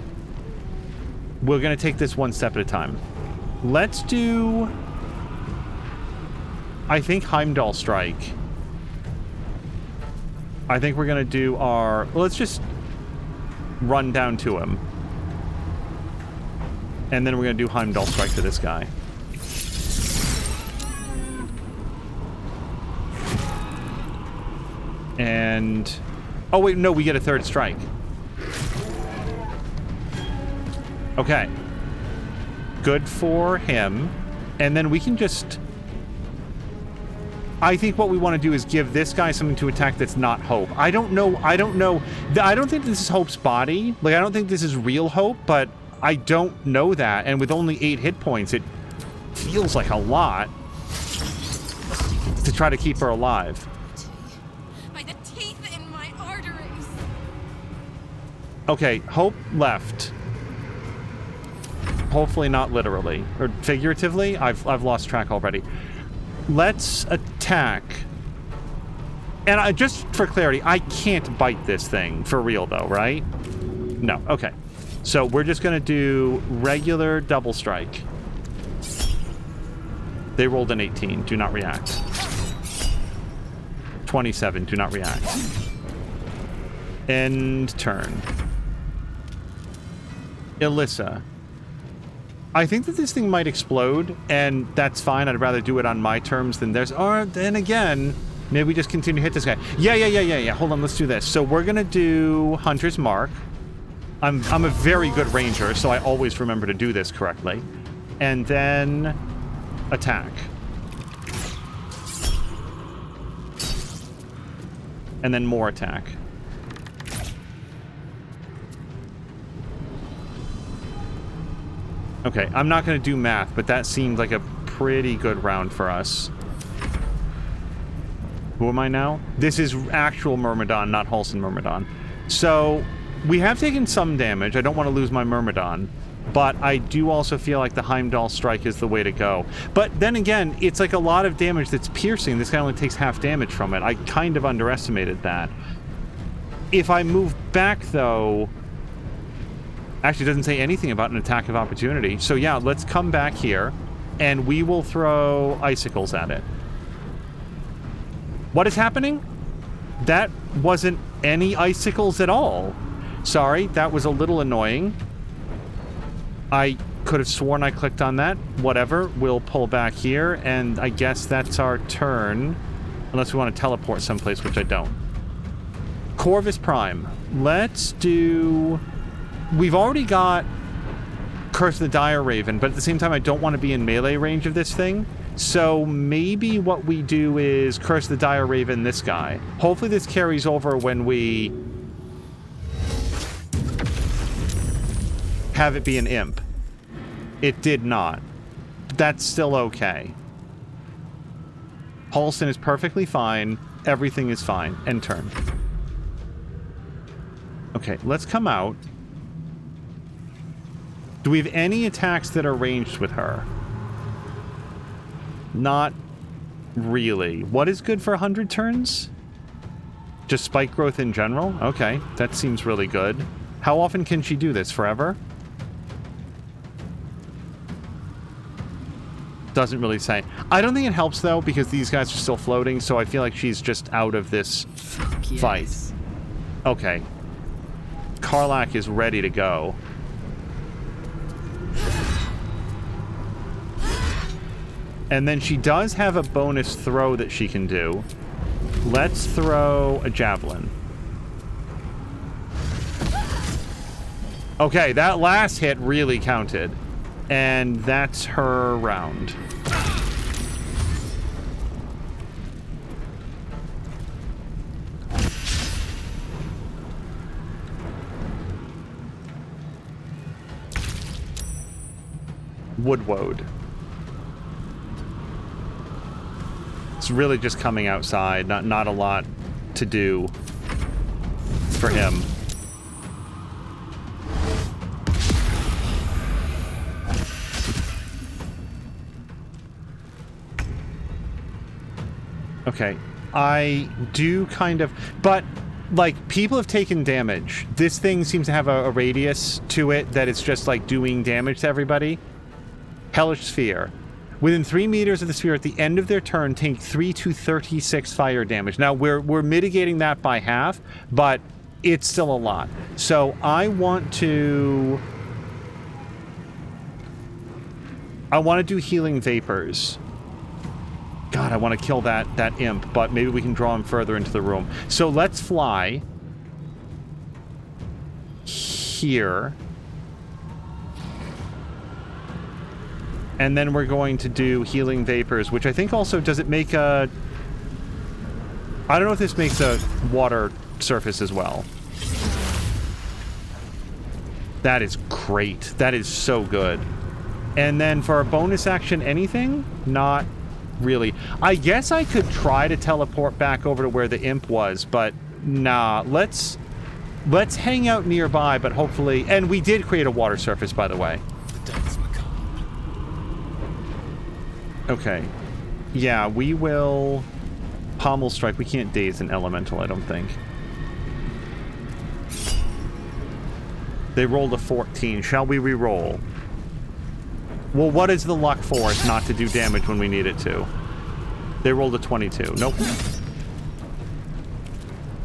We're going to take this one step at a time. Let's do... I think Heimdall Strike. I think we're going to do our... Let's just run down to him. And then we're going to do Heimdall Strike to this guy. And... Oh, wait, no, we get a third strike. Okay. Good for him. And then we can just... I think what we want to do is give this guy something to attack that's not Hope. I don't know. I don't think this is Hope's body. Like, I don't think this is real Hope, but I don't know that, and with only 8 hit points, it feels like a lot to try to keep her alive. By the teeth in my arteries. Okay, Hope left. Hopefully not literally. Or figuratively. I've lost track already. Let's attack. And just for clarity, I can't bite this thing for real though, right? No, okay. So we're just going to do regular double strike. They rolled an 18. Do not react. 27. Do not react. End turn. Alyssa. I think that this thing might explode, and that's fine. I'd rather do it on my terms than theirs. Or then again, maybe we just continue to hit this guy. Yeah. Hold on, let's do this. So we're gonna do Hunter's Mark. I'm a very good ranger, so I always remember to do this correctly. And then attack. And then more attack. Okay, I'm not going to do math, but that seemed like a pretty good round for us. Who am I now? This is actual Myrmidon, not Halsin Myrmidon. So, we have taken some damage. I don't want to lose my Myrmidon, but I do also feel like the Heimdall strike is the way to go. But then again, it's like a lot of damage that's piercing. This guy only takes half damage from it. I kind of underestimated that. If I move back, though... Actually, it doesn't say anything about an attack of opportunity. So yeah, let's come back here, and we will throw icicles at it. What is happening? That wasn't any icicles at all. Sorry, that was a little annoying. I could have sworn I clicked on that. Whatever, we'll pull back here, and I guess that's our turn. Unless we want to teleport someplace, which I don't. Corvus Prime. Let's do... We've already got Curse of the Dire Raven, but at the same time, I don't want to be in melee range of this thing. So maybe what we do is Curse of the Dire Raven this guy. Hopefully this carries over when we have it be an imp. It did not. That's still okay. Halsin is perfectly fine. Everything is fine. End turn. Okay, let's come out. Do we have any attacks that are ranged with her? Not really. What is good for 100 turns? Just spike growth in general? Okay, that seems really good. How often can she do this? Forever? Doesn't really say. I don't think it helps, though, because these guys are still floating, so I feel like she's just out of this fight. Okay. Karlach is ready to go. And then she does have a bonus throw that she can do. Let's throw a javelin. Okay, that last hit really counted. And that's her round. Woodwode. It's really just coming outside, not a lot to do for him. Okay, I do kind of, but like people have taken damage. This thing seems to have a radius to it that it's just like doing damage to everybody. Hellish Sphere. Within 3 meters of the sphere at the end of their turn, take 3 to 36 fire damage. Now, we're mitigating that by half, but it's still a lot. So I want to do Healing Vapors. God, I want to kill that imp, but maybe we can draw him further into the room. So let's fly here. And then we're going to do Healing Vapors, which I think also, does it make a... I don't know if this makes a water surface as well. That is great. That is so good. And then for a bonus action, anything? Not really. I guess I could try to teleport back over to where the imp was, but nah. Let's hang out nearby, but hopefully... And we did create a water surface, by the way. Okay. Yeah, we will... Pommel strike. We can't daze an elemental, I don't think. They rolled a 14. Shall we re-roll? Well, what is the luck for us not to do damage when we need it to? They rolled a 22. Nope.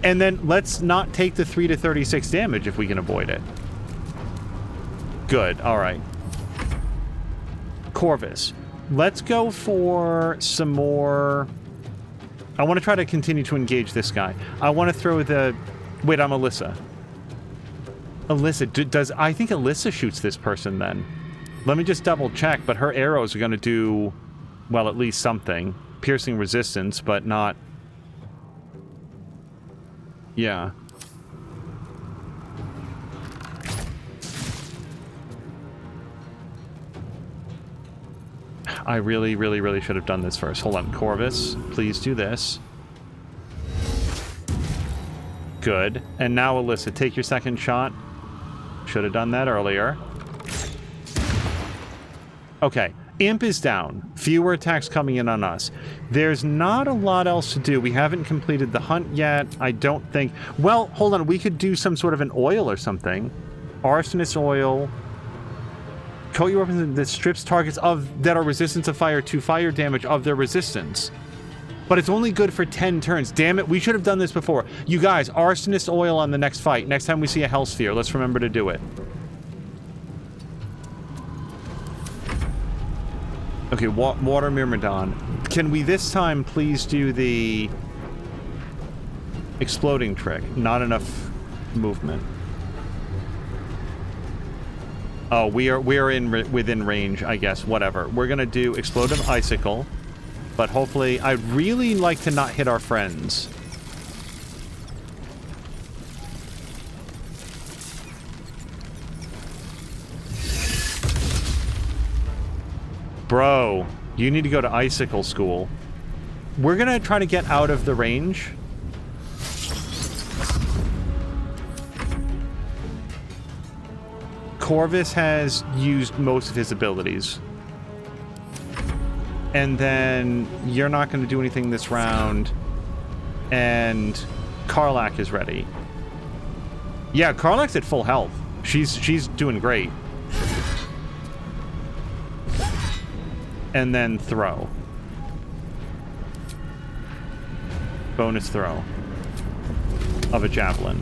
And then let's not take the 3 to 36 damage if we can avoid it. Good. All right. Corvus. Let's go for some more... I want to try to continue to engage this guy. I want to throw the... Wait, I'm Alyssa. Alyssa, does... I think Alyssa shoots this person then. Let me just double check, but her arrows are going to do... Well, at least something. Piercing resistance, but not... Yeah. I really, really, really should have done this first. Hold on, Corvus, please do this. Good. And now, Alyssa, take your second shot. Should have done that earlier. Okay. Imp is down. Fewer attacks coming in on us. There's not a lot else to do. We haven't completed the hunt yet. I don't think... Well, hold on. We could do some sort of an oil or something. Arsonist oil. Coat your weapons that strips targets that are resistant to fire to fire damage of their resistance. But it's only good for 10 turns. Damn it, we should have done this before. You guys, Arsonist oil on the next fight. Next time we see a Hellsphere, let's remember to do it. Okay, Water Myrmidon. Can we this time please do the exploding trick? Not enough movement. Oh, we are within range, I guess. Whatever. We're gonna do explosive icicle, but hopefully, I'd really like to not hit our friends. Bro, you need to go to icicle school. We're gonna try to get out of the range. Corvus has used most of his abilities. And then you're not going to do anything this round. And Karlach is ready. Yeah, Karlach's at full health. She's doing great. And then throw. Bonus throw of a javelin.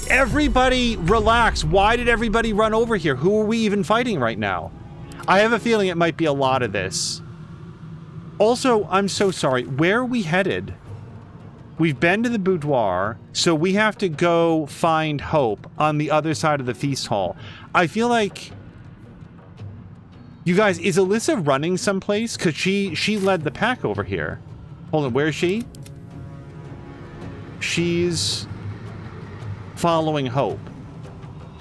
Everybody relax. Why did everybody run over here? Who are we even fighting right now? I have a feeling it might be a lot of this. Also, I'm so sorry. Where are we headed? We've been to the Boudoir, so we have to go find Hope on the other side of the feast hall. I feel like... You guys, is Alyssa running someplace? Because she led the pack over here. Hold on, where is she? She's... following Hope.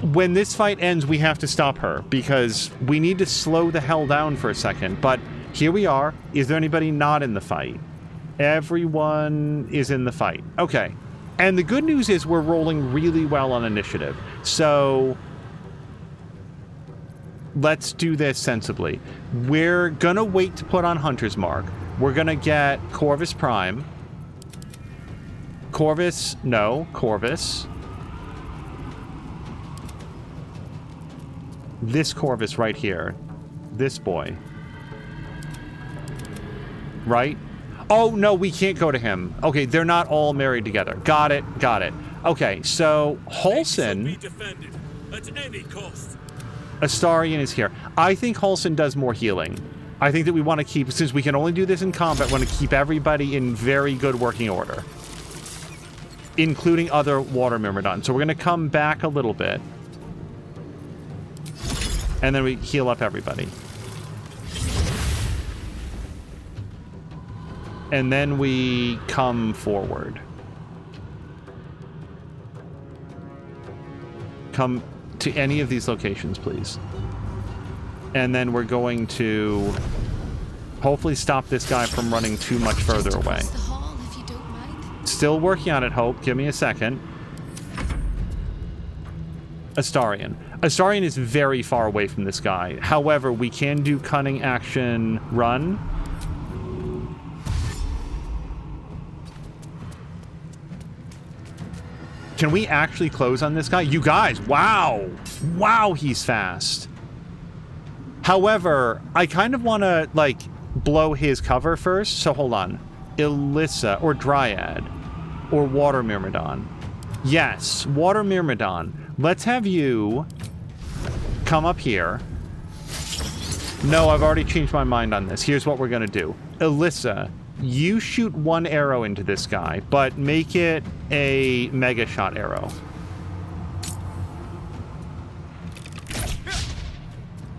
When this fight ends, we have to stop her because we need to slow the hell down for a second. But here we are. Is there anybody not in the fight? Everyone is in the fight. Okay. And the good news is we're rolling really well on initiative. So let's do this sensibly. We're gonna wait to put on Hunter's Mark. We're gonna get Corvus Prime. Corvus. This Corvus right here. This boy. Right? Oh, no, we can't go to him. Okay, they're not all married together. Got it. Okay, so Halsin... At any cost. Astarion is here. I think Halsin does more healing. I think that we want to keep... Since we can only do this in combat, we want to keep everybody in very good working order. Including other Water Myrmidon. So we're going to come back a little bit. And then we heal up everybody. And then we come forward. Come to any of these locations, please. And then we're going to hopefully stop this guy from running too much further away. Still working on it, Hope. Give me a second. Astarion. Astarion is very far away from this guy. However, we can do cunning action run. Can we actually close on this guy? You guys, wow. Wow, he's fast. However, I kind of want to, like, blow his cover first. So hold on. Elissa or Dryad or Water Myrmidon. Yes, Water Myrmidon. Let's have you come up here. No, I've already changed my mind on this. Here's what we're going to do. Elissa, you shoot one arrow into this guy, but make it a mega shot arrow.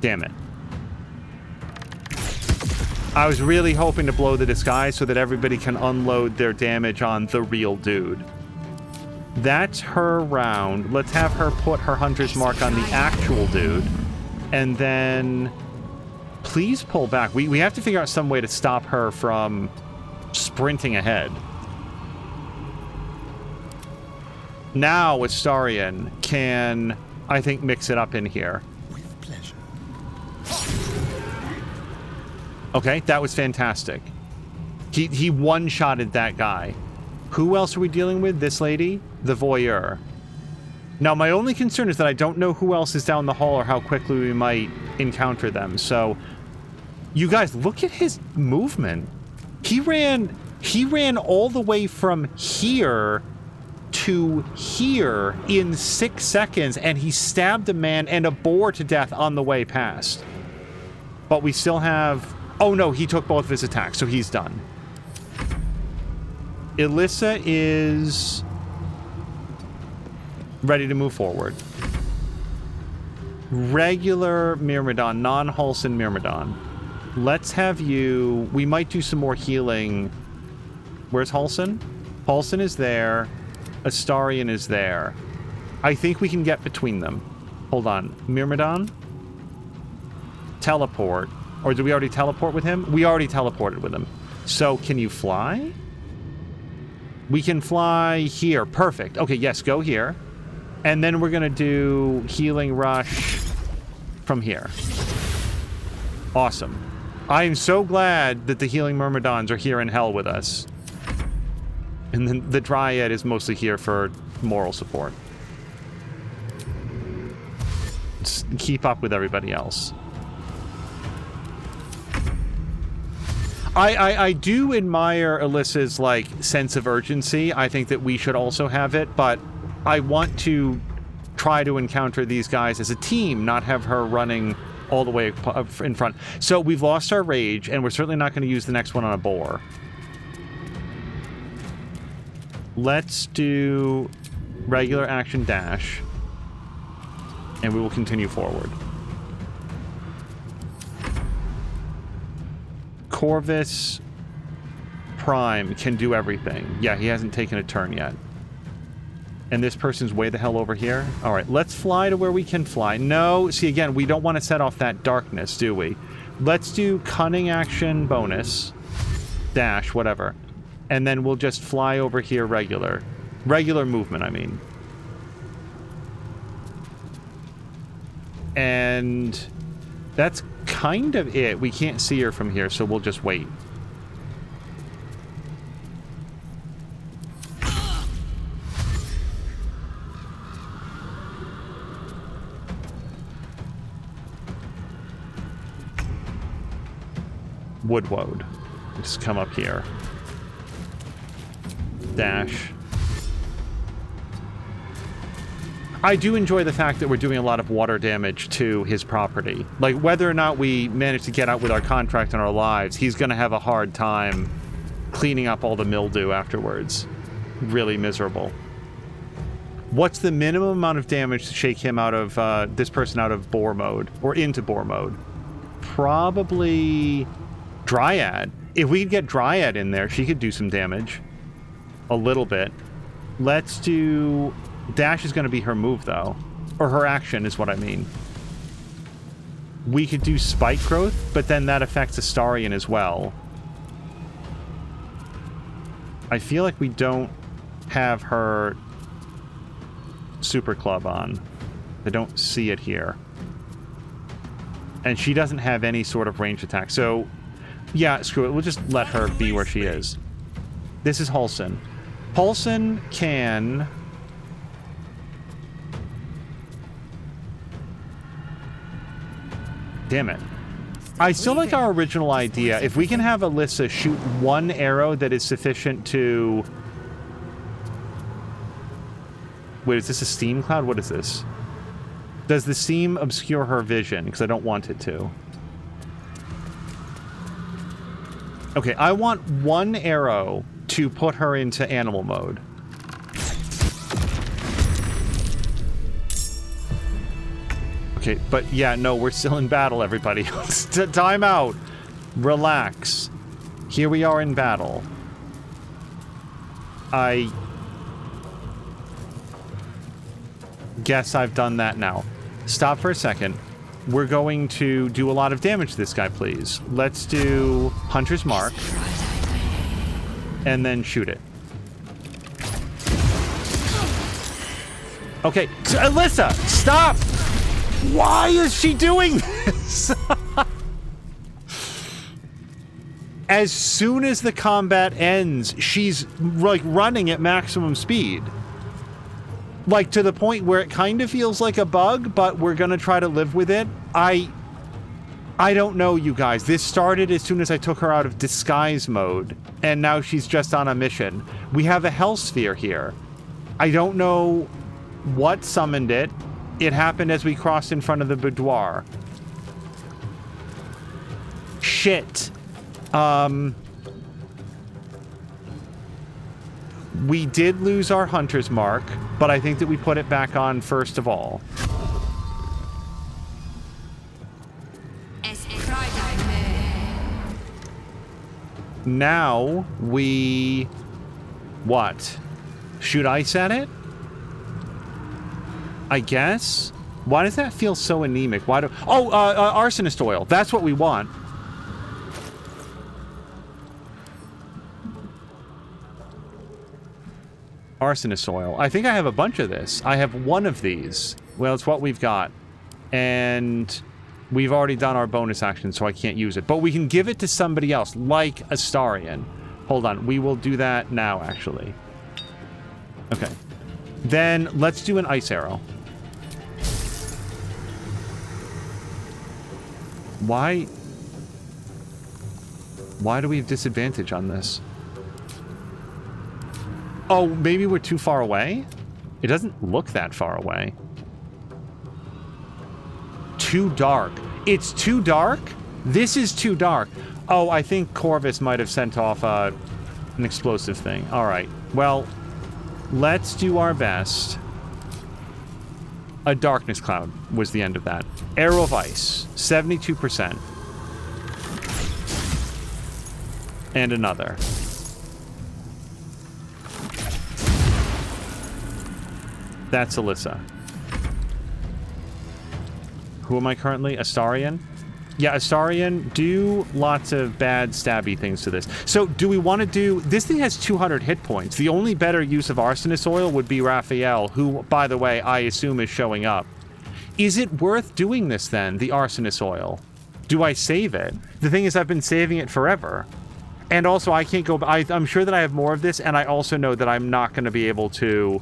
Damn it. I was really hoping to blow the disguise so that everybody can unload their damage on the real dude. That's her round. Let's have her put her hunter's mark on the actual dude. And then please pull back. We have to figure out some way to stop her from sprinting ahead. Now Astarion can, I think, mix it up in here. With pleasure. Okay, that was fantastic. He one-shotted that guy. Who else are we dealing with? This lady? The voyeur. Now, my only concern is that I don't know who else is down the hall or how quickly we might encounter them. So, you guys, look at his movement. He ran all the way from here to here in 6 seconds, and he stabbed a man and a boar to death on the way past. But we still have... Oh, no, he took both of his attacks, so he's done. Elissa is ready to move forward. Regular Myrmidon, non-Halsin Myrmidon. Let's have you... We might do some more healing. Where's Halsin? Halsin is there. Astarion is there. I think we can get between them. Hold on. Myrmidon? Teleport. Or did we already teleport with him? We already teleported with him. So, can you fly? We can fly here. Perfect. Okay, yes, go here. And then we're going to do healing rush from here. Awesome. I am so glad that the healing Myrmidons are here in hell with us. And then the Dryad is mostly here for moral support. Just keep up with everybody else. I do admire Elissa's, like, sense of urgency. I think that we should also have it, but I want to try to encounter these guys as a team, not have her running all the way up in front. So we've lost our rage, and we're certainly not going to use the next one on a boar. Let's do regular action dash, and we will continue forward. Corvus Prime can do everything. Yeah, he hasn't taken a turn yet. And this person's way the hell over here. All right, let's fly to where we can fly. No, see, again, we don't want to set off that darkness, do we? Let's do cunning action bonus. Dash, whatever. And then we'll just fly over here regular. Regular movement, I mean. And that's kind of it. We can't see her from here, so we'll just wait. Woodwode. Just come up here. Dash. I do enjoy the fact that we're doing a lot of water damage to his property. Like, whether or not we manage to get out with our contract and our lives, he's going to have a hard time cleaning up all the mildew afterwards. Really miserable. What's the minimum amount of damage to shake him out of, this person out of boar mode? Or into boar mode? Probably Dryad. If we could get Dryad in there, she could do some damage. A little bit. Let's do... Dash is going to be her move, though. Or her action is what I mean. We could do Spike Growth, but then that affects Astarion as well. I feel like we don't have her Super Club on. I don't see it here. And she doesn't have any sort of range attack. So, yeah, screw it. We'll just let her be where she is. This is Halsin. Halsin can... Damn it. I still like our original idea. If we can have Alyssa shoot one arrow that is sufficient to... Wait, is this a steam cloud? What is this? Does the steam obscure her vision? Because I don't want it to. Okay, I want one arrow to put her into animal mode. Okay, but yeah, no, we're still in battle, everybody. Time out. Relax. Here we are in battle. I guess I've done that now. Stop for a second. We're going to do a lot of damage to this guy, please. Let's do Hunter's Mark. And then shoot it. Okay, so Alyssa, stop! Why is she doing this? As soon as the combat ends, she's like running at maximum speed. Like to the point where it kind of feels like a bug, but we're gonna try to live with it. I don't know, you guys. This started as soon as I took her out of disguise mode, and now she's just on a mission. We have a hell sphere here. I don't know what summoned it. It happened as we crossed in front of the boudoir. Shit. We did lose our Hunter's Mark, but I think that we put it back on first of all. Now we... What? Shoot ice at it? I guess? Why does that feel so anemic? Why do... Oh, arsonist oil. That's what we want. Arsonist oil. I think I have a bunch of this. I have one of these. Well, it's what we've got. And we've already done our bonus action, so I can't use it. But we can give it to somebody else, like Astarion. Hold on. We will do that now, actually. Okay. Then let's do an ice arrow. Why do we have disadvantage on this? Oh, maybe we're too far away? It doesn't look that far away. Too dark. It's too dark? This is too dark. Oh, I think Corvus might have sent off an explosive thing. All right. Well, let's do our best. A darkness cloud was the end of that. Arrow of ice, 72%. And another. That's Alyssa. Who am I currently? Astarion? Yeah, Astarion, do lots of bad stabby things to this. So, do we want to do... This thing has 200 hit points. The only better use of arsonist oil would be Raphael, who, by the way, I assume is showing up. Is it worth doing this, then, the arsonist oil? Do I save it? The thing is, I've been saving it forever. And also, I can't go... I'm sure that I have more of this, and I also know that I'm not going to be able to...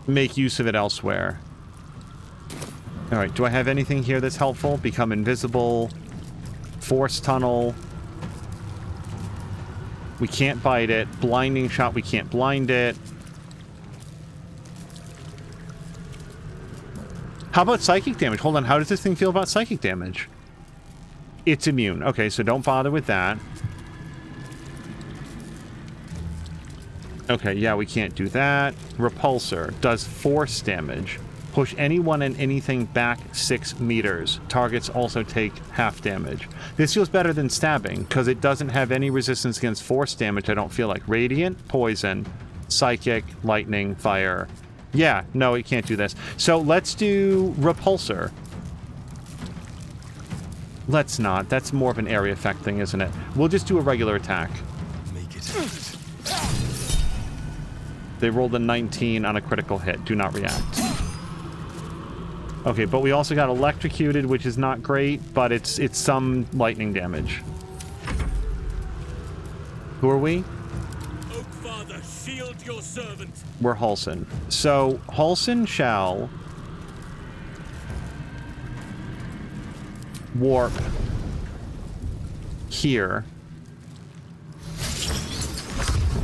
make use of it elsewhere. Alright, do I have anything here that's helpful? Become invisible. Force tunnel. We can't bite it. Blinding shot, we can't blind it. How about psychic damage? Hold on, how does this thing feel about psychic damage? It's immune. Okay, so don't bother with that. Okay, yeah, we can't do that. Repulsor does force damage. Push anyone and anything back 6 meters. Targets also take half damage. This feels better than stabbing, because it doesn't have any resistance against force damage, I don't feel like. Radiant, poison, psychic, lightning, fire. Yeah, no, it can't do this. So let's do repulsor. Let's not. That's more of an area effect thing, isn't it? We'll just do a regular attack. Make it. They rolled a 19 on a critical hit. Do not react. Okay, but we also got electrocuted, which is not great, but it's some lightning damage. Who are we? Oak Father, shield your servant. We're Halsin. So, Halsin shall warp here.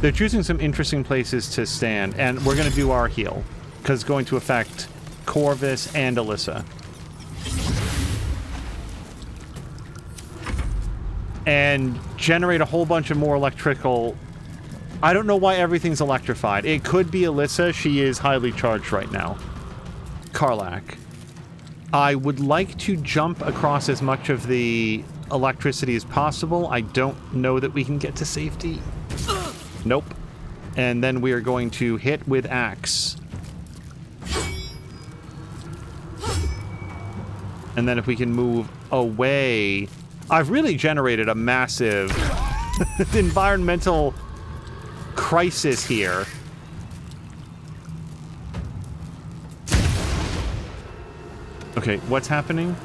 They're choosing some interesting places to stand, and we're going to do our heal, because it's going to affect Corvus and Alyssa. And generate a whole bunch of more electrical... I don't know why everything's electrified. It could be Alyssa. She is highly charged right now. Karlach. I would like to jump across as much of the electricity as possible. I don't know that we can get to safety. Nope. And then we are going to hit with axe. And then if we can move away... I've really generated a massive environmental crisis here. Okay, what's happening?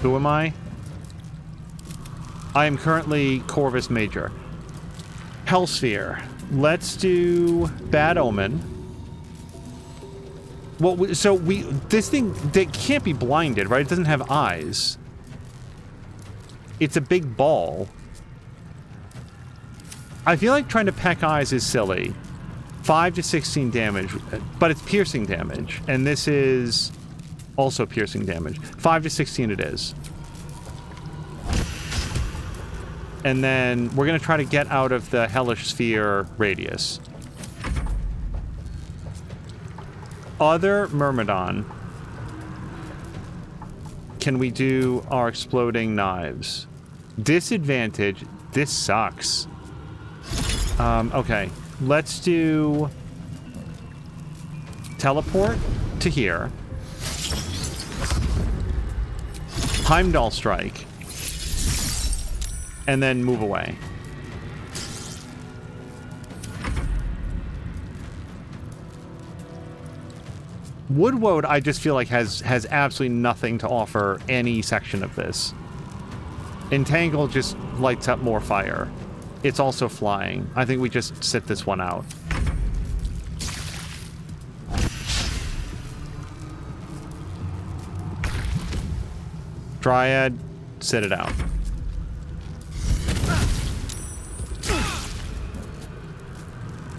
Who am I? I am currently Corvus Major. Hellsphere. Let's do Bad Omen. Well, so this thing, they can't be blinded, right? It doesn't have eyes. It's a big ball. I feel like trying to peck eyes is silly. 5 to 16 damage, but it's piercing damage. And this is also piercing damage. 5 to 16 it is. And then we're going to try to get out of the Hellish Sphere radius. Other Myrmidon. Can we do our exploding knives? Disadvantage. This sucks. Okay. Let's do... teleport to here. Heimdall strike. And then move away. Woodwode, I just feel like has absolutely nothing to offer any section of this. Entangle just lights up more fire. It's also flying. I think we just sit this one out. Dryad, sit it out.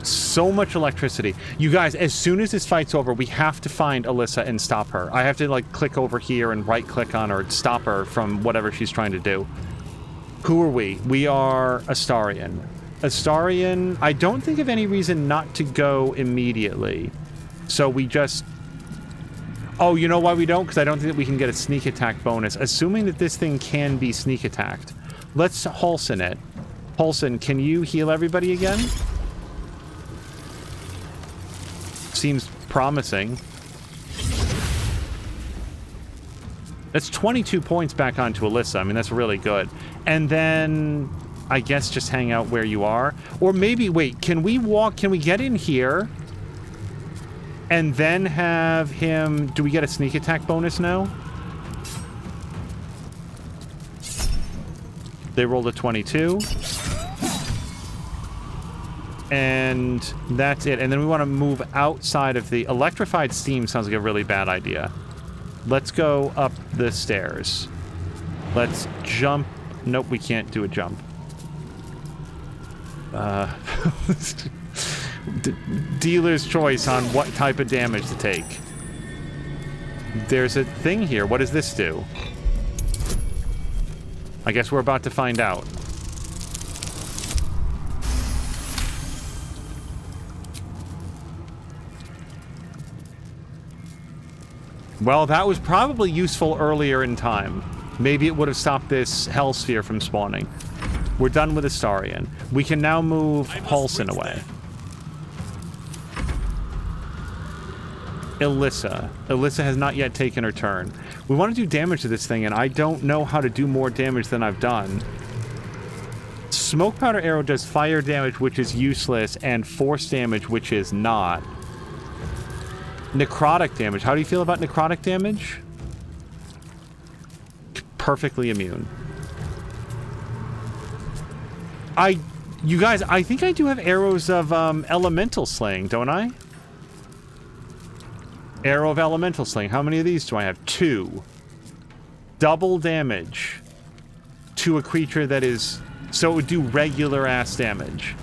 So much electricity. You guys, as soon as this fight's over, we have to find Alyssa and stop her. I have to, like, click over here and right-click on her and stop her from whatever she's trying to do. Who are we? We are Astarion. Astarion, I don't think of any reason not to go immediately. So we just... Oh, you know why we don't? Because I don't think that we can get a sneak attack bonus. Assuming that this thing can be sneak attacked. Let's Halsin it. Halsin, can you heal everybody again? Seems promising. That's 22 points back onto Alyssa. I mean, that's really good. And then, I guess just hang out where you are. Or maybe, wait, can we walk, can we get in here? And then have him, do we get a sneak attack bonus now? They rolled a 22. And that's it. And then we want to move outside of the... Electrified steam sounds like a really bad idea. Let's go up the stairs. Let's jump. Nope, we can't do a jump. Dealer's choice on what type of damage to take. There's a thing here. What does this do? I guess we're about to find out. Well, that was probably useful earlier in time. Maybe it would have stopped this hell sphere from spawning. We're done with Astarion. We can now move Halsin away. Alyssa. Alyssa has not yet taken her turn. We want to do damage to this thing, and I don't know how to do more damage than I've done. Smoke powder arrow does fire damage, which is useless, and force damage, which is not. Necrotic damage. How do you feel about necrotic damage? Perfectly immune. You guys, I think I do have arrows of elemental slaying, don't I? Arrow of elemental slaying. How many of these do I have? 2. Double damage to a creature that is... So it would do regular ass damage.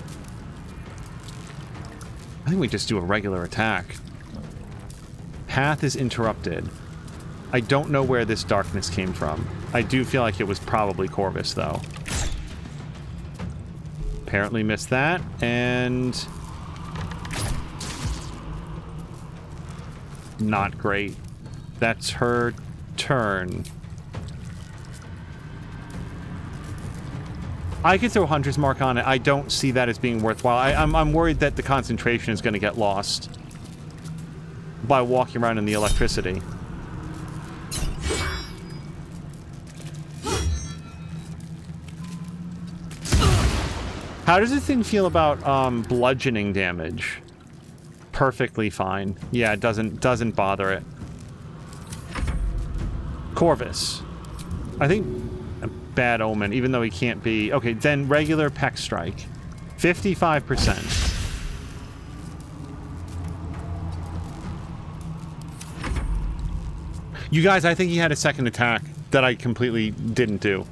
I think we just do a regular attack. Path is interrupted. I don't know where this darkness came from. I do feel like it was probably Corvus, though. Apparently missed that, and... Not great. That's her turn. I could throw Hunter's Mark on it. I don't see that as being worthwhile. I'm worried that the concentration is going to get lost by walking around in the electricity. How does this thing feel about bludgeoning damage? Perfectly fine. Yeah, it doesn't bother it. Corvus. I think a bad omen, even though he can't be... Okay, then regular Peck Strike. 55%. You guys, I think he had a second attack that I completely didn't do.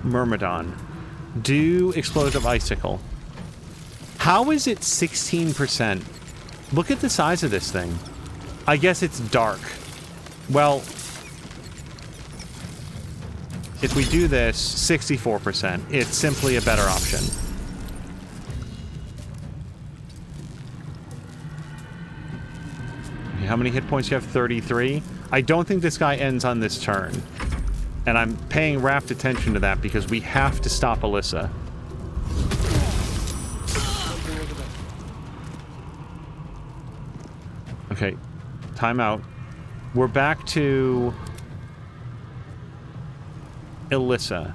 Myrmidon. Do Explosive Icicle. How is it 16%? Look at the size of this thing. I guess it's dark. Well, if we do this, 64%. It's simply a better option. Okay, how many hit points do you have? 33? I don't think this guy ends on this turn. And I'm paying rapt attention to that because we have to stop Alyssa. Okay, time out. We're back to Alyssa.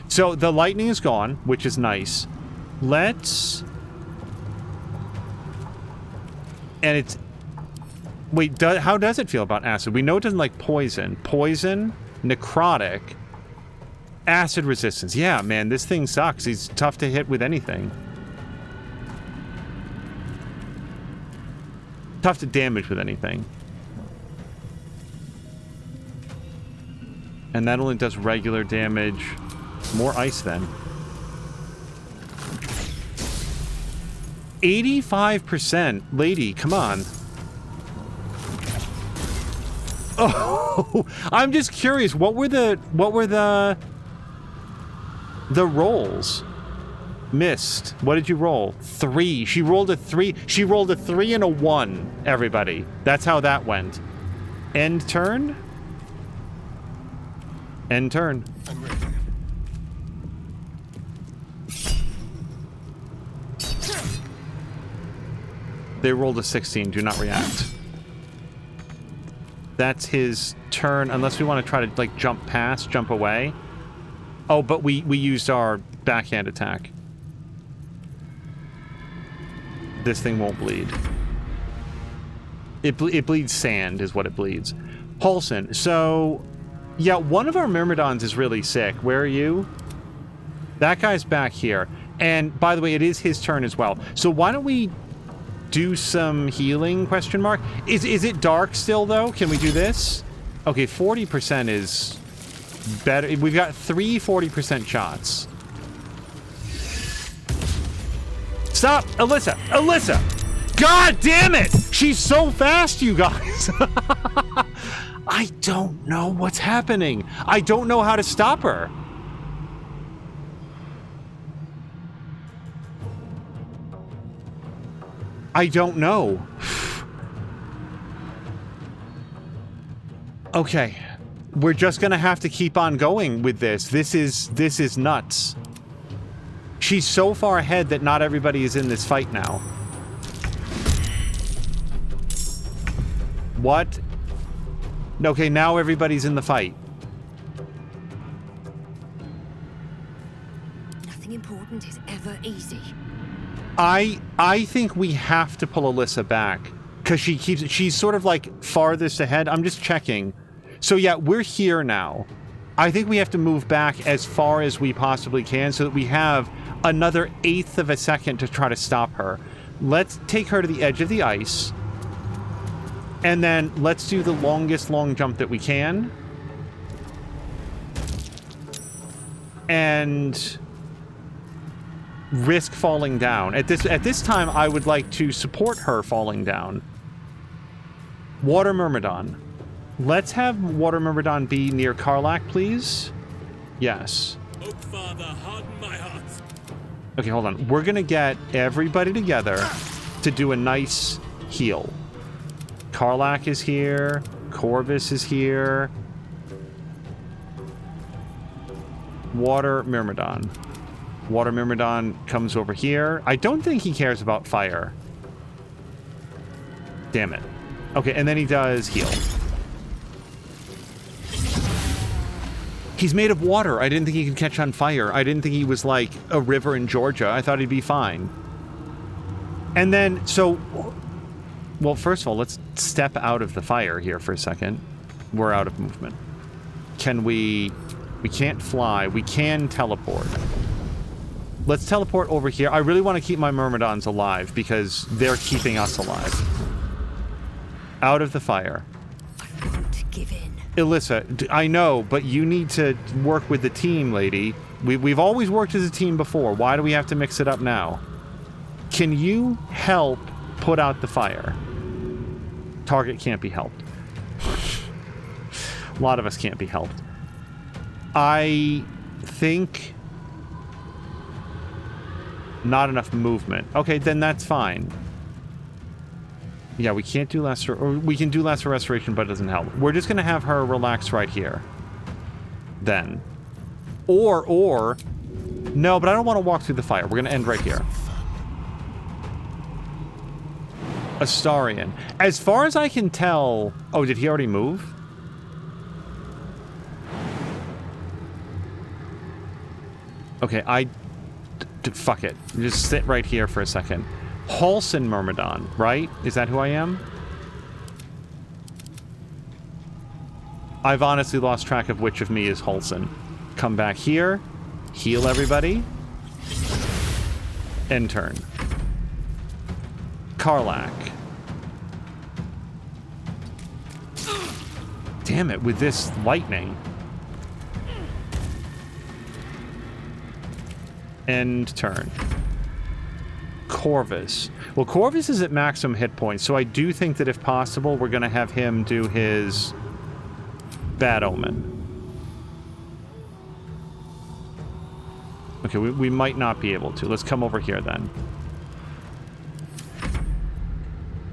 So the lightning is gone, which is nice. Let's... And it's... Wait, how does it feel about acid? We know it doesn't like poison. Poison... Necrotic. Acid resistance. Yeah, man, this thing sucks. He's tough to hit with anything. Tough to damage with anything. And that only does regular damage. More ice then. 85%. Lady, come on. Oh, I'm just curious. What were the rolls? Missed. What did you roll? 3. She rolled a 3. She rolled a 3 and a 1. Everybody, that's how that went. End turn. End turn. I'm ready. They rolled a 16. Do not react. That's his turn, unless we want to try to, like, jump past, jump away. Oh, but we used our backhand attack. This thing won't bleed. It bleeds sand, is what it bleeds. Halsin. So, yeah, one of our Myrmidons is really sick. Where are you? That guy's back here. And, by the way, it is his turn as well. So why don't we... do some healing, question mark? Is it dark still, though? Can we do this? Okay, 40% is better. We've got 3 40% shots. Stop! Alyssa! Alyssa! God damn it! She's so fast, you guys! I don't know what's happening. I don't know how to stop her. I don't know. Okay. We're just gonna have to keep on going with this. This is nuts. She's so far ahead that not everybody is in this fight now. What? Okay, now everybody's in the fight. Nothing important is ever easy. I think we have to pull Alyssa back because she's sort of like farthest ahead. I'm just checking. So yeah, we're here now. I think we have to move back as far as we possibly can so that we have another 1/8 of a second to try to stop her. Let's take her to the edge of the ice. And then let's do the longest long jump that we can. And risk falling down. At this time, I would like to support her falling down. Water Myrmidon. Let's have Water Myrmidon be near Karlach, please. Yes. Oak Father, harden my heart. Okay, hold on. We're gonna get everybody together to do a nice heal. Karlach is here. Corvus is here. Water Myrmidon. Water Myrmidon comes over here. I don't think he cares about fire. Damn it. Okay, and then he does heal. He's made of water. I didn't think he could catch on fire. I didn't think he was like a river in Georgia. I thought he'd be fine. And then, so... Well, first of all, let's step out of the fire here for a second. We're out of movement. Can we... We can't fly. We can teleport. Let's teleport over here. I really want to keep my Myrmidons alive because they're keeping us alive. Out of the fire. I won't give in. Alyssa, I know, but you need to work with the team, lady. We've always worked as a team before. Why do we have to mix it up now? Can you help put out the fire? Target can't be helped. A lot of us can't be helped. I think... Not enough movement. Okay, then that's fine. Yeah, we can't do lesser... Or we can do lesser restoration, but it doesn't help. We're just going to have her relax right here. Then. Or... No, but I don't want to walk through the fire. We're going to end right here. Astarion. As far as I can tell... Oh, did he already move? Okay, fuck it. Just sit right here for a second. Halsin Myrmidon, right? Is that who I am? I've honestly lost track of which of me is Halsin. Come back here. Heal everybody. End turn. Karlach. Damn it, with this lightning. End turn. Corvus. Well, Corvus is at maximum hit points, so I do think that if possible, we're going to have him do his Bad Omen. Okay, we might not be able to. Let's come over here then.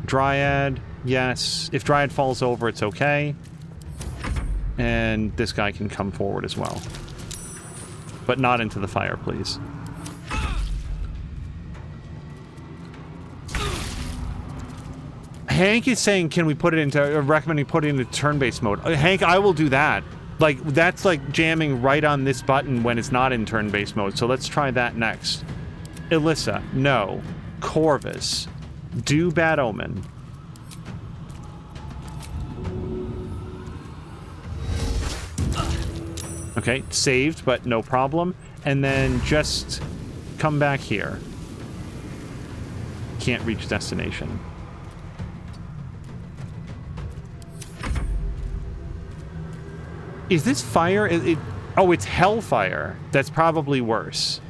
Dryad, yes. If Dryad falls over, it's okay. And this guy can come forward as well. But not into the fire, please. Hank is saying, can we put it into, recommending putting it into turn-based mode. Hank, I will do that. Like, that's like jamming right on this button when it's not in turn-based mode. So let's try that next. Alyssa, no. Corvus, do Bad Omen. Okay, saved, but no problem. And then just come back here. Can't reach destination. Is this fire? Oh, it's hellfire. That's probably worse.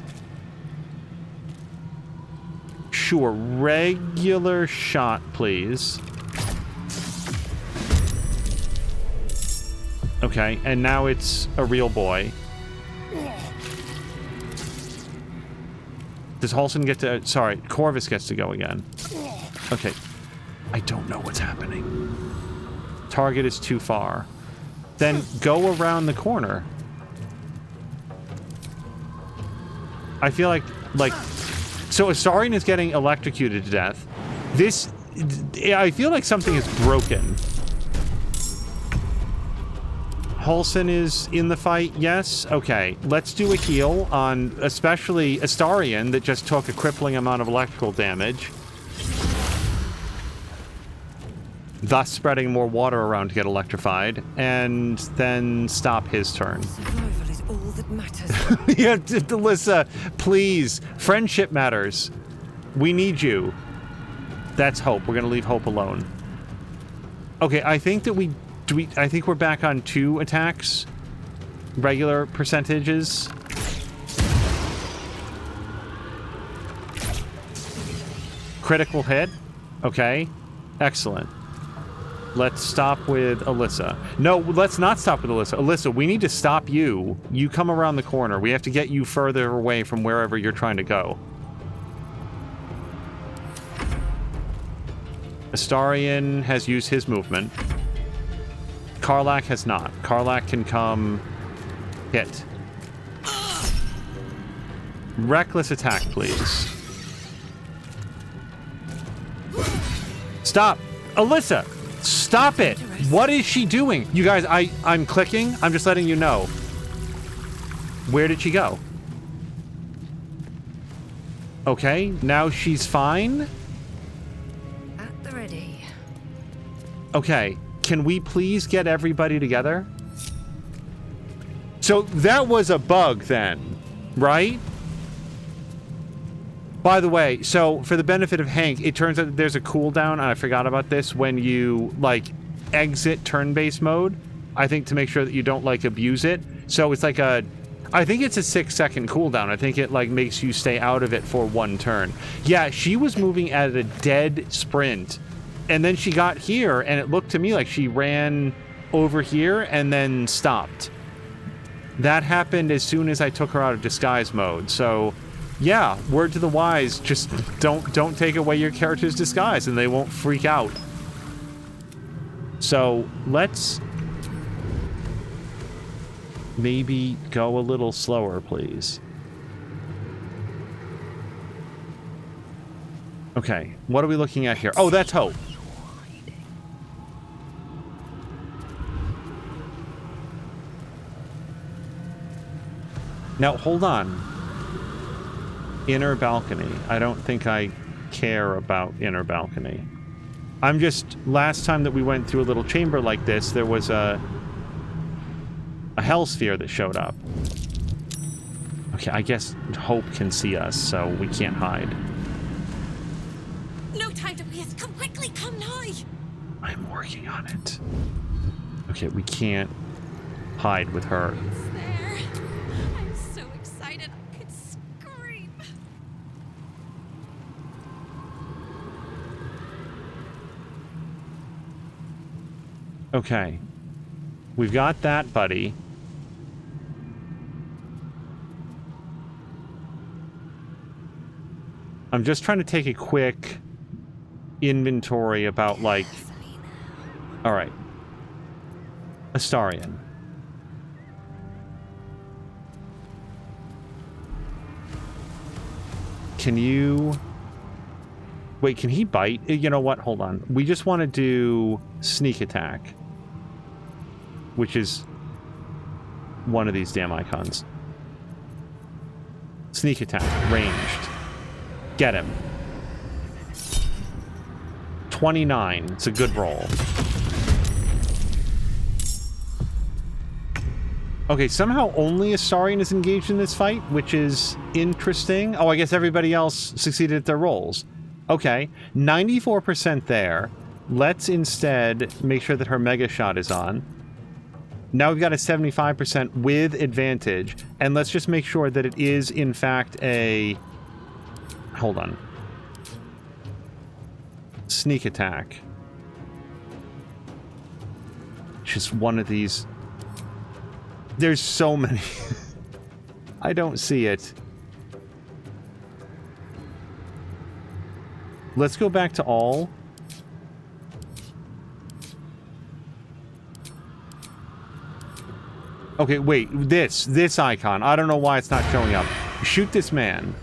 Sure, regular shot, please. Okay, and now it's a real boy. Does Halsin get to... Sorry, Corvus gets to go again. Okay. I don't know what's happening. Target is too far. Then go around the corner. I feel like... So Astarion is getting electrocuted to death. This... I feel like something is broken. Halsin is in the fight, yes? Okay, let's do a heal on especially Astarion that just took a crippling amount of electrical damage. Thus spreading more water around to get electrified, and then stop his turn. Survival is all that matters. Yeah, Alyssa, please. Friendship matters. We need you. That's Hope. We're gonna leave Hope alone. Okay, I think that I think we're back on 2 attacks. Regular percentages. Critical hit. Okay. Excellent. Let's stop with Alyssa. No, let's not stop with Alyssa. Alyssa, we need to stop you. You come around the corner. We have to get you further away from wherever you're trying to go. Astarion has used his movement. Karlach has not. Karlach can come hit. Reckless attack, please. Stop! Alyssa! Stop it! What is she doing? You guys, I'm clicking. I'm just letting you know. Where did she go? Okay, now she's fine. At the ready. Okay, can we please get everybody together? So that was a bug then, right? By the way, so for the benefit of Hank, it turns out that there's a cooldown, and I forgot about this, when you, like, exit turn-based mode. I think to make sure that you don't, like, abuse it. So it's like a... I think it's a 6-second cooldown. I think it, like, makes you stay out of it for 1 turn. Yeah, she was moving at a dead sprint. And then she got here, and it looked to me like she ran over here and then stopped. That happened as soon as I took her out of disguise mode, so... Yeah, word to the wise, just don't take away your character's disguise and they won't freak out. So, let's maybe go a little slower, please. Okay, what are we looking at here? Oh, that's Hope. Now, hold on. Inner balcony. I don't think I care about inner balcony. I'm just... Last time that we went through a little chamber like this, there was a hell sphere that showed up. Okay, I guess Hope can see us, so we can't hide. No time to waste. Come quickly, come now. I'm working on it. Okay, we can't hide with her. It's there. I'm so excited I could scream. Okay. We've got that, buddy. I'm just trying to take a quick inventory about, like... Alright. Astarion. Can you... Wait, can he bite? You know what? Hold on. We just want to do sneak attack. Which is one of these damn icons. Sneak attack. Ranged. Get him. 29. It's a good roll. Okay, somehow only Astarion is engaged in this fight, which is interesting. Oh, I guess everybody else succeeded at their rolls. Okay, 94% there. Let's instead make sure that her Mega Shot is on. Now we've got a 75% with advantage, and let's just make sure that it is, in fact, a... Hold on. Sneak attack. Just one of these... There's so many. I don't see it. Let's go back to all. Okay, wait. This icon. I don't know why it's not showing up. Shoot this man.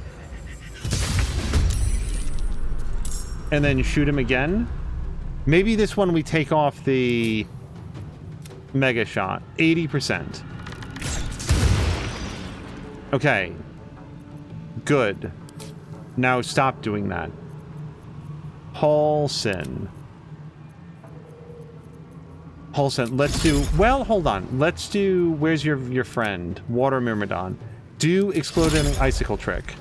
And then shoot him again. Maybe this one we take off the mega shot. 80%. Okay. Good. Now stop doing that. Paulson. Let's do... Well, hold on. Let's do... Where's your friend? Water Myrmidon. Do exploding icicle trick.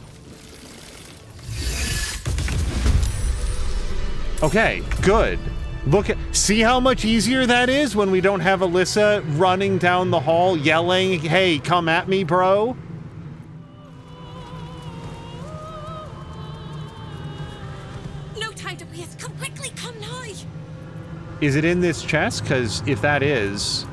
Okay, good. Look at... See how much easier that is when we don't have Alyssa running down the hall yelling, hey, come at me, bro? No time to waste. Come quickly, come now. Is it in this chest? Because if that is...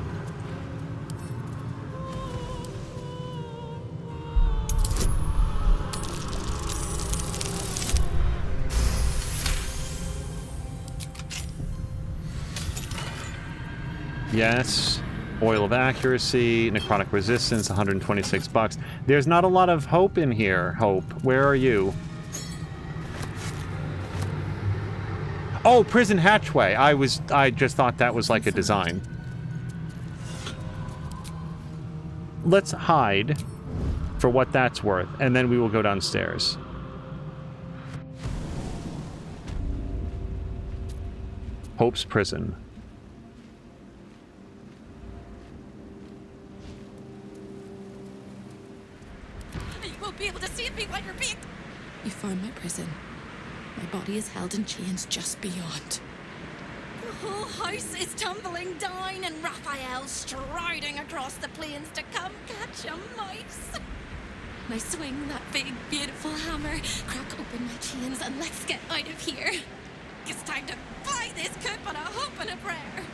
Yes. Oil of Accuracy, Necrotic Resistance, 126 bucks. There's not a lot of hope in here, Hope. Where are you? Oh, Prison Hatchway. I just thought that was like a design. Let's hide for what that's worth, and then we will go downstairs. Hope's Prison. You won't be able to see me while you're being... You found my prison. My body is held in chains just beyond. The whole house is tumbling down and Raphael striding across the plains to come catch a mouse. I swing that big, beautiful hammer, crack open my chains, and let's get out of here. It's time to buy this coop on a hope and a prayer.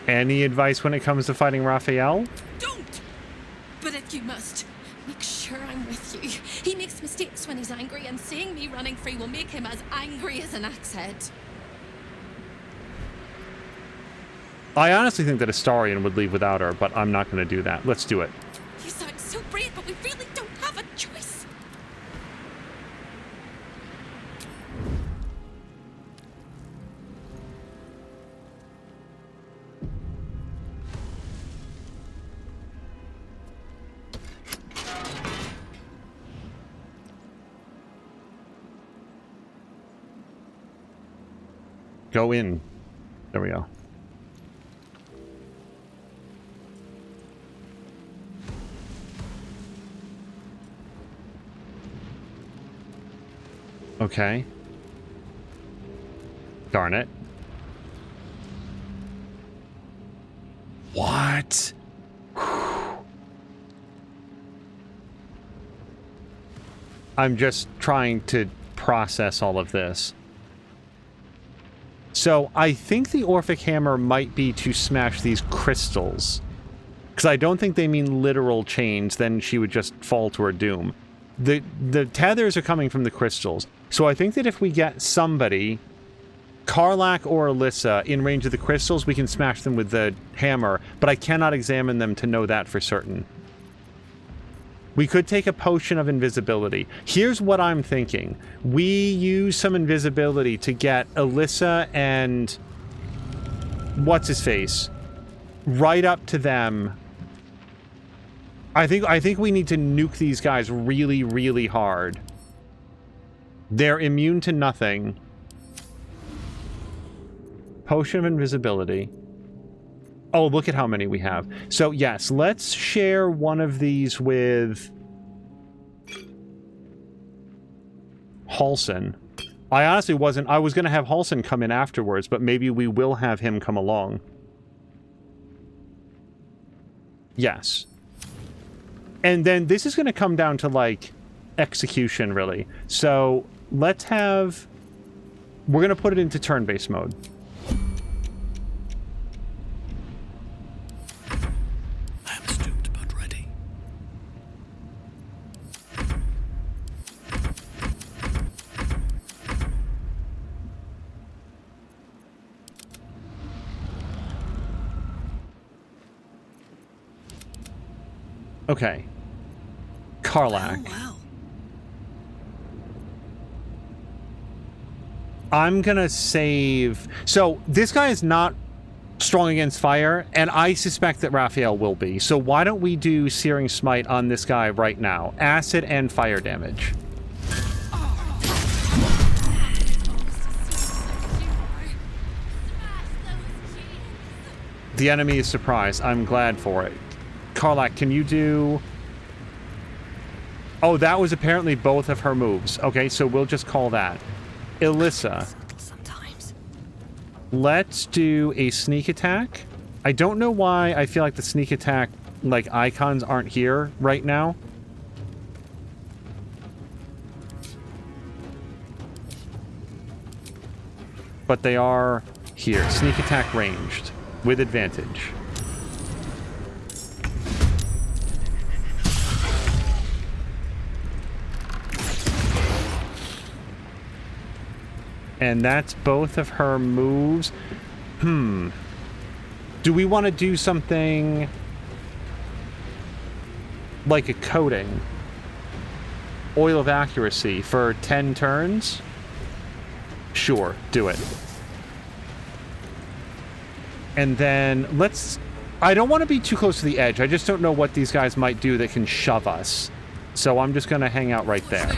Any advice when it comes to fighting Raphael? Don't! But if you must, make sure I'm with you. He makes mistakes when he's angry, and seeing me running free will make him as angry as an axe head. I honestly think that Astarion would leave without her, but I'm not going to do that. Let's do it. You sound so brave, but we really don't have a choice. Go in. There we go. Okay. Darn it. What? I'm just trying to process all of this. So I think the Orphic Hammer might be to smash these crystals. Because I don't think they mean literal chains, then she would just fall to her doom. The tethers are coming from the crystals. So I think that if we get somebody, Karlach or Alyssa, in range of the crystals, we can smash them with the hammer, but I cannot examine them to know that for certain. We could take a potion of invisibility. Here's what I'm thinking. We use some invisibility to get Alyssa and... what's-his-face? Right up to them. I think we need to nuke these guys really, really hard. They're immune to nothing. Potion of invisibility. Oh, look at how many we have. So, yes, let's share one of these with... Halsin. I honestly wasn't... I was going to have Halsin come in afterwards, but maybe we will have him come along. Yes. And then this is going to come down to, like, execution, really. So, let's have... We're going to put it into turn-based mode. I am stoked, but ready. Okay. Karlak. Oh, wow. I'm gonna save... So, this guy is not strong against fire, and I suspect that Raphael will be. So why don't we do Searing Smite on this guy right now? Acid and fire damage. The enemy is surprised. I'm glad for it. Karlak, can you do... Oh, that was apparently both of her moves. Okay, so we'll just call that. Alyssa. Let's do a sneak attack. I don't know why I feel like the sneak attack, like, icons aren't here right now. But they are here. Sneak attack ranged with advantage. And that's both of her moves. Do we want to do something like a coating? Oil of Accuracy for 10 turns? Sure, do it. And then let's... I don't want to be too close to the edge. I just don't know what these guys might do that can shove us. So I'm just going to hang out right there.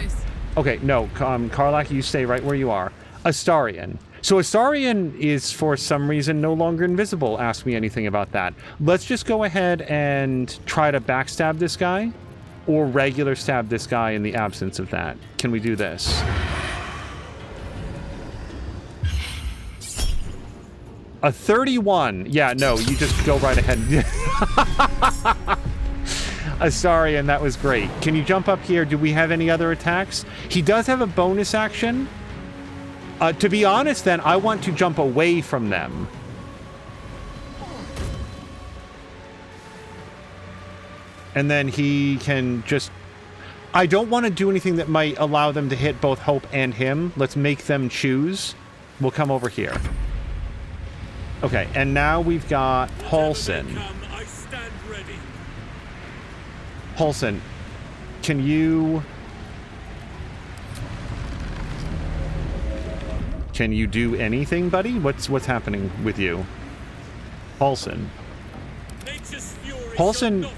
Okay, no, Karlak, you stay right where you are. Astarion. So Astarion is, for some reason, no longer invisible. Ask me anything about that. Let's just go ahead and try to backstab this guy, or regular stab this guy in the absence of that. Can we do this? A 31. Yeah, no, you just go right ahead. Astarion, that was great. Can you jump up here? Do we have any other attacks? He does have a bonus action. To be honest, then, I want to jump away from them. And then he can just... I don't want to do anything that might allow them to hit both Hope and him. Let's make them choose. We'll come over here. Okay, and now we've got Halsin. Halsin, can you... Can you do anything, buddy? What's happening with you? Halsin. Halsin...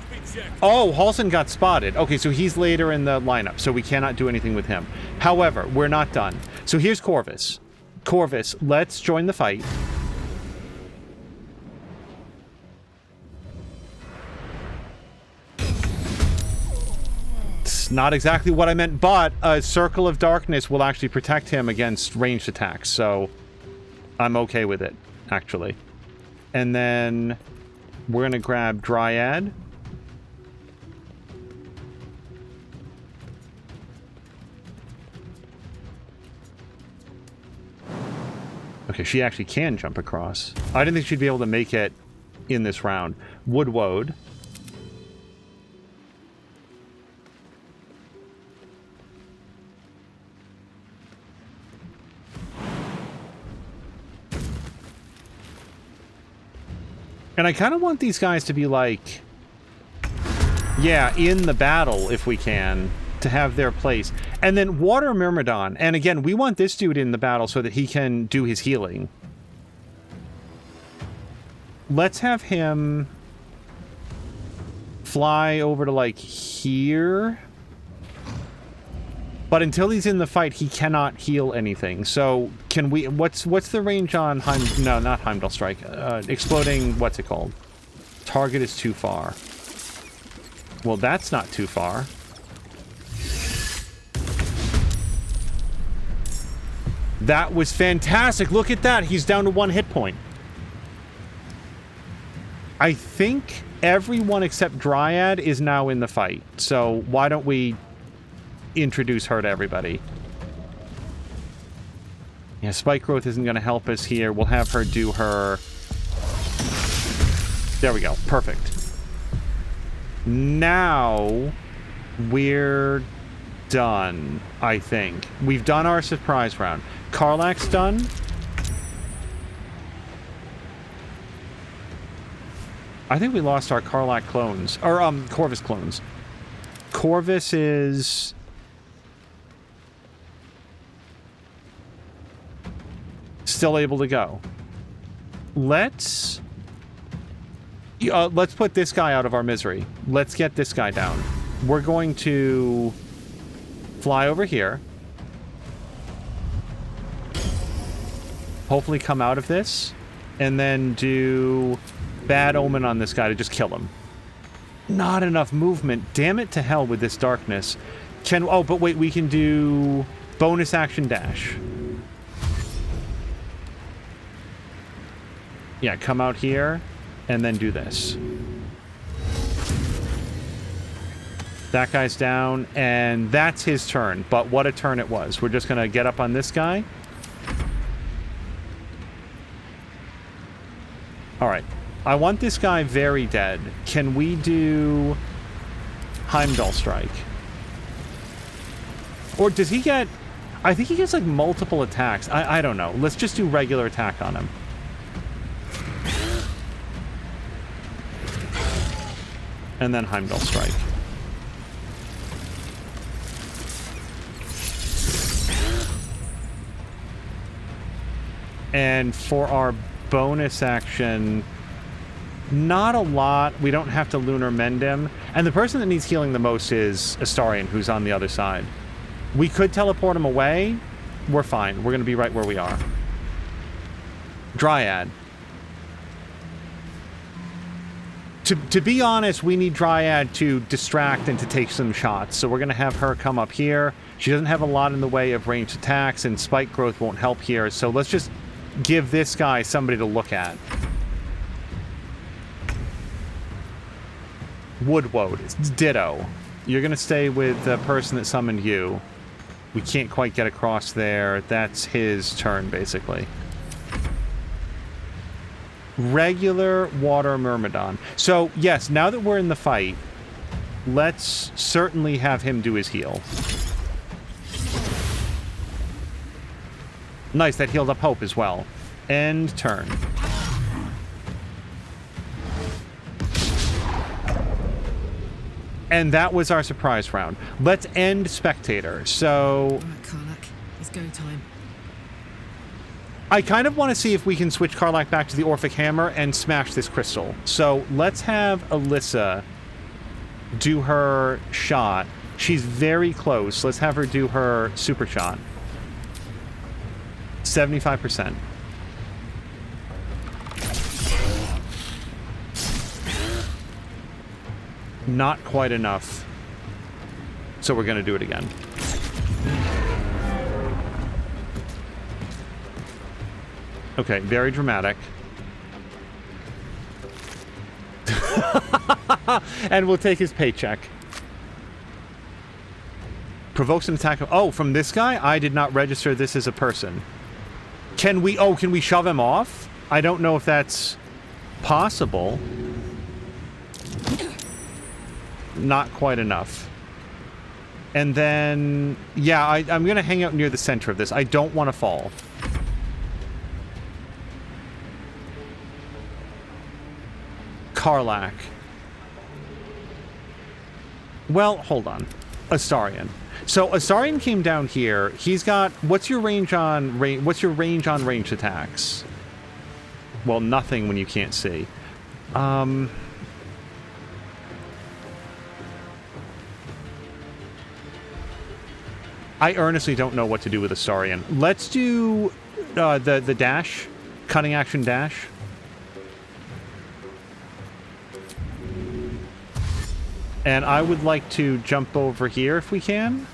Oh, Halsin got spotted. Okay, so he's later in the lineup, so we cannot do anything with him. However, we're not done. So here's Corvus. Corvus, let's join the fight. It's not exactly what I meant, but a Circle of Darkness will actually protect him against ranged attacks, so I'm okay with it, actually. And then we're going to grab Dryad. Okay, she actually can jump across. I didn't think she'd be able to make it in this round. Woodwode. And I kind of want these guys to be like, yeah, in the battle if we can, to have their place. And then Water Myrmidon. And again, we want this dude in the battle so that he can do his healing. Let's have him fly over to like here. But until he's in the fight, he cannot heal anything. So can we... What's the range on no, not Heimdall Strike. Exploding... What's it called? Target is too far. Well, that's not too far. That was fantastic. Look at that. He's down to 1 hit point. I think everyone except Dryad is now in the fight. So why don't we... introduce her to everybody. Yeah, Spike Growth isn't going to help us here. We'll have her do her... There we go. Perfect. Now we're done, I think. We've done our surprise round. Karlak's done. I think we lost our Karlak clones. Or, Corvus clones. Corvus is... still able to go. Let's put this guy out of our misery. Let's get this guy down. We're going to fly over here. Hopefully come out of this. And then do bad omen on this guy to just kill him. Not enough movement. Damn it to hell with this darkness. Oh, but wait, we can do bonus action dash. Yeah, come out here and then do this. That guy's down, and that's his turn. But what a turn it was. We're just going to get up on this guy. All right. I want this guy very dead. Can we do Heimdall Strike? Or does he get... I think he gets, like, multiple attacks. I don't know. Let's just do regular attack on him. And then Heimdall Strike. And for our bonus action, not a lot. We don't have to Lunar Mend him. And the person that needs healing the most is Astarion, who's on the other side. We could teleport him away. We're fine. We're going to be right where we are. Dryad. To be honest, we need Dryad to distract and to take some shots. So we're going to have her come up here. She doesn't have a lot in the way of ranged attacks, and spike growth won't help here. So let's just give this guy somebody to look at. Woodwode. It's ditto. You're going to stay with the person that summoned you. We can't quite get across there. That's his turn, basically. Regular water Myrmidon. So, yes, now that we're in the fight, let's certainly have him do his heal. Nice, that healed up Hope as well. End turn. And that was our surprise round. Let's end Spectator. So... All right, Karlak. It's go time. I kind of want to see if we can switch Karlak back to the Orphic Hammer and smash this crystal. So let's have Alyssa do her shot. She's very close. Let's have her do her super shot. 75%. Not quite enough. So we're going to do it again. Okay, very dramatic. And we'll take his paycheck. Provokes an attack. Oh, from this guy? I did not register this as a person. Can we shove him off? I don't know if that's possible. Not quite enough. And then, yeah, I'm going to hang out near the center of this. I don't want to fall. Karlak. Well, hold on. Astarion. So Astarion came down here. He's got... What's your range on ranged attacks? Well, nothing when you can't see. I earnestly don't know what to do with Astarion. Let's do the dash. Cutting action dash. And I would like to jump over here if we can.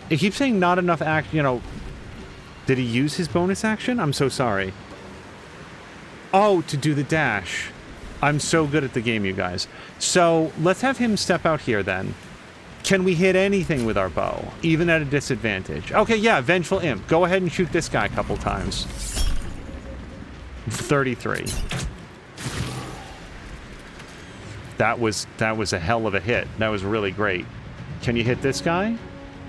It keeps saying not enough action, you know. Did he use his bonus action? I'm so sorry. Oh, to do the dash. I'm so good at the game, you guys. So, let's have him step out here then. Can we hit anything with our bow? Even at a disadvantage. Okay, yeah, Vengeful Imp. Go ahead and shoot this guy a couple times. 33. That was a hell of a hit. That was really great. Can you hit this guy?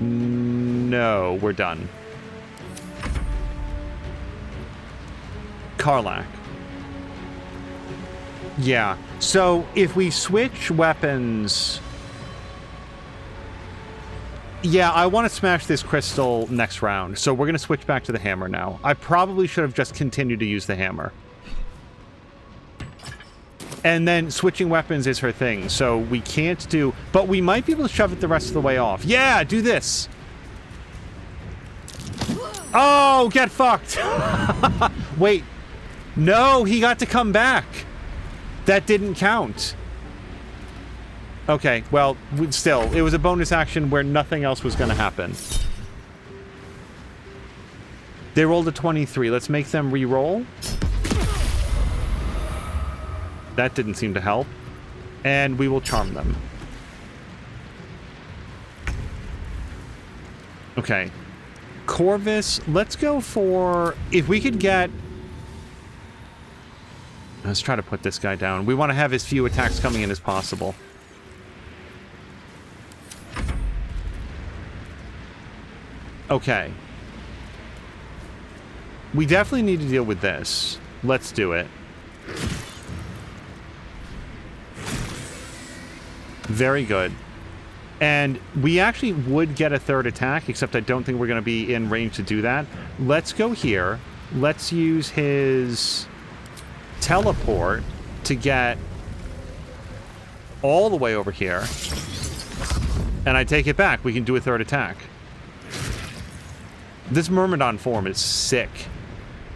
No, we're done. Karlach. Yeah. So if we switch weapons... Yeah, I want to smash this crystal next round. So we're going to switch back to the hammer now. I probably should have just continued to use the hammer. And then switching weapons is her thing. So we can't do... But we might be able to shove it the rest of the way off. Yeah, do this. Oh, get fucked. Wait. No, he got to come back. That didn't count. Okay, well, still, it was a bonus action where nothing else was going to happen. They rolled a 23. Let's make them re-roll. That didn't seem to help. And we will charm them. Okay. Corvus, let's go for... If we could get... Let's try to put this guy down. We want to have as few attacks coming in as possible. Okay. We definitely need to deal with this. Let's do it. Very good. And we actually would get a third attack, except I don't think we're going to be in range to do that. Let's go here. Let's use his teleport to get all the way over here. And I take it back. We can do a third attack. This Myrmidon form is sick.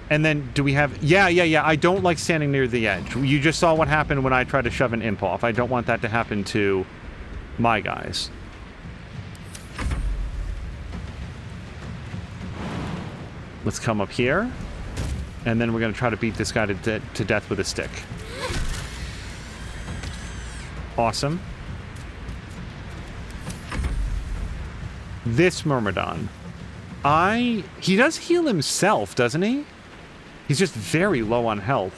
And then, do we have... Yeah. I don't like standing near the edge. You just saw what happened when I tried to shove an imp off. I don't want that to happen to my guys. Let's come up here. And then we're going to try to beat this guy to death with a stick. Awesome. This Myrmidon. He does heal himself, doesn't he? He's just very low on health.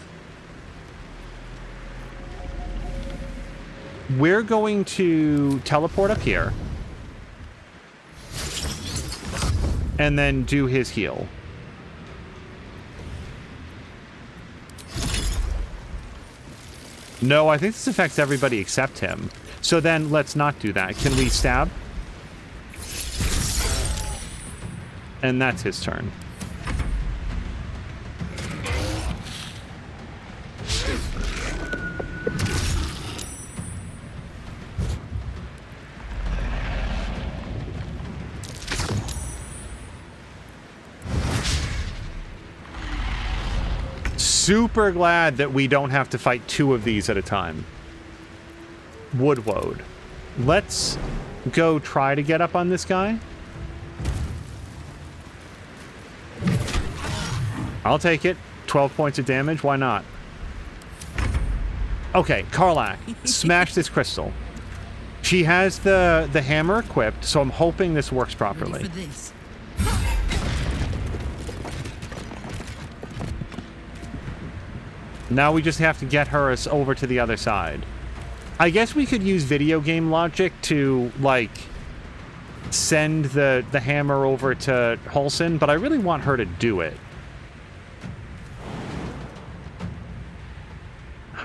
We're going to teleport up here. And then do his heal. No, I think this affects everybody except him. So then let's not do that. Can we stab? And that's his turn. Super glad that we don't have to fight two of these at a time. Woodwode. Let's go try to get up on this guy. I'll take it. 12 points of damage. Why not? Okay, Karlach. Smash this crystal. She has the hammer equipped, so I'm hoping this works properly. Ready for this. Now we just have to get her over to the other side. I guess we could use video game logic to, like, send the hammer over to Holson, but I really want her to do it.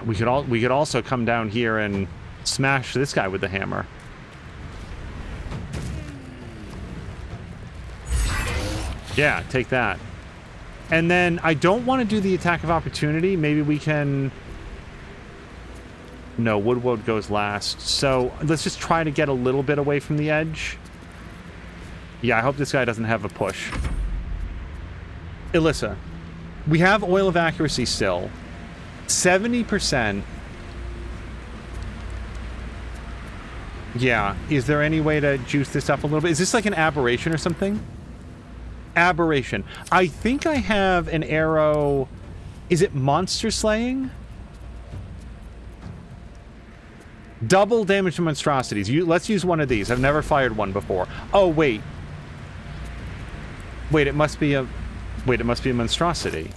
We could also come down here and smash this guy with the hammer. Yeah, take that. And then I don't want to do the attack of opportunity. Maybe we can... No, Woodwode goes last. So let's just try to get a little bit away from the edge. Yeah, I hope this guy doesn't have a push. Alyssa. We have Oil of Accuracy still. 70%. Yeah. Is there any way to juice this up a little bit? Is this like an aberration or something? Aberration. I think I have an arrow. Is it monster slaying? Double damage to monstrosities. Let's use one of these. I've never fired one before. Oh, wait. Wait, it must be a... Wait, it must be a monstrosity.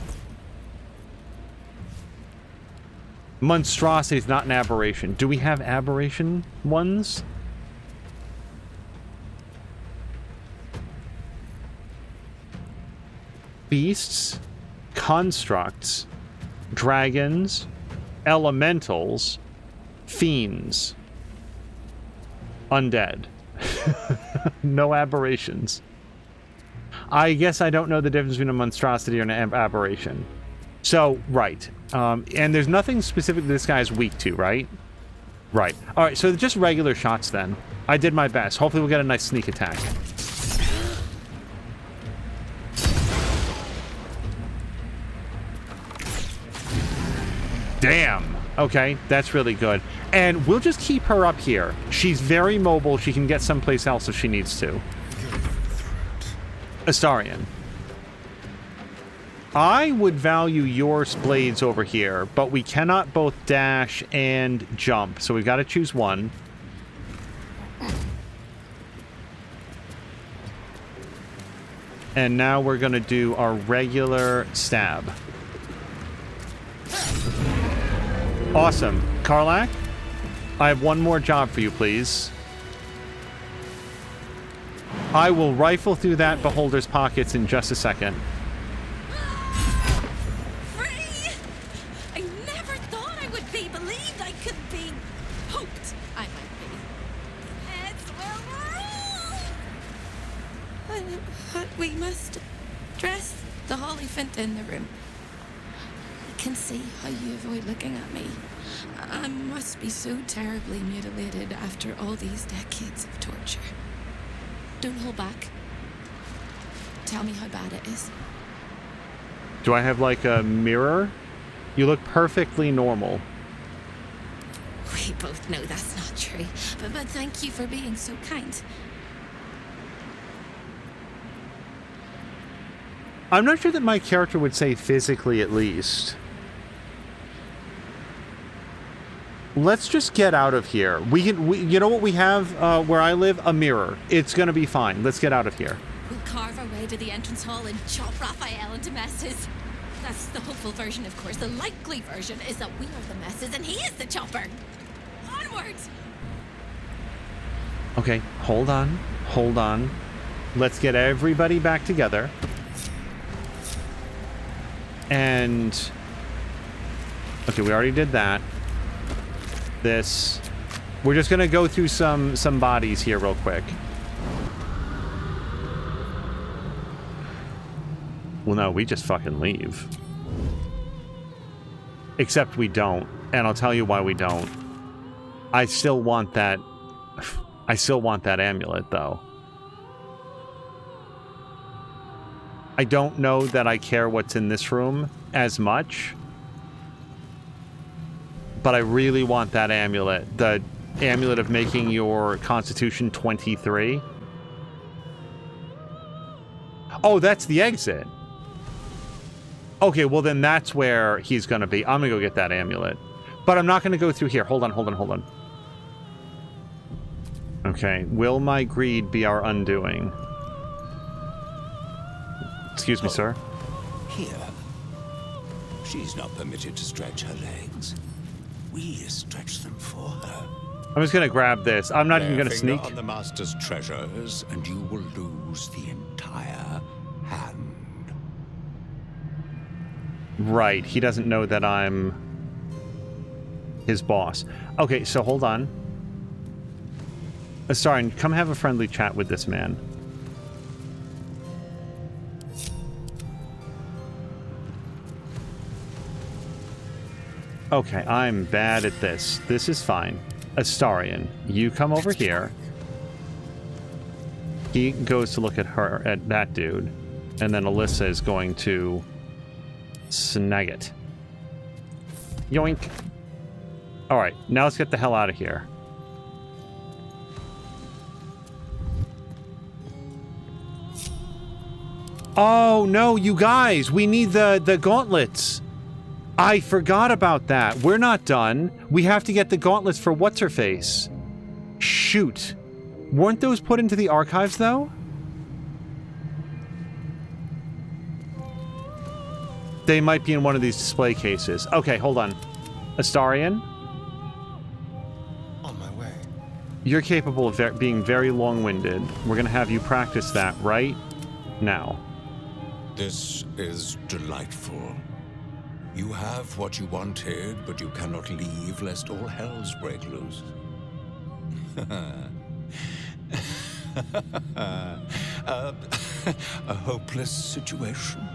Monstrosity is not an aberration. Do we have aberration ones? beasts, constructs, dragons, elementals, fiends, undead. No aberrations. I guess I don't know the difference between a monstrosity and an aberration. So, right. And there's nothing specific this guy is weak to, right? Right. All right, so just regular shots then. I did my best. Hopefully we'll get a nice sneak attack. Damn. Okay, that's really good. And we'll just keep her up here. She's very mobile. She can get someplace else if she needs to. Astarion. I would value your blades over here, but we cannot both dash and jump, so we've got to choose one. And now we're going to do our regular stab. Awesome. Karlach, I have one more job for you, please. I will rifle through that beholder's pockets in just a second. Free! I never thought I would be believed. I could be hoped I might be. Heads will roll! But we must dress the holy fint in the room. I can see how you avoid looking at me. I must be so terribly mutilated after all these decades of torture. Don't hold back. Tell me how bad it is. Do I have like a mirror? You look perfectly normal. We both know that's not true, but thank you for being so kind. I'm not sure that my character would say physically, at least. Let's just get out of here. You know what we have where I live? A mirror. It's gonna be fine. Let's get out of here. We'll carve our way to the entrance hall and chop Raphael into messes. That's the hopeful version, of course. The likely version is that we are the messes and he is the chopper. Onwards! Okay, hold on. Hold on. Let's get everybody back together. And... okay, we already did that. This. We're just gonna go through some bodies here real quick. Well, no, we just fucking leave. Except we don't, and I'll tell you why we don't. I still want that amulet, though. I don't know that I care what's in this room as much. But I really want that amulet. The amulet of making your Constitution 23. Oh, that's the exit. Okay, well then that's where he's gonna be. I'm gonna go get that amulet. But I'm not gonna go through here. Hold on. Okay, will my greed be our undoing? Excuse me, sir. Here. She's not permitted to stretch her legs. We stretch them for her. I'm just gonna grab this. I'm not even gonna Finger sneak. on the master's treasures, and you will lose the entire hand. Right, he doesn't know that I'm his boss. Okay, so hold on. Sorry, come have a friendly chat with this man. Okay, I'm bad at this. This is fine. Astarion, you come over here. He goes to look at her, at that dude. And then Alyssa is going to snag it. Yoink. Alright, now let's get the hell out of here. Oh, no, you guys! We need the gauntlets! I forgot about that. We're not done. We have to get the gauntlets for What's-Her-Face. Shoot. Weren't those put into the archives, though? They might be in one of these display cases. Okay, hold on. Astarion? On my way. You're capable of being very long-winded. We're going to have you practice that right now. This is delightful. You have what you wanted, but you cannot leave lest all hells break loose. A hopeless situation.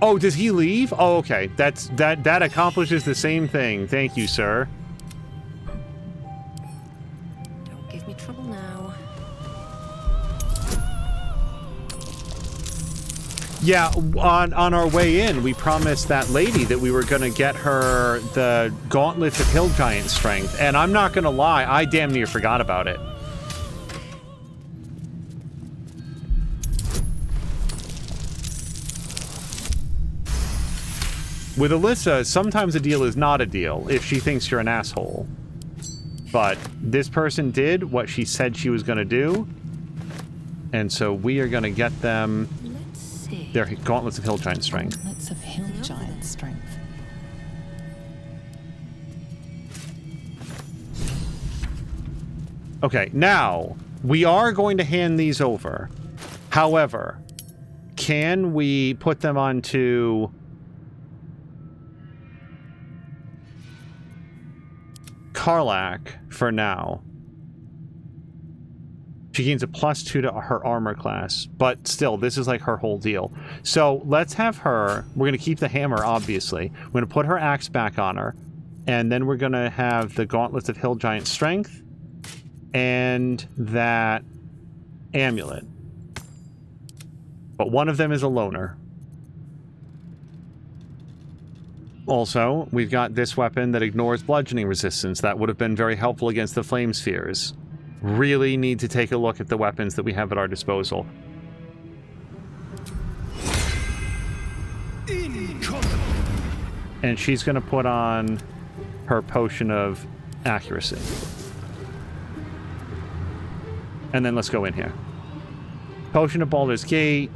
Oh, does he leave? Oh, okay. That accomplishes the same thing. Thank you, sir. Don't give me trouble now. Yeah, on our way in, we promised that lady that we were going to get her the Gauntlet of Hill Giant Strength, and I'm not going to lie, I damn near forgot about it. With Alyssa, sometimes a deal is not a deal if she thinks you're an asshole. But this person did what she said she was going to do, and so we are going to get them their Gauntlets of Hill Giant Strength. Gauntlets of Hill Giant Strength. Okay, now, we are going to hand these over. However, can we put them onto Karlach for now? She gains a +2 to her armor class, but still, this is like her whole deal. So let's have her, we're going to keep the hammer, obviously. We're going to put her axe back on her, and then we're going to have the Gauntlets of Hill Giant Strength and that amulet. But one of them is a loner. Also, we've got this weapon that ignores bludgeoning resistance. That would have been very helpful against the flame spheres. Really need to take a look at the weapons that we have at our disposal. And she's going to put on her potion of accuracy. And then let's go in here. Potion of Baldur's Gate.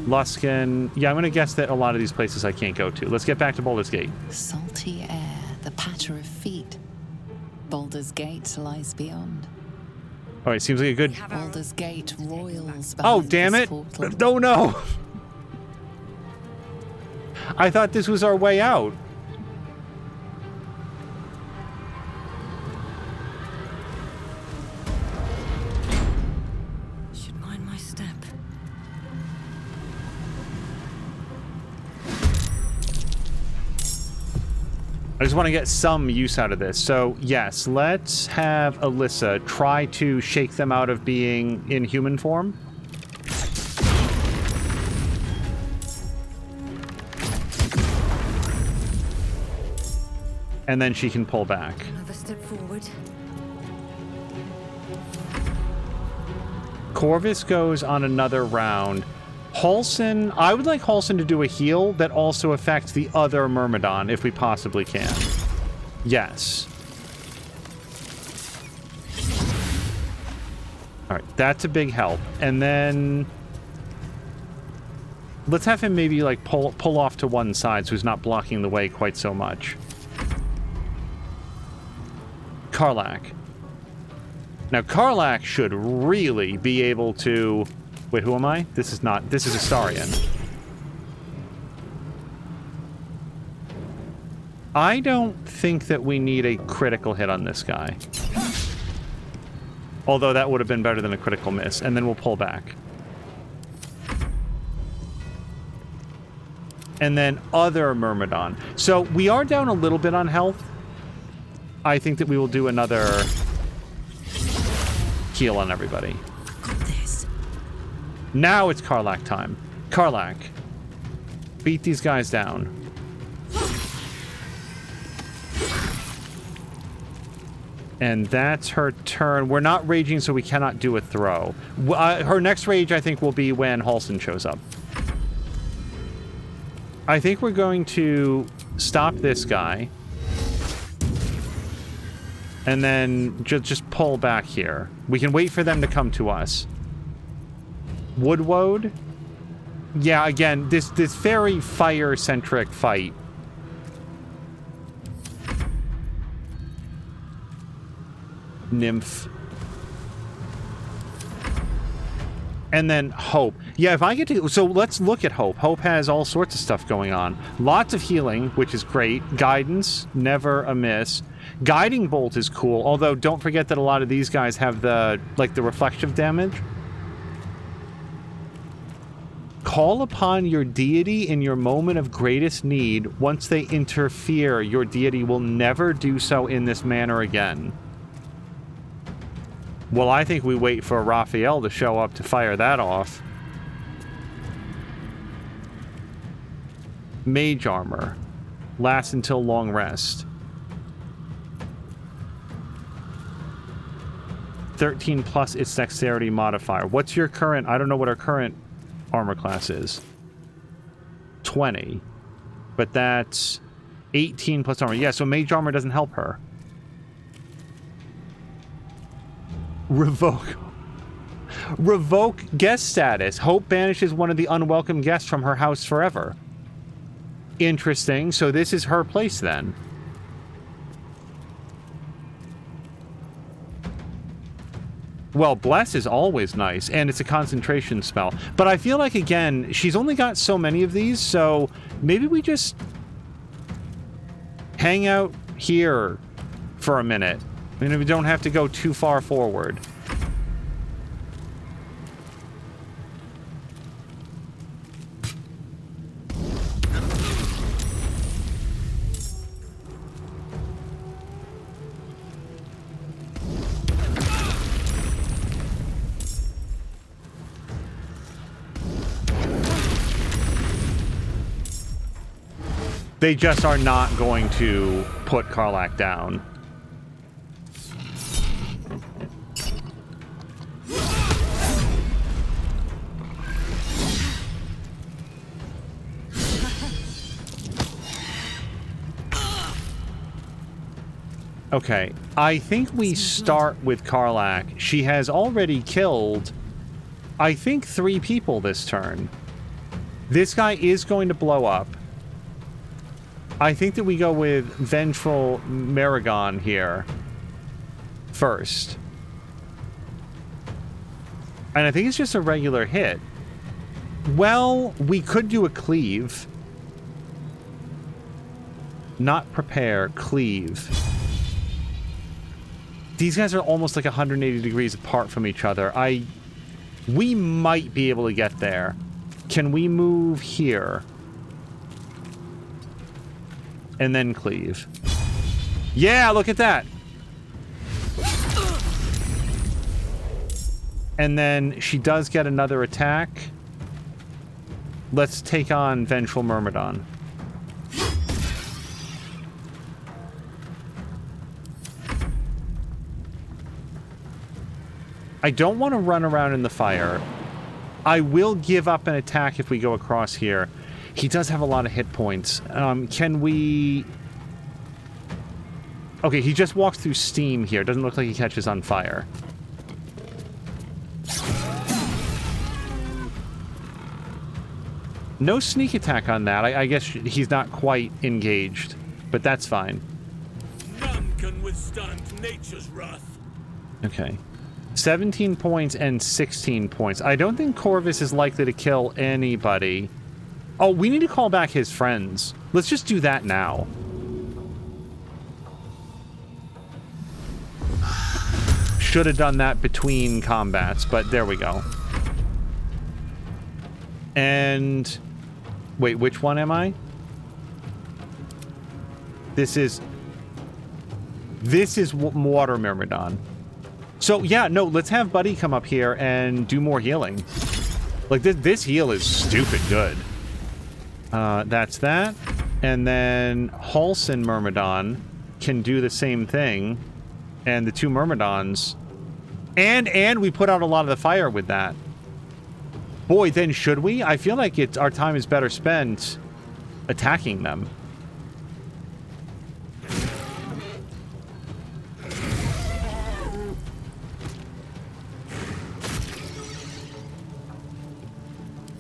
Luskan. Yeah, I'm going to guess that a lot of these places I can't go to. Let's get back to Baldur's Gate. Salty air, the patter of feet. Baldur's Gate lies beyond. All right, seems like a good... Baldur's Gate royals. Oh, damn it! Oh, no! I thought this was our way out. Should mind my step. I just want to get some use out of this. So, yes, let's have Alyssa try to shake them out of being in human form. And then she can pull back. Another step forward. Corvus goes on another round. Halsin, I would like Halsin to do a heal that also affects the other Myrmidon, if we possibly can. Yes. Alright, that's a big help. And then... let's have him maybe, like, pull off to one side so he's not blocking the way quite so much. Karlach. Now, Karlach should really be able to... Wait, who am I? This is not... This is Astarion. I don't think that we need a critical hit on this guy. Although that would have been better than a critical miss. And then we'll pull back. And then other Myrmidon. So we are down a little bit on health. I think that we will do another heal on everybody. Now it's Karlach time. Karlach. Beat these guys down. And that's her turn. We're not raging, so we cannot do a throw. Her next rage, I think, will be when Halsin shows up. I think we're going to stop this guy. And then just pull back here. We can wait for them to come to us. Woodwode? Yeah, again, this very fire-centric fight. Nymph. And then Hope. Yeah, if I get to... So let's look at Hope. Hope has all sorts of stuff going on. Lots of healing, which is great. Guidance, never a miss. Guiding Bolt is cool, although don't forget that a lot of these guys have the, like, the reflective damage. Call upon your deity in your moment of greatest need. Once they interfere, your deity will never do so in this manner again. Well, I think we wait for Raphael to show up to fire that off. Mage armor. Lasts until long rest. 13 plus its dexterity modifier. What's your current... I don't know what our current armor class is. 20. But that's 18 plus armor. Yeah, so mage armor doesn't help her. Revoke guest status. Hope banishes one of the unwelcome guests from her house forever. Interesting. So this is her place then. Well, Bless is always nice, and it's a concentration spell. But I feel like, again, she's only got so many of these, so maybe we just hang out here for a minute. I mean, we don't have to go too far forward. They just are not going to put Karlach down. Okay, I think we start with Karlach. She has already killed, I think, 3 people this turn. This guy is going to blow up. I think that we go with Vengeful Maragon here first. And I think it's just a regular hit. Well, we could do a cleave. Not prepare, cleave. These guys are almost like 180 degrees apart from each other. We might be able to get there. Can we move here? And then cleave. Yeah, look at that. And then she does get another attack. Let's take on Vengeful Myrmidon. I don't want to run around in the fire. I will give up an attack if we go across here. He does have a lot of hit points. Can we... Okay, he just walks through steam here. Doesn't look like he catches on fire. No sneak attack on that. I guess he's not quite engaged, but that's fine. None can withstand nature's wrath. Okay. 17 points and 16 points. I don't think Corvus is likely to kill anybody. Oh, we need to call back his friends. Let's just do that now. Should have done that between combats, but there we go. And... Wait, which one am I? This is Water Myrmidon. So, yeah, no, let's have Buddy come up here and do more healing. Like, this heal is stupid good. That's that. And then Halsin Myrmidon can do the same thing. And the 2 Myrmidons. And we put out a lot of the fire with that. Boy, then should we? I feel like our time is better spent attacking them.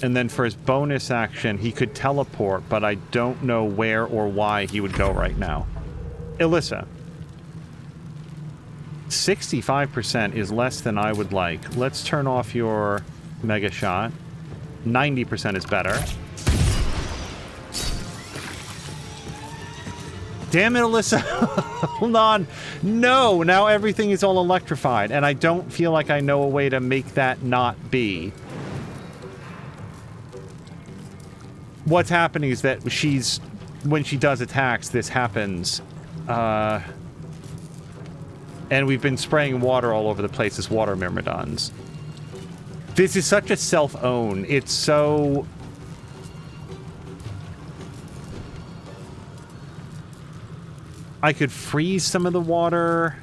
And then for his bonus action, he could teleport, but I don't know where or why he would go right now. Alyssa. 65% is less than I would like. Let's turn off your Mega shot. 90% is better. Damn it, Alyssa. Hold on. No, now everything is all electrified, and I don't feel like I know a way to make that not be. What's happening is that when she does attacks, this happens. And we've been spraying water all over the place as water myrmidons. This is such a self-own. It's so... I could freeze some of the water.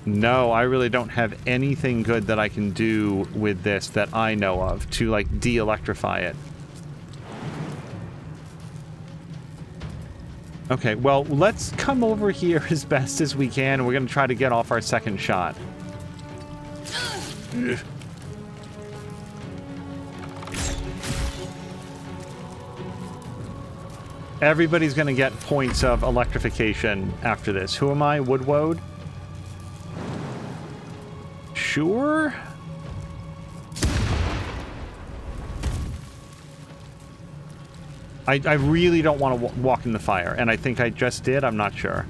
No, I really don't have anything good that I can do with this that I know of to, like, de-electrify it. Okay, well, let's come over here as best as we can. We're going to try to get off our second shot. Ugh. Everybody's going to get points of electrification after this. Who am I? Woodwode? Sure? I really don't want to walk in the fire, and I think I just did. I'm not sure.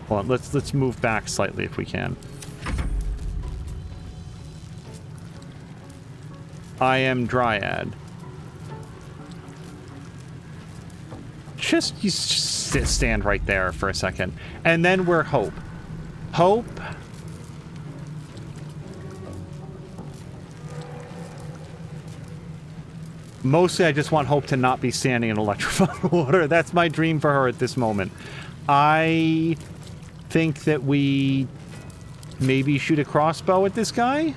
Hold on, let's move back slightly if we can. I am Dryad. Just stand right there for a second. And then we're Hope. Hope. Mostly I just want Hope to not be standing in electrified water. That's my dream for her at this moment. I think that we maybe shoot a crossbow at this guy.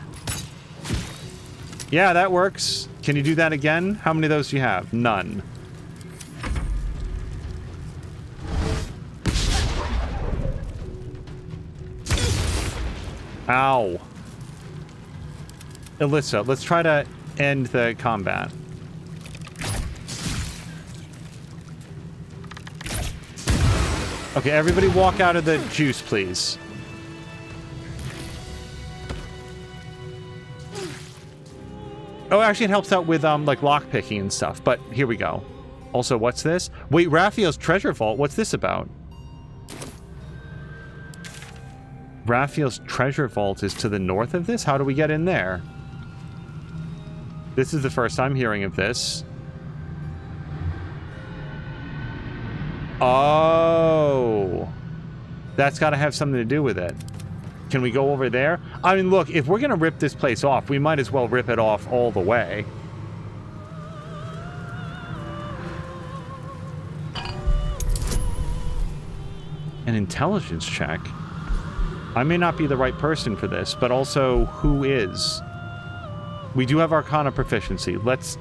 Yeah, that works. Can you do that again? How many of those do you have? None. Ow. Alyssa, let's try to end the combat. Okay, everybody walk out of the juice, please. Oh, actually it helps out with, like, lockpicking and stuff, but here we go. Also, what's this? Wait, Raphael's treasure vault? What's this about? Raphael's treasure vault is to the north of this? How do we get in there? This is the first I'm hearing of this. Oh. That's got to have something to do with it. Can we go over there? I mean, look, if we're going to rip this place off, we might as well rip it off all the way. An intelligence check? I may not be the right person for this, but also, who is? We do have Arcana proficiency. Let's...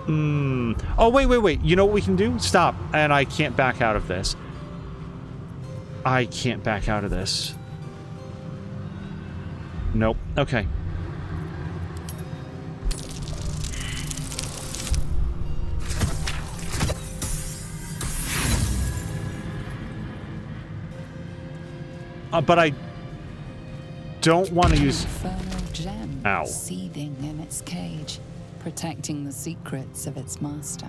Oh, wait. You know what we can do? Stop. And I can't back out of this. I can't back out of this. Nope. Okay. But I don't want to use... Infernal gem. Ow. Seething in its cage, protecting the secrets of its master.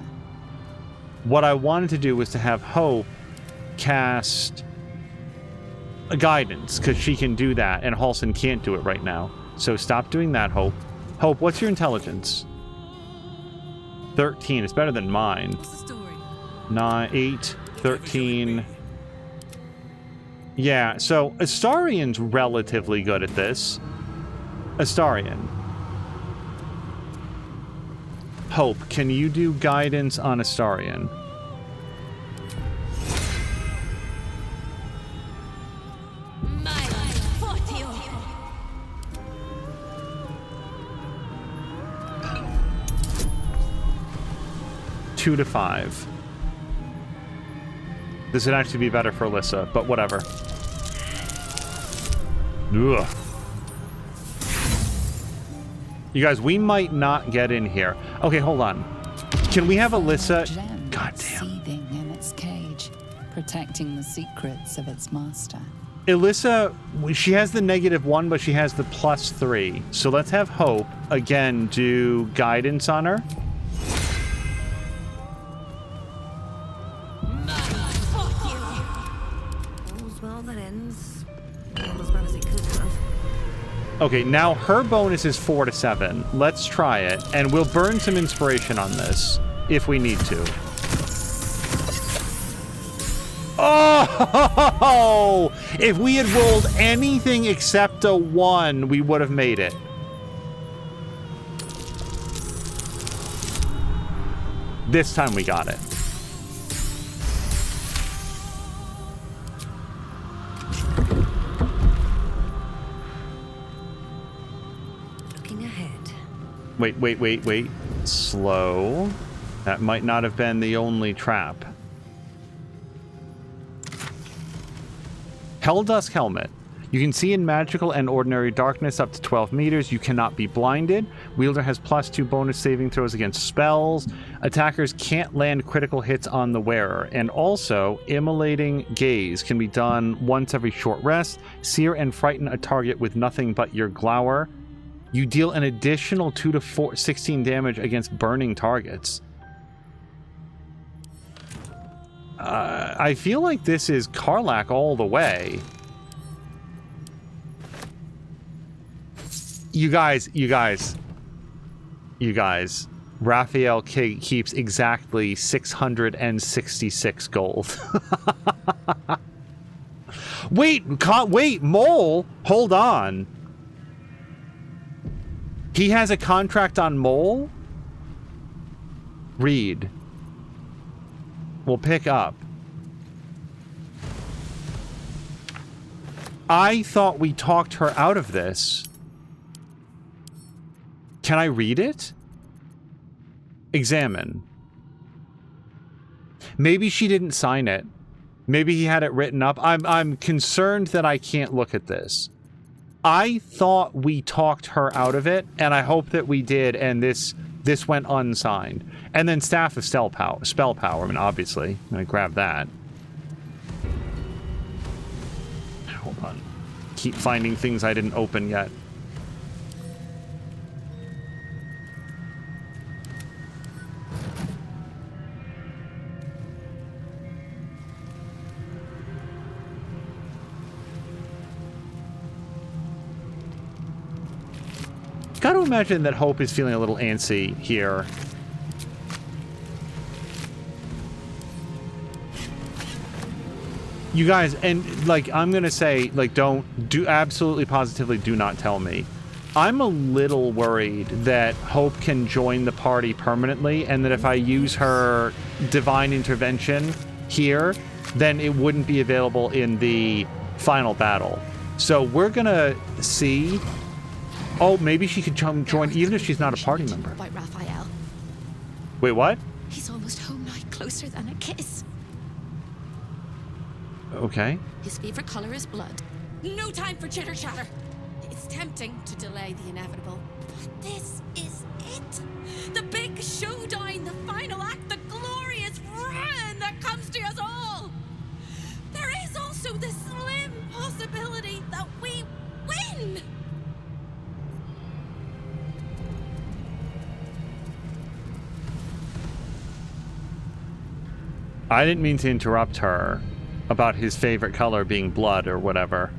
What I wanted to do was to have Hope cast a guidance, because she can do that, and Halson can't do it right now. So stop doing that, Hope. Hope, what's your intelligence? 13. It's better than mine. What's the story? 9, 8, 13... Yeah, so Astarian's relatively good at this. Astarian. Hope, can you do guidance on Astarian? Two to 5. This would actually be better for Alyssa, but whatever. Ugh. You guys, we might not get in here. Okay, hold on. Can we have Alyssa... God damn. Seething in its cage, protecting the secrets of its master. Alyssa, she has the -1, but she has the +3. So let's have Hope, again, do guidance on her. Fuck you! All's well that ends. Not as bad as it could have. Okay, now her bonus is 4 to 7. Let's try it, and we'll burn some inspiration on this if we need to. Oh! If we had rolled anything except a 1, we would have made it. This time we got it. Looking ahead. Wait. Slow. That might not have been the only trap. Helldusk Helmet. You can see in magical and ordinary darkness up to 12 meters. You cannot be blinded. Wielder has +2 bonus saving throws against spells. Attackers can't land critical hits on the wearer. And also, Immolating Gaze can be done once every short rest. Sear and frighten a target with nothing but your glower. You deal an additional 2 to 16 damage against burning targets. I feel like this is Karlach all the way. You guys. Raphael keeps exactly 666 gold. Wait, Mole, hold on. He has a contract on Mole? Read. We'll pick up. I thought we talked her out of this. Can I read it? Examine. Maybe she didn't sign it. Maybe he had it written up. I'm concerned that I can't look at this. I thought we talked her out of it, and I hope that we did, and this went unsigned. And then Staff of Spell Power. I mean, obviously. I'm going to grab that. Hold on. Keep finding things I didn't open yet. Got to imagine that Hope is feeling a little antsy here. You guys, and like, I'm gonna say, like, absolutely positively do not tell me. I'm a little worried that Hope can join the party permanently, and that if I use her divine intervention here, then it wouldn't be available in the final battle. So we're gonna see. Oh, maybe she could join even if she's not a party member. By Raphael. Wait, what? He's almost home now, closer than a kiss. Okay. His favorite color is blood. No time for chitter chatter. It's tempting to delay the inevitable, but this is it. The big showdown, the final act, the glorious ruin that comes to us all. There is also the slim possibility that we win. I didn't mean to interrupt her about his favorite color being blood or whatever.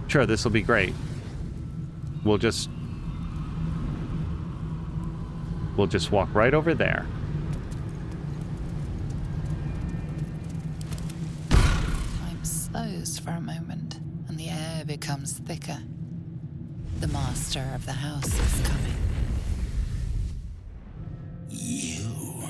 Sure, this will be great. We'll just walk right over there. Time slows for a moment, and the air becomes thicker. The master of the house is coming. You.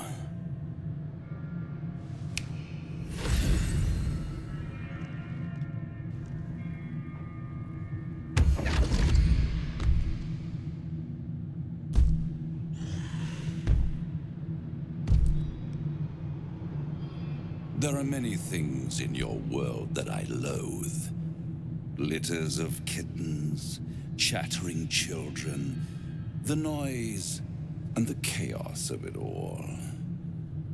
There are many things in your world that I loathe. Litters of kittens, chattering children, the noise and the chaos of it all.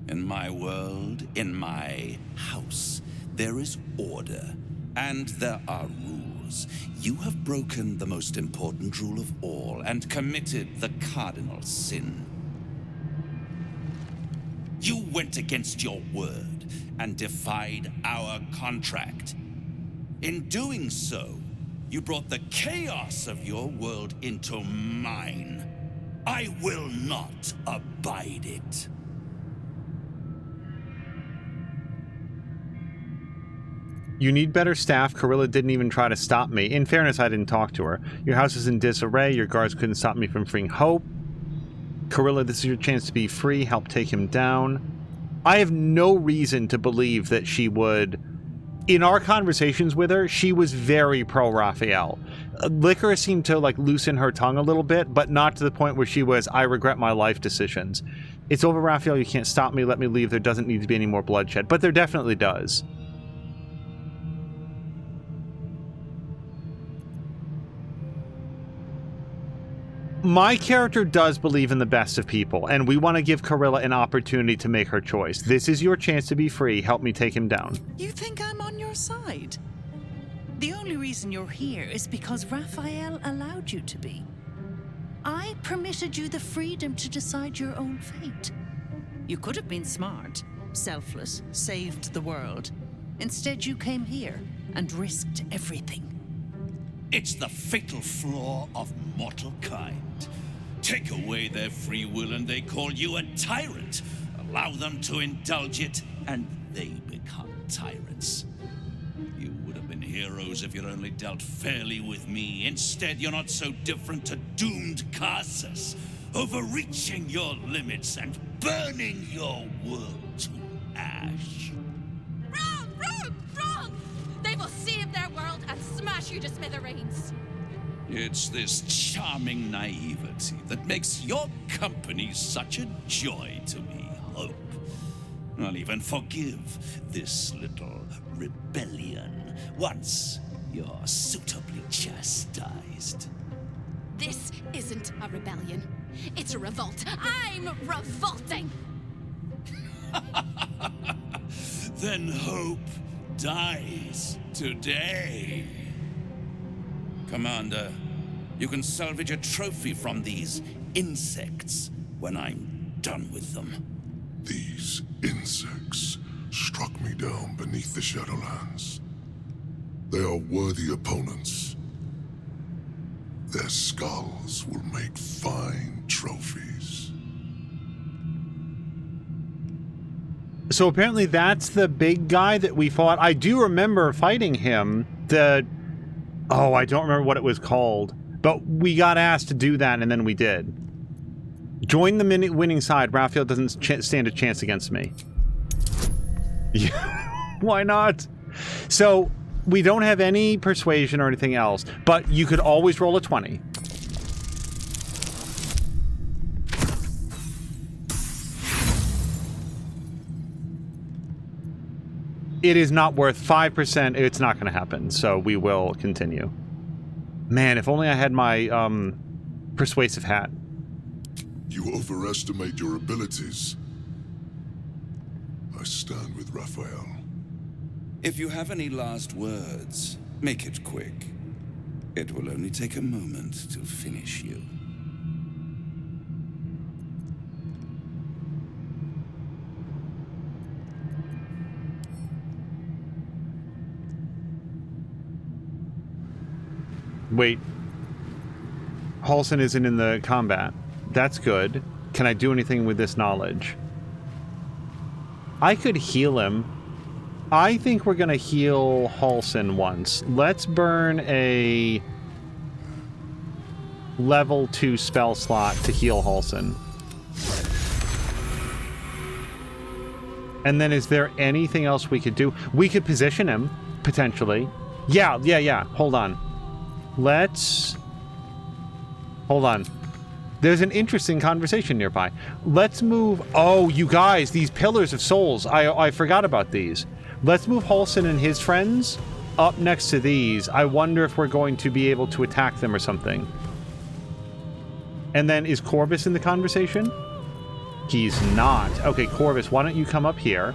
In my world, in my house, there is order, and there are rules. You have broken the most important rule of all, and committed the cardinal sin. You went against your word, and defied our contract. In doing so, you brought the chaos of your world into mine. I will not abide it. You need better staff. Carilla didn't even try to stop me. In fairness, I didn't talk to her. Your house is in disarray. Your guards couldn't stop me from freeing Hope. Carilla, this is your chance to be free. Help take him down. I have no reason to believe that she would... In our conversations with her, she was very pro-Raphael. Liquor seemed to, like, loosen her tongue a little bit, but not to the point where she was, I regret my life decisions. It's over, Raphael. You can't stop me. Let me leave. There doesn't need to be any more bloodshed. But there definitely does. My character does believe in the best of people, and we want to give Carilla an opportunity to make her choice. This is your chance to be free. Help me take him down. You think I'm on your side? The only reason you're here is because Raphael allowed you to be. I permitted you the freedom to decide your own fate. You could have been smart, selfless, saved the world. Instead, you came here and risked everything. It's the fatal flaw of mortal kind. Take away their free will and they call you a tyrant. Allow them to indulge it and they become tyrants. You would have been heroes if you'd only dealt fairly with me. Instead, you're not so different to doomed Carsus, overreaching your limits and burning your world to ash. Wrong! They will save their world and smash you to smithereens. It's this charming naivety that makes your company such a joy to me, Hope. I'll even forgive this little rebellion once you're suitably chastised. This isn't a rebellion. It's a revolt. I'm revolting! Then Hope dies today. Commander, you can salvage a trophy from these insects when I'm done with them. These insects struck me down beneath the Shadowlands. They are worthy opponents. Their skulls will make fine trophies. So apparently that's the big guy that we fought. I do remember fighting him. Oh, I don't remember what it was called. But we got asked to do that, and then we did. Join the winning side. Raphael doesn't stand a chance against me. Yeah, why not? So, we don't have any persuasion or anything else, but you could always roll a 20. It is not worth 5%. It's not going to happen, so we will continue. Man, if only I had my persuasive hat. You overestimate your abilities. I stand with Raphael. If you have any last words, make it quick. It will only take a moment to finish you. Wait. Halsin isn't in the combat. That's good. Can I do anything with this knowledge? I could heal him. I think we're going to heal Halsin once. Let's burn a level 2 spell slot to heal Halsin. And then is there anything else we could do? We could position him, potentially. Yeah. Hold on. Hold on. There's an interesting conversation nearby. Let's move... Oh, you guys, these pillars of souls. I forgot about these. Let's move Halsin and his friends up next to these. I wonder if we're going to be able to attack them or something. And then is Corvus in the conversation? He's not. Okay, Corvus, why don't you come up here?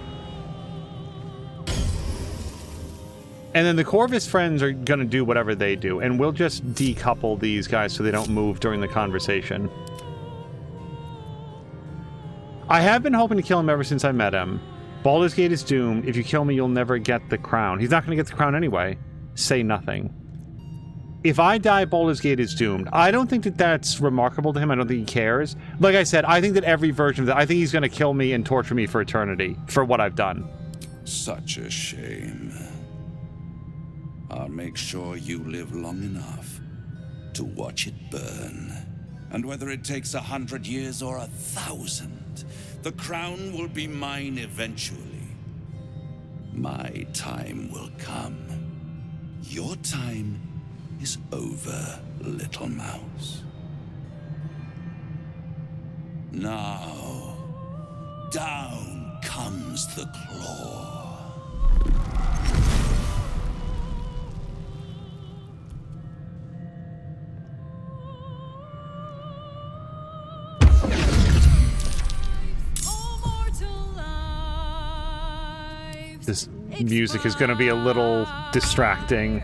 And then the Corvus friends are going to do whatever they do, and we'll just decouple these guys so they don't move during the conversation. I have been hoping to kill him ever since I met him. Baldur's Gate is doomed. If you kill me, you'll never get the crown. He's not going to get the crown anyway. Say nothing. If I die, Baldur's Gate is doomed. I don't think that that's remarkable to him. I don't think he cares. Like I said, I think that every version of that, I think he's going to kill me and torture me for eternity for what I've done. Such a shame. I'll make sure you live long enough to watch it burn. And whether it takes 100 years or 1,000, the crown will be mine eventually. My time will come. Your time is over, little mouse. Now, down comes the claw. This music is going to be a little distracting.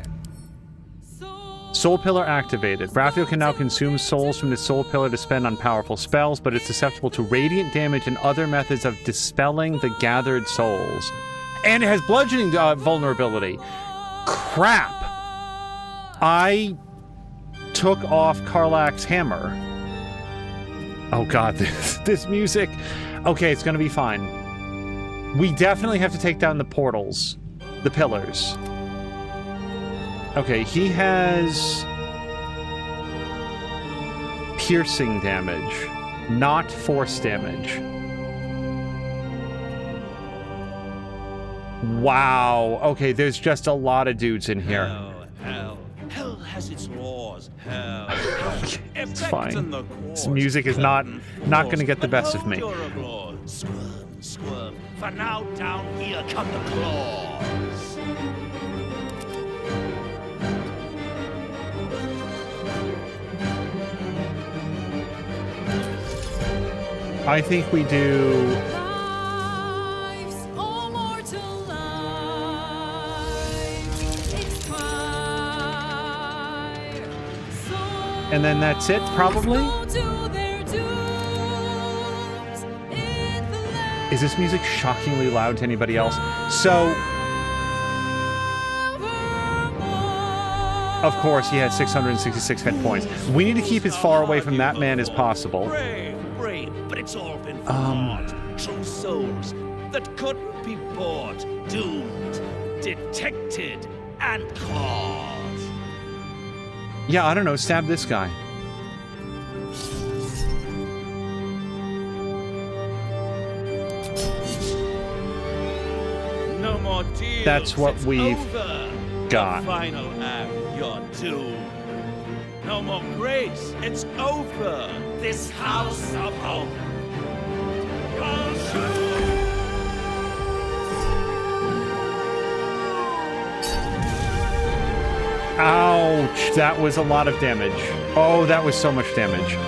Soul Pillar activated. Raphael can now consume souls from the Soul Pillar to spend on powerful spells, but it's susceptible to radiant damage and other methods of dispelling the gathered souls. And it has bludgeoning vulnerability. Crap! I took off Karlach's hammer. Oh god, this music. Okay, it's gonna be fine. We definitely have to take down the portals. The pillars. Okay, he has piercing damage, not force damage. Wow. Okay, there's just a lot of dudes in here. Hell has its laws. Hell. It's fine. This music is not going to get the best of me. Squirm, squirm. For now, down here come the claws. I think we do. And then that's it, probably? Is this music shockingly loud to anybody else? So, of course, he had 666 hit points. We need to keep as far away from that man as possible. Brave, but it's all been for naught. True souls that couldn't be bought, doomed, detected, and caught. Yeah, I don't know. Stab this guy. No more deals. That's what it's we've over. got. The final act, you're doomed. No more grace. It's over. This house of hope. Ouch, that was a lot of damage. Oh, that was so much damage.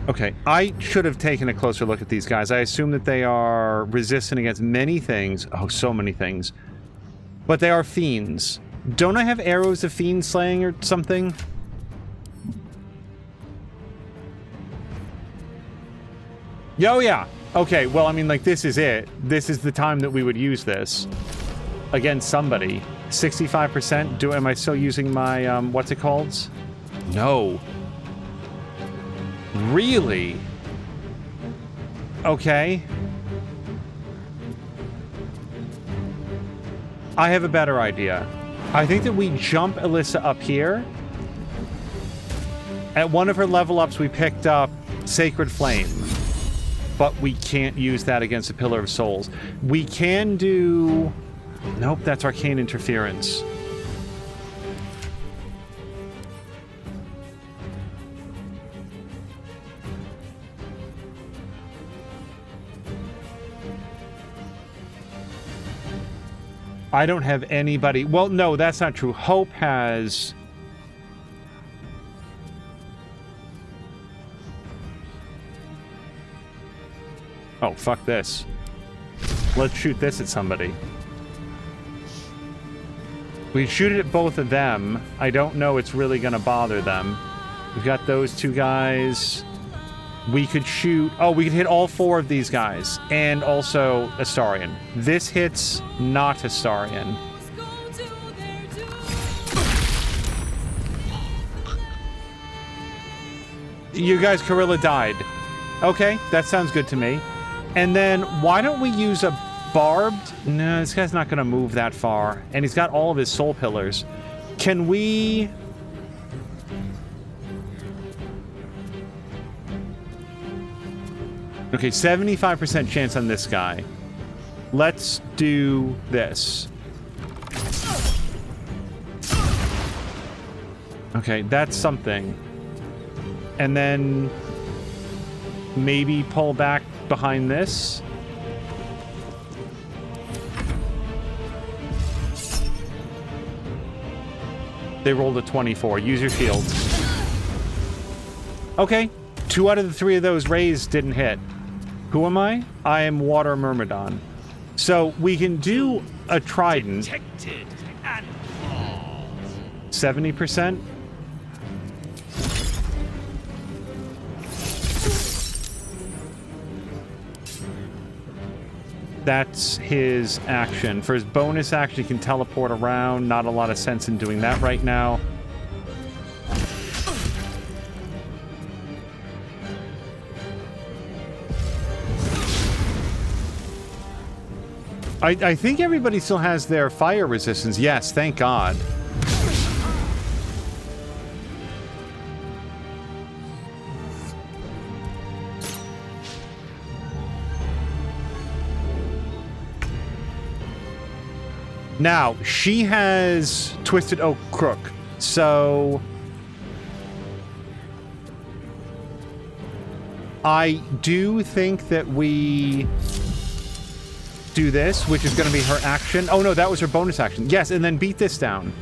Okay, I should have taken a closer look at these guys. I assume that they are resistant against many things. Oh, so many things. But they are fiends. Don't I have arrows of fiend slaying or something? Oh, yeah. Okay, well, I mean, like, this is it. This is the time that we would use this. Against somebody. 65%? Am I still using my, what's it called? No. Really? Okay. I have a better idea. I think that we jump Alyssa up here. At one of her level ups, we picked up Sacred Flame. But we can't use that against a Pillar of Souls. We can do... Nope, that's Arcane Interference. I don't have anybody. Well, no, that's not true. Hope has... Oh, fuck this. Let's shoot this at somebody. We shoot it at both of them. I don't know it's really going to bother them. We've got those two guys. We could shoot... Oh, we could hit all four of these guys. And also Astarion. This hits not Astarion. You guys, Corilla died. Okay, that sounds good to me. And then, why don't we use a barbed... No, this guy's not going to move that far. And he's got all of his soul pillars. Can we... Okay, 75% chance on this guy. Let's do this. Okay, that's something. And then maybe pull back behind this. They rolled a 24. Use your shields. Okay, 2 out of the 3 of those rays didn't hit. Who am I? I am Water Myrmidon. So we can do a trident. 70%. That's his action. For his bonus action, he can teleport around. Not a lot of sense in doing that right now. I think everybody still has their fire resistance. Yes, thank God. Now, she has Twisted Oak Crook, so... I do think that we do this, which is going to be her action. Oh no, that was her bonus action. Yes, and then beat this down.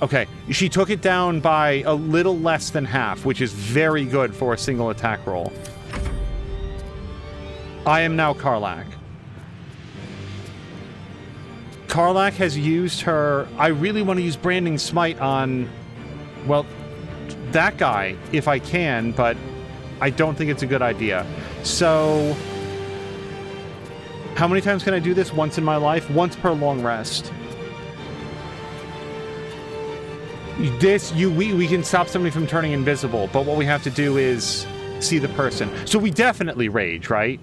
Okay, she took it down by a little less than half, which is very good for a single attack roll. I am now Karlach. Karlach has used her... I really want to use Branding Smite on... Well, that guy, if I can, but I don't think it's a good idea. So... How many times can I do this? Once in my life? Once per long rest. We can stop somebody from turning invisible, but what we have to do is see the person. So we definitely rage, right?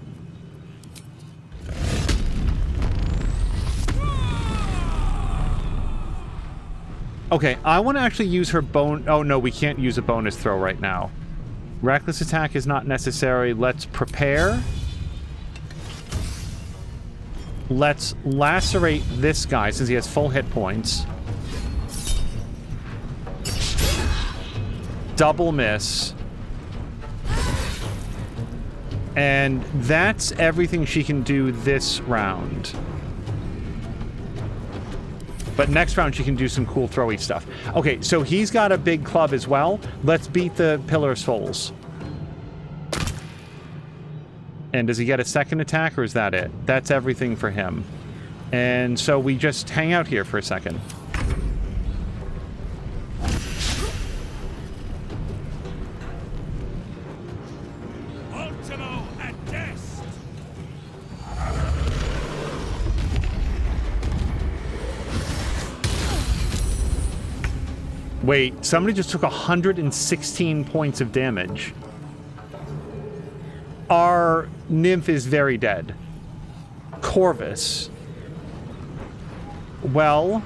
Okay, I want to actually use her Oh, no, we can't use a bonus throw right now. Reckless attack is not necessary. Let's prepare. Let's lacerate this guy since he has full hit points. Double miss. And that's everything she can do this round. But next round, she can do some cool throwy stuff. Okay, so he's got a big club as well. Let's beat the Pillar of Souls. And does he get a second attack, or is that it? That's everything for him. And so we just hang out here for a second. Wait, somebody just took 116 points of damage. Our nymph is very dead. Corvus. Well,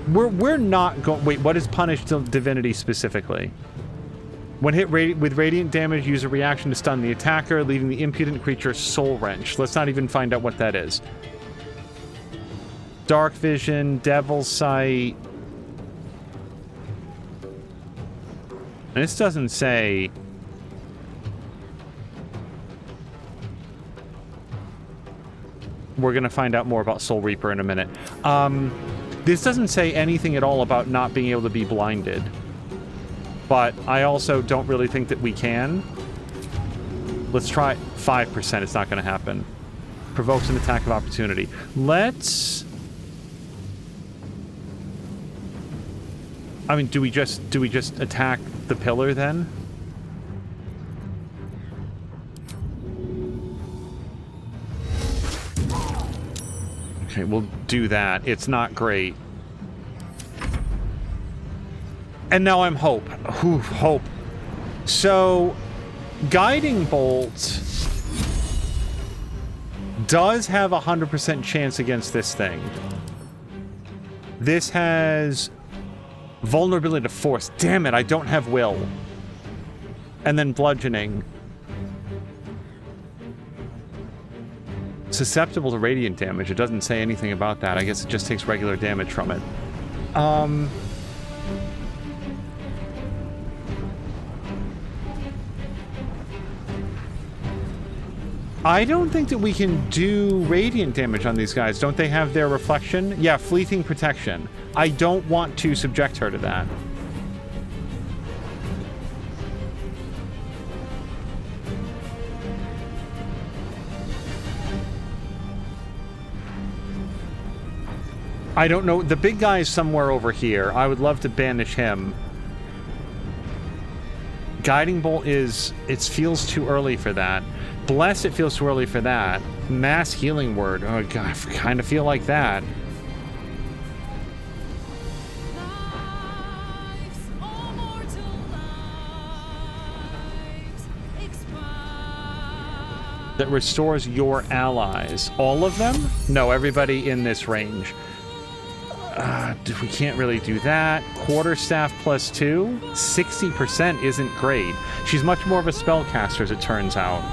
we're not going... Wait, what is Punish Divinity specifically? When hit with radiant damage, use a reaction to stun the attacker, leaving the impudent creature soul wrench. Let's not even find out what that is. Dark Vision, Devil's Sight... This doesn't say... we're going to find out more about Soul Reaper in a minute. This doesn't say anything at all about not being able to be blinded. But I also don't really think that we can. Let's try 5%. It's not going to happen. Provokes an attack of opportunity. Let's... I mean, do we just attack the pillar then? Okay, we'll do that. It's not great. And now I'm hope. Whew, hope. So, Guiding Bolt does have a 100% chance against this thing. This has vulnerability to force. Damn it, I don't have will. And then bludgeoning. Susceptible to radiant damage. It doesn't say anything about that. I guess it just takes regular damage from it. I don't think that we can do radiant damage on these guys. Don't they have their reflection? Yeah, fleeting protection. I don't want to subject her to that. I don't know. The big guy is somewhere over here. I would love to banish him. Guiding Bolt is... It feels too early for that. Bless, it feels too early for that. Mass Healing Word. Oh, God, I kind of feel like that. That restores your allies. All of them? No, everybody in this range. We can't really do that. Quarterstaff +2? 60% isn't great. She's much more of a spellcaster, as it turns out.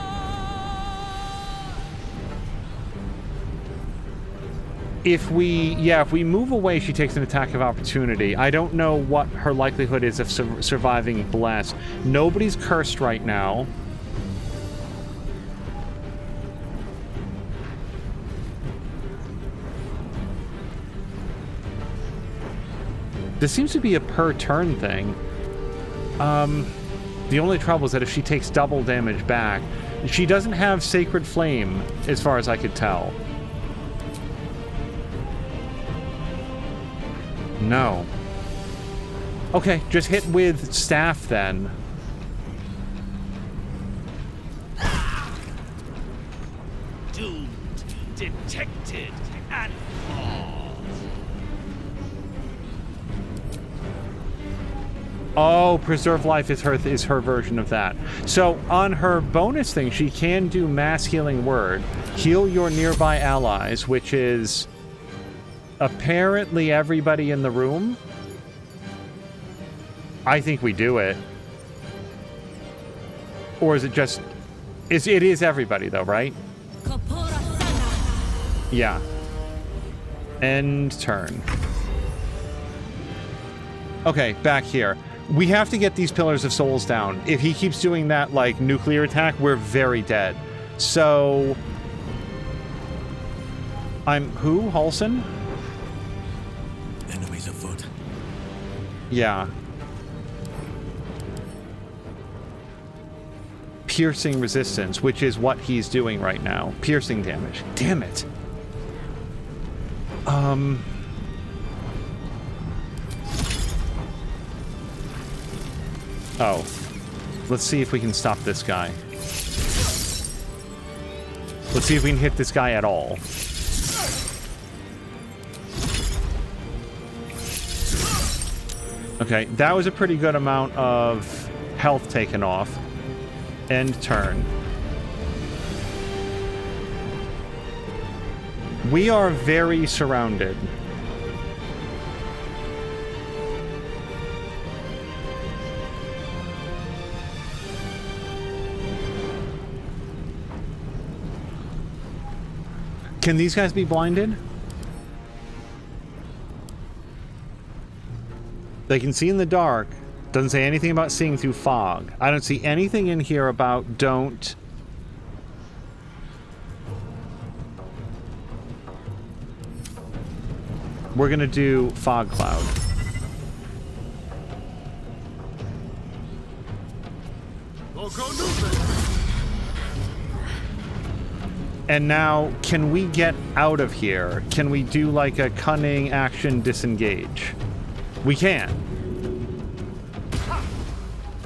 If we move away, she takes an attack of opportunity. I don't know what her likelihood is of surviving Bless. Nobody's cursed right now. This seems to be a per turn thing. The only trouble is that if she takes double damage back, she doesn't have Sacred Flame, as far as I could tell. No. Okay, just hit with staff then. Doomed, detected, and lost. Oh, Preserve Life is her version of that. So on her bonus thing, she can do Mass Healing Word. Heal your nearby allies, which is apparently everybody in the room. I think we do it. Or is it just... It is everybody, though, right? Yeah. End turn. Okay, back here. We have to get these Pillars of Souls down. If he keeps doing that, like, nuclear attack, we're very dead. So... Who? Halson? Enemies afoot. Yeah. Piercing resistance, which is what he's doing right now. Piercing damage. Damn it. Oh. Let's see if we can stop this guy. Let's see if we can hit this guy at all. Okay, that was a pretty good amount of health taken off. End turn. We are very surrounded. Can these guys be blinded? They can see in the dark. Doesn't say anything about seeing through fog. I don't see anything in here about don't... We're going to do Fog Cloud. And now, can we get out of here? Can we do like a cunning action disengage? We can.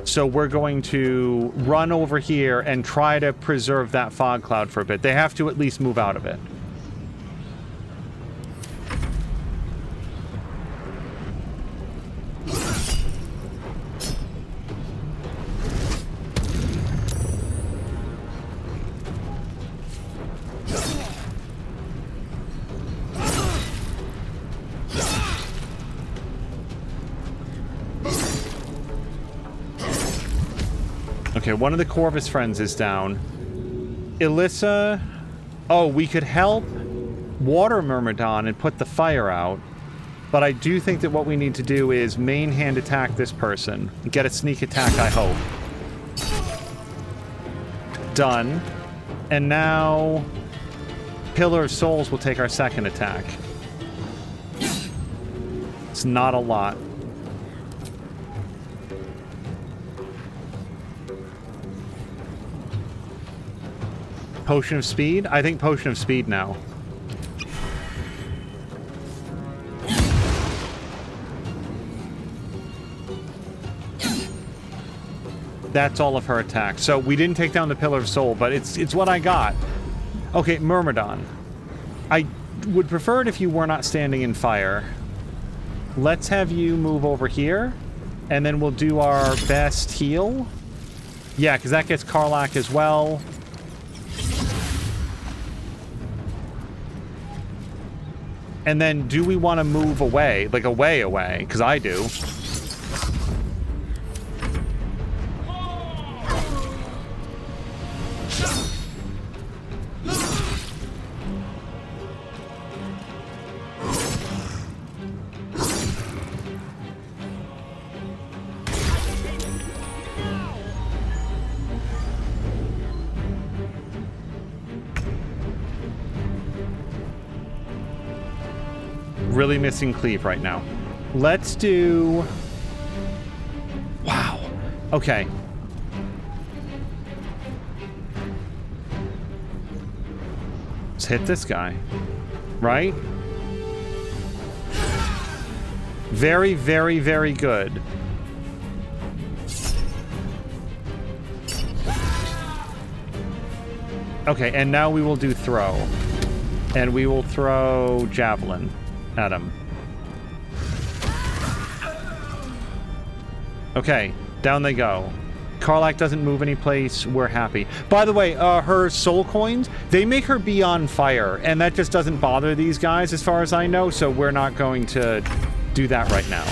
So we're going to run over here and try to preserve that fog cloud for a bit. They have to at least move out of it. Okay, one of the Corvus friends is down. Alyssa... Oh, we could help Water Myrmidon and put the fire out. But I do think that what we need to do is main hand attack this person. Get a sneak attack, I hope. Done. And now... Pillar of Souls will take our second attack. It's not a lot. Potion of Speed? I think Potion of Speed now. That's all of her attacks. So we didn't take down the Pillar of Soul, but it's what I got. Okay, Myrmidon. I would prefer it if you were not standing in fire. Let's have you move over here, and then we'll do our best heal. Yeah, because that gets Karlach as well. And then, do we want to move away? Like, away? Because I do. Really missing Cleave right now. Let's do... Wow. Okay. Let's hit this guy. Right? Very, very, very good. Okay, and now we will do throw. And we will throw Javelin at him. Okay, down they go. Karlach doesn't move any place. We're happy. By the way, her soul coins, they make her be on fire, and that just doesn't bother these guys as far as I know, so we're not going to do that right now.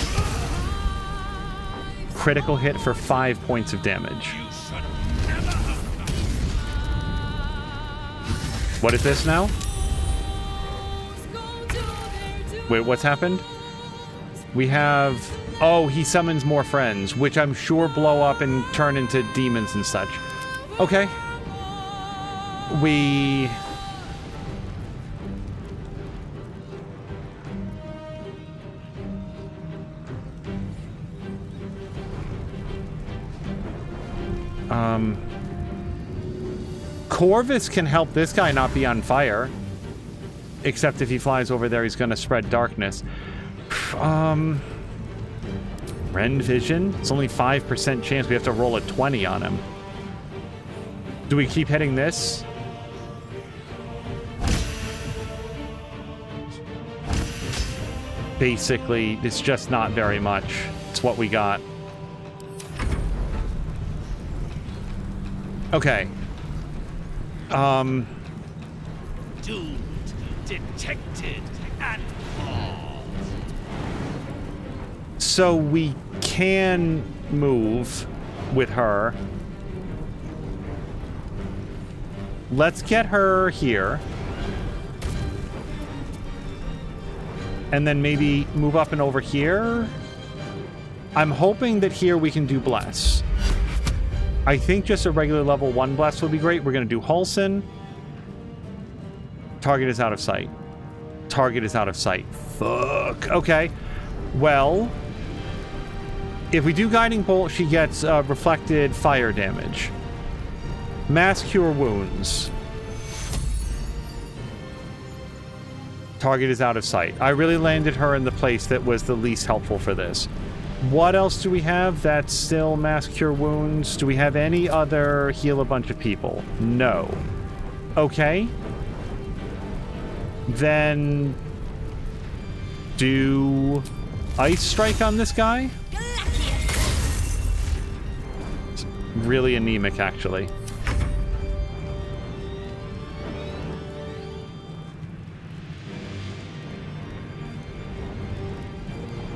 Critical hit for 5 points of damage. What is this now? Wait, what's happened? We have... Oh, he summons more friends, which I'm sure blow up and turn into demons and such. Okay. We... Corvus can help this guy not be on fire. Except if he flies over there, he's going to spread darkness. Rend Vision? It's only 5% chance. We have to roll a 20 on him. Do we keep hitting this? Basically, it's just not very much. It's what we got. Okay. Doomed, detected, and caught. So we can move with her. Let's get her here. And then maybe move up and over here. I'm hoping that here we can do Bless. I think just a regular level 1 Bless would be great. We're going to do Halsin. Target is out of sight. Target is out of sight. Fuck. Okay. Well, if we do Guiding Bolt, she gets reflected fire damage. Mass Cure Wounds. Target is out of sight. I really landed her in the place that was the least helpful for this. What else do we have that's still Mass Cure Wounds? Do we have any other heal a bunch of people? No. Okay. Then do Ice Strike on this guy? It's really anemic, actually.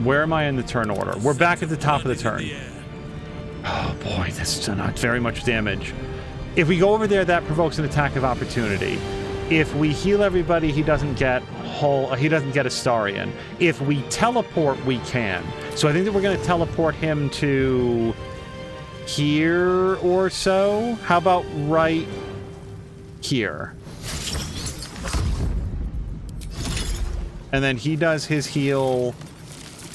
Where am I in the turn order? We're back at the top of the turn. Oh boy, that's not very much damage. If we go over there, that provokes an attack of opportunity. If we heal everybody, he doesn't get Astarion. If we teleport, we can. So I think that we're going to teleport him to here or so. How about right here? And then he does his heal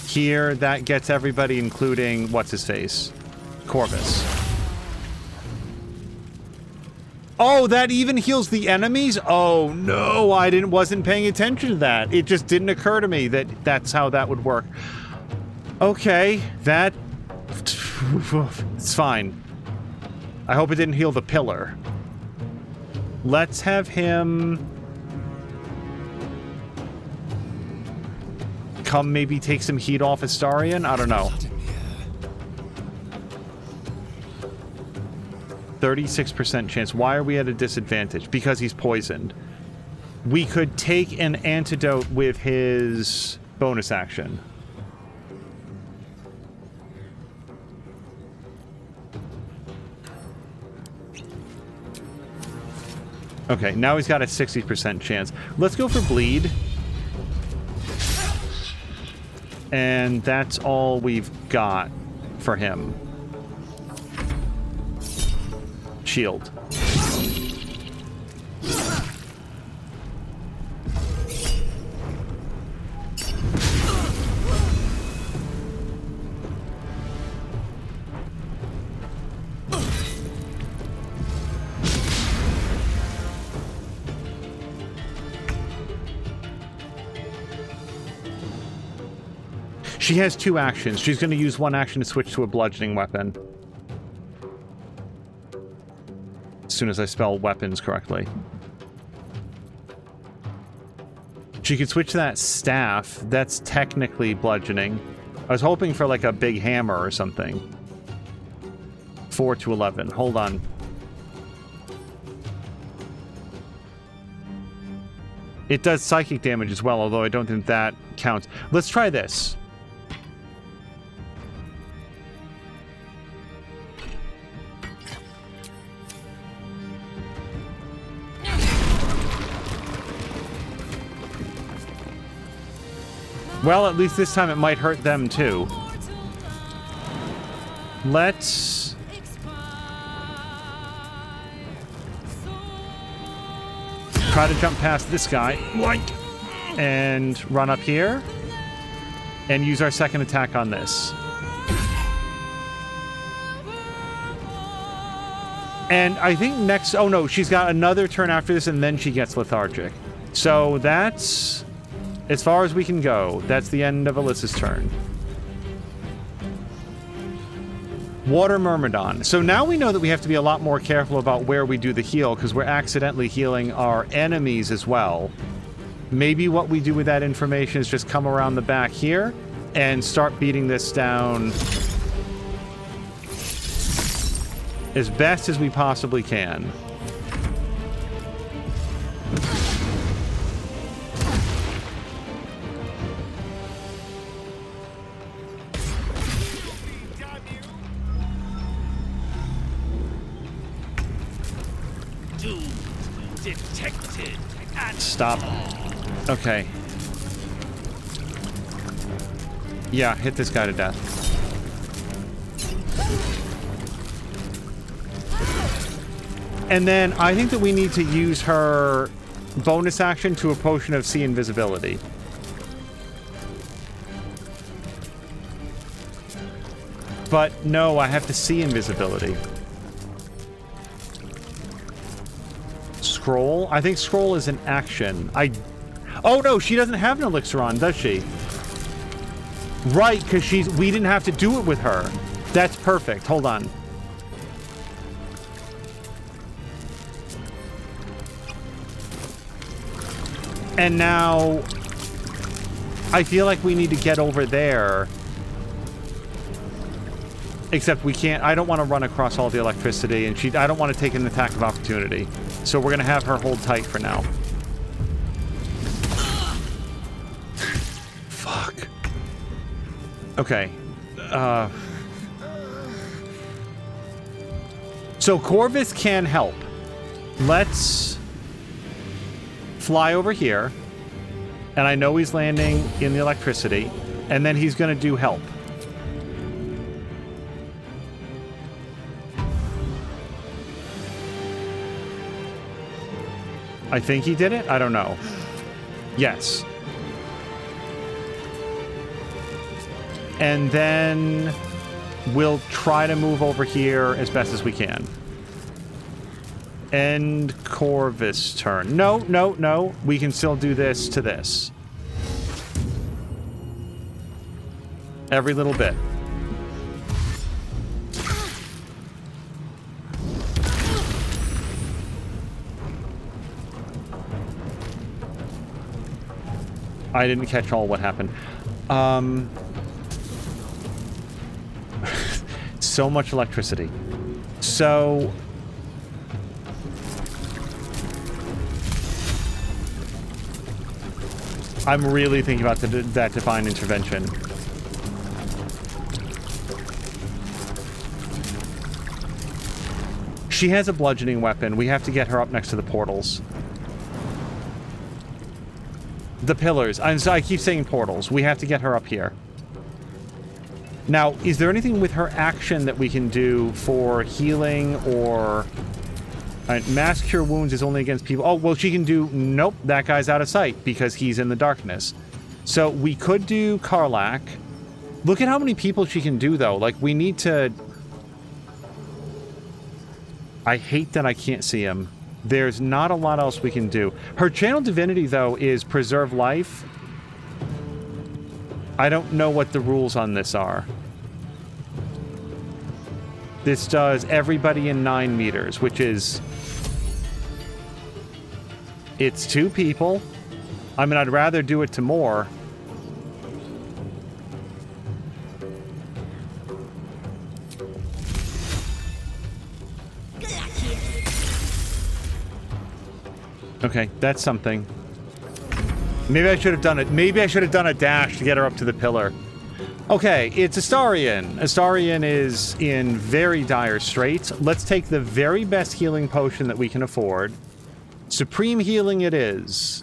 here. That gets everybody, including what's-his-face? Corvus. Oh, that even heals the enemies? Oh no, I wasn't paying attention to that. It just didn't occur to me that that's how that would work. Okay, that... it's fine. I hope it didn't heal the pillar. Let's have him... come maybe take some heat off Astarion? I don't know. 36% chance. Why are we at a disadvantage? Because he's poisoned. We could take an antidote with his bonus action. Okay, now he's got a 60% chance. Let's go for bleed. And that's all we've got for him. Shield. She has two actions. She's going to use one action to switch to a bludgeoning weapon. As soon as I spell weapons correctly. She could switch to that staff. That's technically bludgeoning. I was hoping for like a big hammer or something. 4 to 11. Hold on. It does psychic damage as well, although I don't think that counts. Let's try this. Well, at least this time it might hurt them too. Let's... try to jump past this guy. And run up here. And use our second attack on this. And I think next... oh no, she's got another turn after this and then she gets lethargic. So that's... as far as we can go. That's the end of Alyssa's turn. Water Myrmidon. So now we know that we have to be a lot more careful about where we do the heal, because we're accidentally healing our enemies as well. Maybe what we do with that information is just come around the back here and start beating this down as best as we possibly can. Stop. Okay. Yeah, hit this guy to death. And then I think that we need to use her bonus action to a potion of sea invisibility. But no, I have to see invisibility. Scroll? I think scroll is an action. Oh no, she doesn't have an elixir on, does she? Right, because we didn't have to do it with her. That's perfect. Hold on. And now I feel like we need to get over there. Except we can't. I don't want to run across all the electricity, and I don't want to take an attack of opportunity. So we're going to have her hold tight for now. Fuck. Okay. So Corvus can help. Let's fly over here. And I know he's landing in the electricity. And then he's going to do help. I think he did it? I don't know. Yes. And then we'll try to move over here as best as we can. End Corvus turn. No, no, no. We can still do this to this. Every little bit. I didn't catch all what happened. So much electricity. So I'm really thinking about that divine intervention. She has a bludgeoning weapon. We have to get her up next to the portals. The pillars. I keep saying portals. We have to get her up here. Now, is there anything with her action that we can do for healing or... mass cure wounds is only against people... Oh, well, she can do... Nope, that guy's out of sight because he's in the darkness. So we could do Karlach. Look at how many people she can do, though. Like, we need to... I hate that I can't see him. There's not a lot else we can do. Her channel divinity, though, is preserve life. I don't know what the rules on this are. This does everybody in 9 meters, which is... It's 2 people. I mean, I'd rather do it to more. Okay, that's something. Maybe I should have done it. Maybe I should have done a dash to get her up to the pillar. Okay, it's Astarion. Astarion is in very dire straits. Let's take the very best healing potion that we can afford. Supreme healing it is.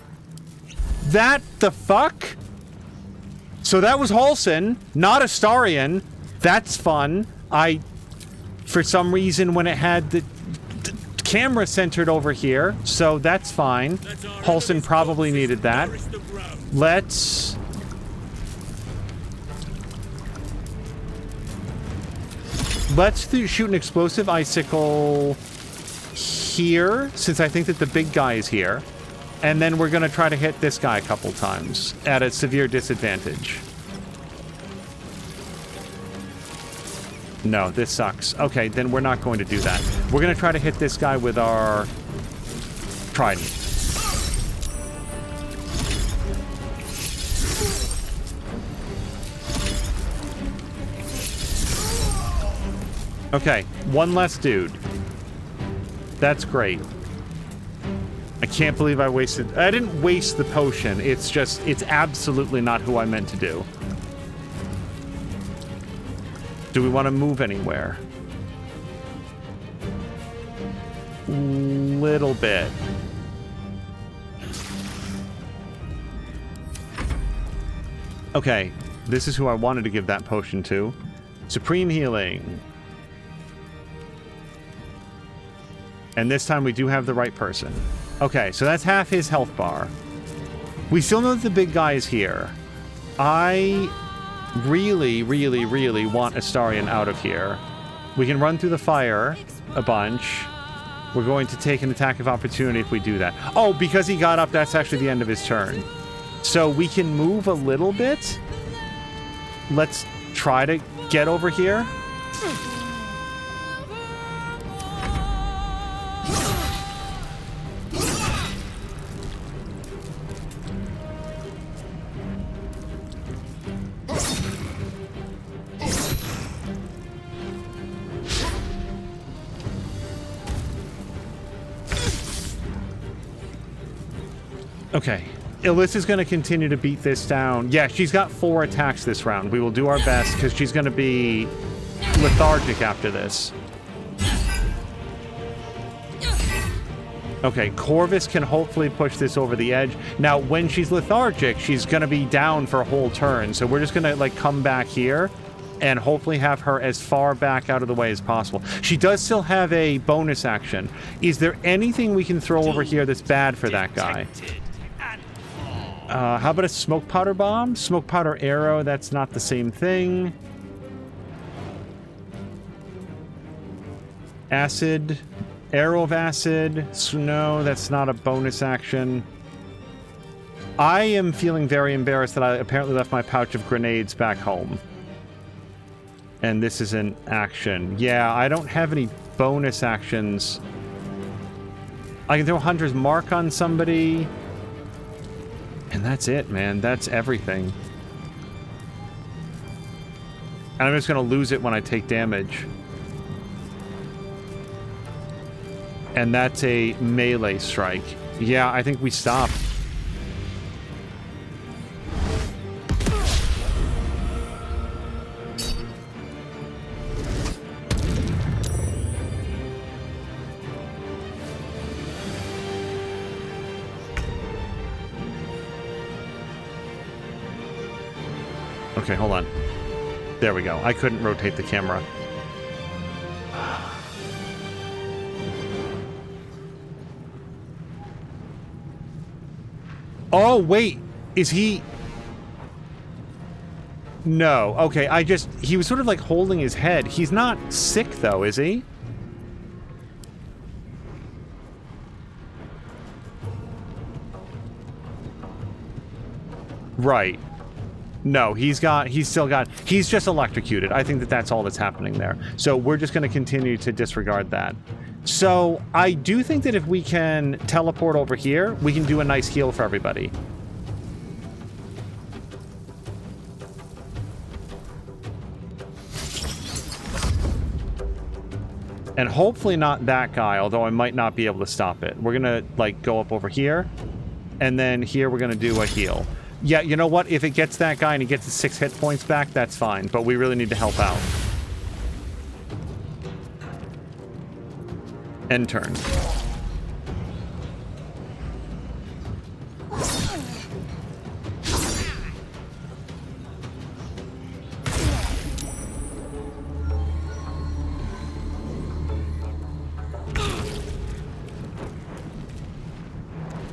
That the fuck? So that was Halsin, not Astarion. That's fun. For some reason, when it had the camera centered over here, so that's fine. Halsin probably needed that. Let's shoot an explosive icicle here, since I think that the big guy is here. And then we're going to try to hit this guy a couple times at a severe disadvantage. No, this sucks. Okay, then we're not going to do that. We're going to try to hit this guy with our trident. Okay, one less dude. That's great. I can't believe I wasted... I didn't waste the potion. It's just... It's absolutely not who I meant to do. Do we want to move anywhere? Little bit. Okay, this is who I wanted to give that potion to. Supreme healing. And this time we do have the right person. Okay, so that's half his health bar. We still know that the big guy is here. I really, really, really want Astarion out of here. We can run through the fire a bunch. We're going to take an attack of opportunity if we do that. Oh, because he got up, that's actually the end of his turn. So we can move a little bit. Let's try to get over here. Okay. Alyssa's going to continue to beat this down. Yeah, she's got 4 attacks this round. We will do our best because she's going to be lethargic after this. Okay, Corvus can hopefully push this over the edge. Now, when she's lethargic, she's going to be down for a whole turn. So we're just going to, like, come back here and hopefully have her as far back out of the way as possible. She does still have a bonus action. Is there anything we can throw over here that's bad for that guy? How about a smoke powder bomb? Smoke powder arrow, that's not the same thing. Acid, arrow of acid. No, that's not a bonus action. I am feeling very embarrassed that I apparently left my pouch of grenades back home. And this is an action. Yeah, I don't have any bonus actions. I can throw Hunter's Mark on somebody. And that's it, man. That's everything. And I'm just going to lose it when I take damage. And that's a melee strike. Yeah, I think we stop. Okay, hold on. There we go. I couldn't rotate the camera. Oh, wait. Is he... No. Okay, he was sort of like holding his head. He's not sick, though, is he? Right. No, he's just electrocuted. I think that that's all that's happening there. So we're just going to continue to disregard that. So I do think that if we can teleport over here, we can do a nice heal for everybody. And hopefully not that guy, although I might not be able to stop it. We're going to, like, go up over here. And then here we're going to do a heal. Yeah, you know what? If it gets that guy and he gets his 6 hit points back, that's fine. But we really need to help out. End turn.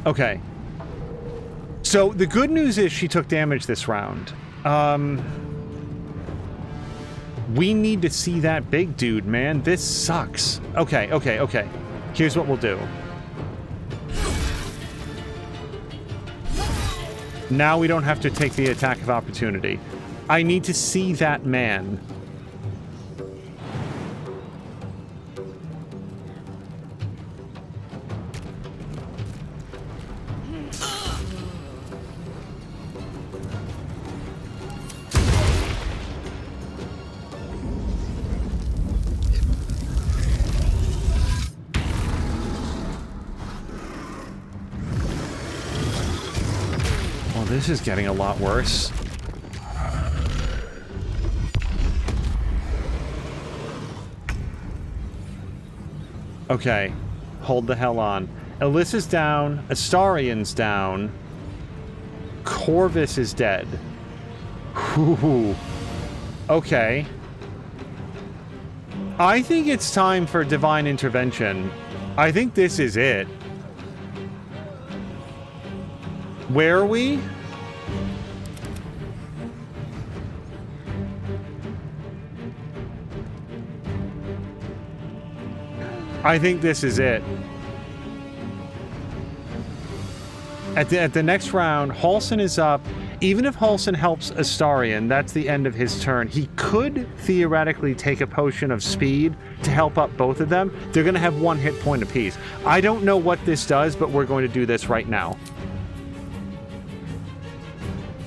Okay. So the good news is she took damage this round. We need to see that big dude, man. This sucks. Okay. Here's what we'll do. Now we don't have to take the attack of opportunity. I need to see that man. This is getting a lot worse. Okay. Hold the hell on. Alyssa's down. Astarion's down. Corvus is dead. Whew. Okay. I think it's time for divine intervention. I think this is it. Where are we? I think this is it. At the next round, Halsin is up. Even if Halsin helps Astarion, that's the end of his turn. He could theoretically take a potion of speed to help up both of them. They're going to have 1 hit point apiece. I don't know what this does, but we're going to do this right now.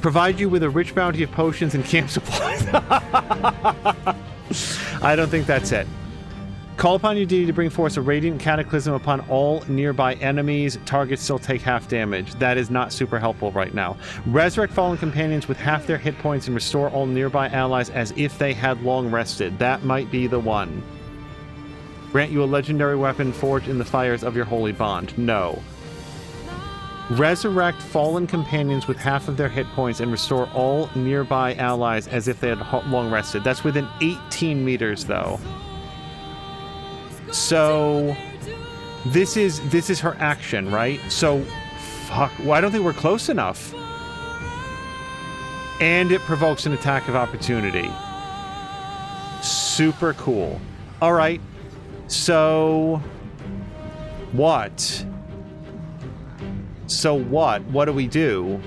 Provide you with a rich bounty of potions and camp supplies. I don't think that's it. Call upon your deity to bring forth a radiant cataclysm upon all nearby enemies. Targets still take half damage. That is not super helpful right now. Resurrect fallen companions with half their hit points and restore all nearby allies as if they had long rested. That might be the one. Grant you a legendary weapon forged in the fires of your holy bond. No. Resurrect fallen companions with half of their hit points and restore all nearby allies as if they had long rested. That's within 18 meters, though. So this is her action, right? So fuck, well, I don't think we're close enough. And it provokes an attack of opportunity. Super cool. All right. So what? So what? What do we do?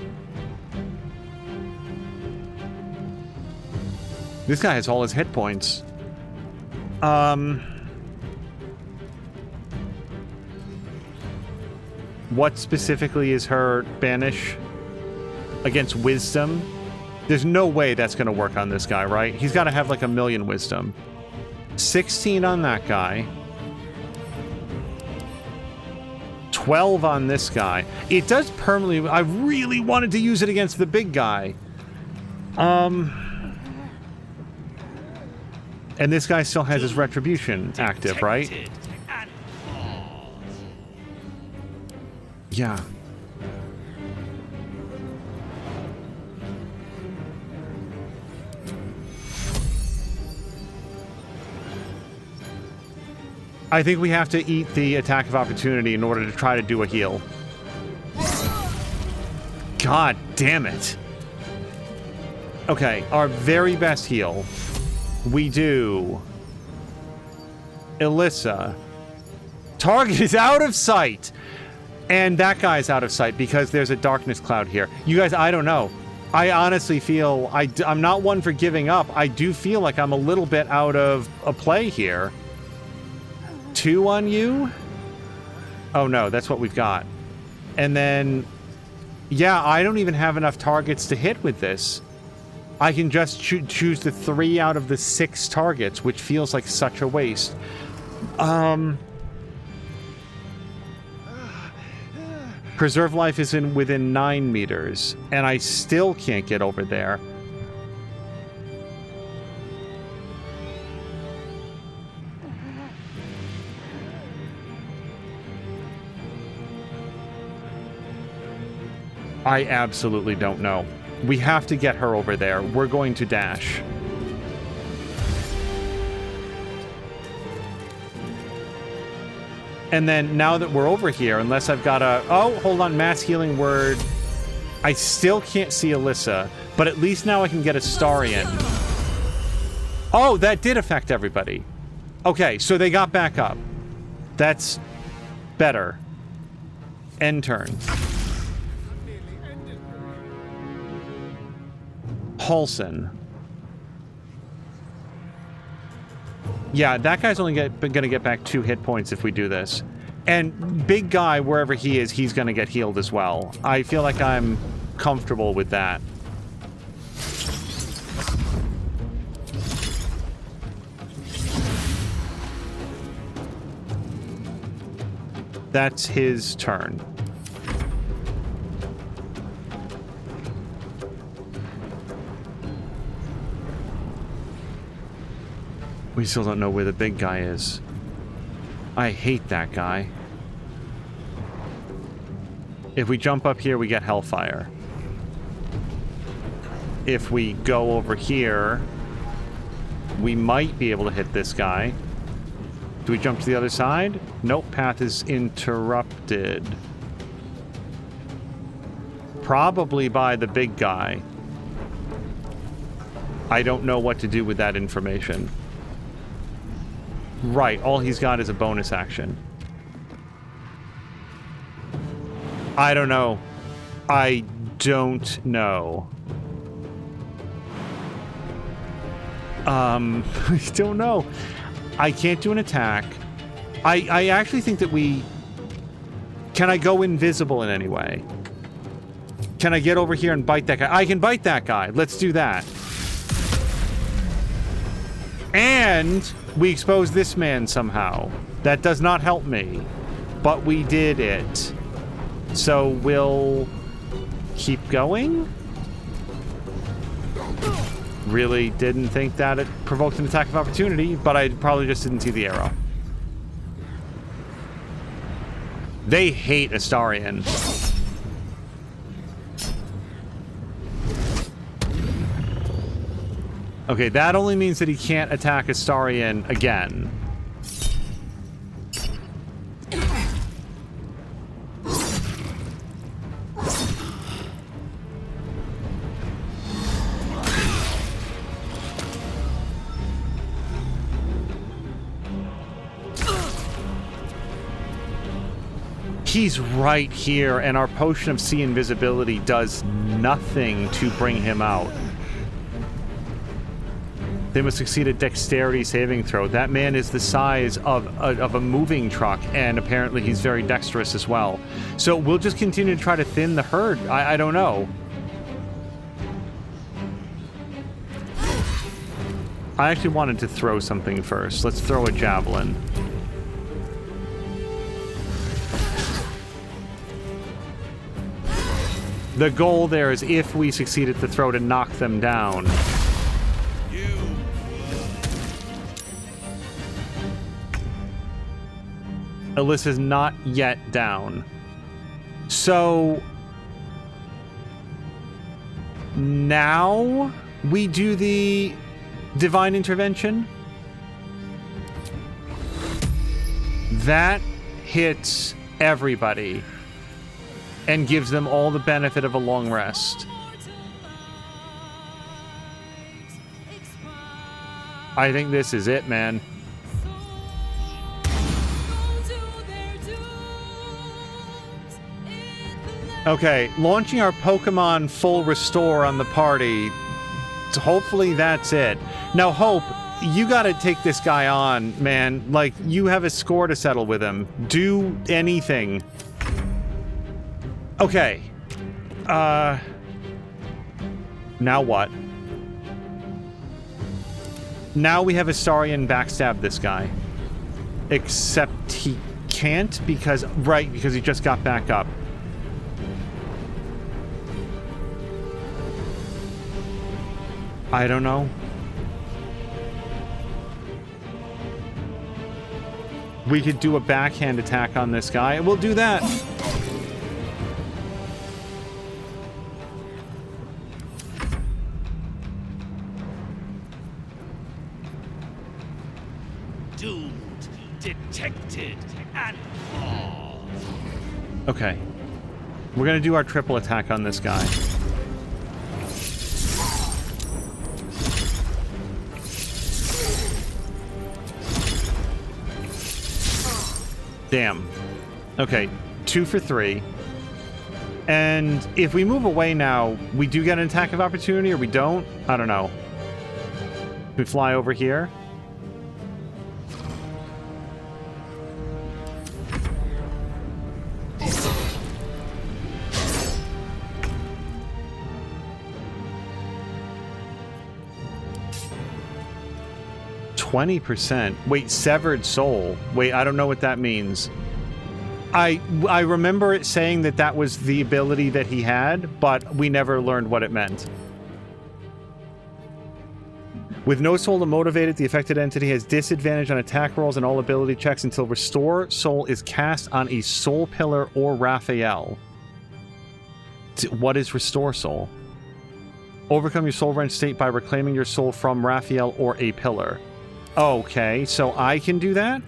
This guy has all his hit points. What specifically is her banish against wisdom? There's no way that's going to work on this guy, right? He's got to have like 1,000,000 wisdom. 16 on that guy. 12 on this guy. It does permanently... I really wanted to use it against the big guy. And this guy still has his retribution active, right? Yeah. I think we have to eat the attack of opportunity in order to try to do a heal. God damn it. Okay, our very best heal. We do... Alyssa. Target is out of sight! And that guy's out of sight because there's a darkness cloud here. You guys, I don't know. I honestly feel... I'm not one for giving up. I do feel like I'm a little bit out of a play here. 2 on you? Oh no, that's what we've got. And then... Yeah, I don't even have enough targets to hit with this. I can just choose the 3 out of the 6 targets, which feels like such a waste. Preserve life is within 9 meters, and I still can't get over there. I absolutely don't know. We have to get her over there. We're going to dash. And then now that we're over here, unless I've got a... Oh, hold on. Mass healing word. I still can't see Alyssa, but at least now I can get Astarion. Oh, that did affect everybody. Okay, so they got back up. That's better. End turn. Halsin. Yeah, that guy's only gonna get back 2 hit points if we do this. And big guy, wherever he is, he's gonna get healed as well. I feel like I'm comfortable with that. That's his turn. We still don't know where the big guy is. I hate that guy. If we jump up here, we get Hellfire. If we go over here, we might be able to hit this guy. Do we jump to the other side? Nope, path is interrupted. probably by the big guy. I don't know what to do with that information. Right, all he's got is a bonus action. I don't know. I don't know. I don't know. I can't do an attack. I actually think that we... Can I go invisible in any way? Can I get over here and bite that guy? I can bite that guy. Let's do that. And we expose this man somehow. That does not help me. But we did it. So we'll keep going? Really didn't think that it provoked an attack of opportunity, but I probably just didn't see the arrow. They hate Astarion. Okay, that only means that he can't attack Astarion again. He's right here, and our potion of sea invisibility does nothing to bring him out. They must succeed a dexterity saving throw. That man is the size of a moving truck, and apparently he's very dexterous as well. So we'll just continue to try to thin the herd. I don't know. I actually wanted to throw something first. Let's throw a javelin. The goal there is, if we succeed at the throw, to knock them down. Alyssa's not yet down. So now we do the divine intervention. That hits everybody and gives them all the benefit of a long rest. I think this is it, man. Okay, launching our Pokemon full restore on the party. So hopefully that's it. Now, Hope, you gotta take this guy on, man. Like, you have a score to settle with him. Do anything. Okay. Now what? Now we have Astarion backstab this guy. Except he can't because... Right, because he just got back up. I don't know. We could do a backhand attack on this guy. We'll do that. Doomed, detected, and caught. Okay. We're gonna do our triple attack on this guy. Damn. Okay, 2 for 3. And if we move away now, we do get an attack of opportunity, or we don't? I don't know. We fly over here. %. Wait, severed soul. Wait, I don't know what that means. I remember it saying that that was the ability that he had, but we never learned what it meant. With no soul to motivate it, the affected entity has disadvantage on attack rolls and all ability checks until Restore Soul is cast on a Soul Pillar or Raphael. What is Restore Soul? Overcome your soul wrench state by reclaiming your soul from Raphael or a pillar. Okay, so I can do that?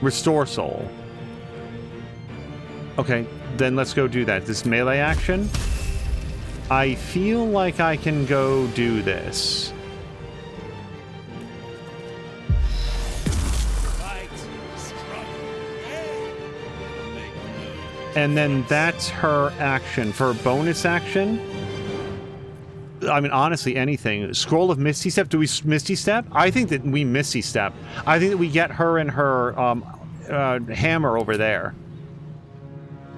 Restore soul. Okay, then let's go do that. This melee action. I feel like I can go do this. And then that's her action. For a bonus action, I mean, honestly, anything. Scroll of Misty Step. Do we Misty Step? I think that we Misty Step. I think that we get her and her hammer over there.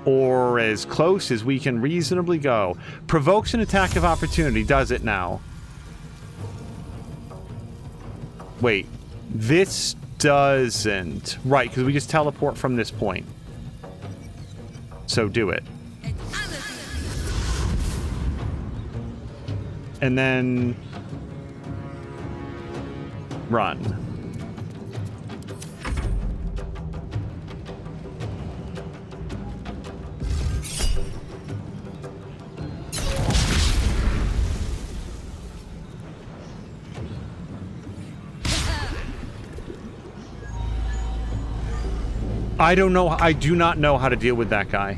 Or as close as we can reasonably go. Provokes an attack of opportunity. Does it now? Wait. This doesn't. Right, because we just teleport from this point. So do it. And then run. I don't know. I do not know how to deal with that guy.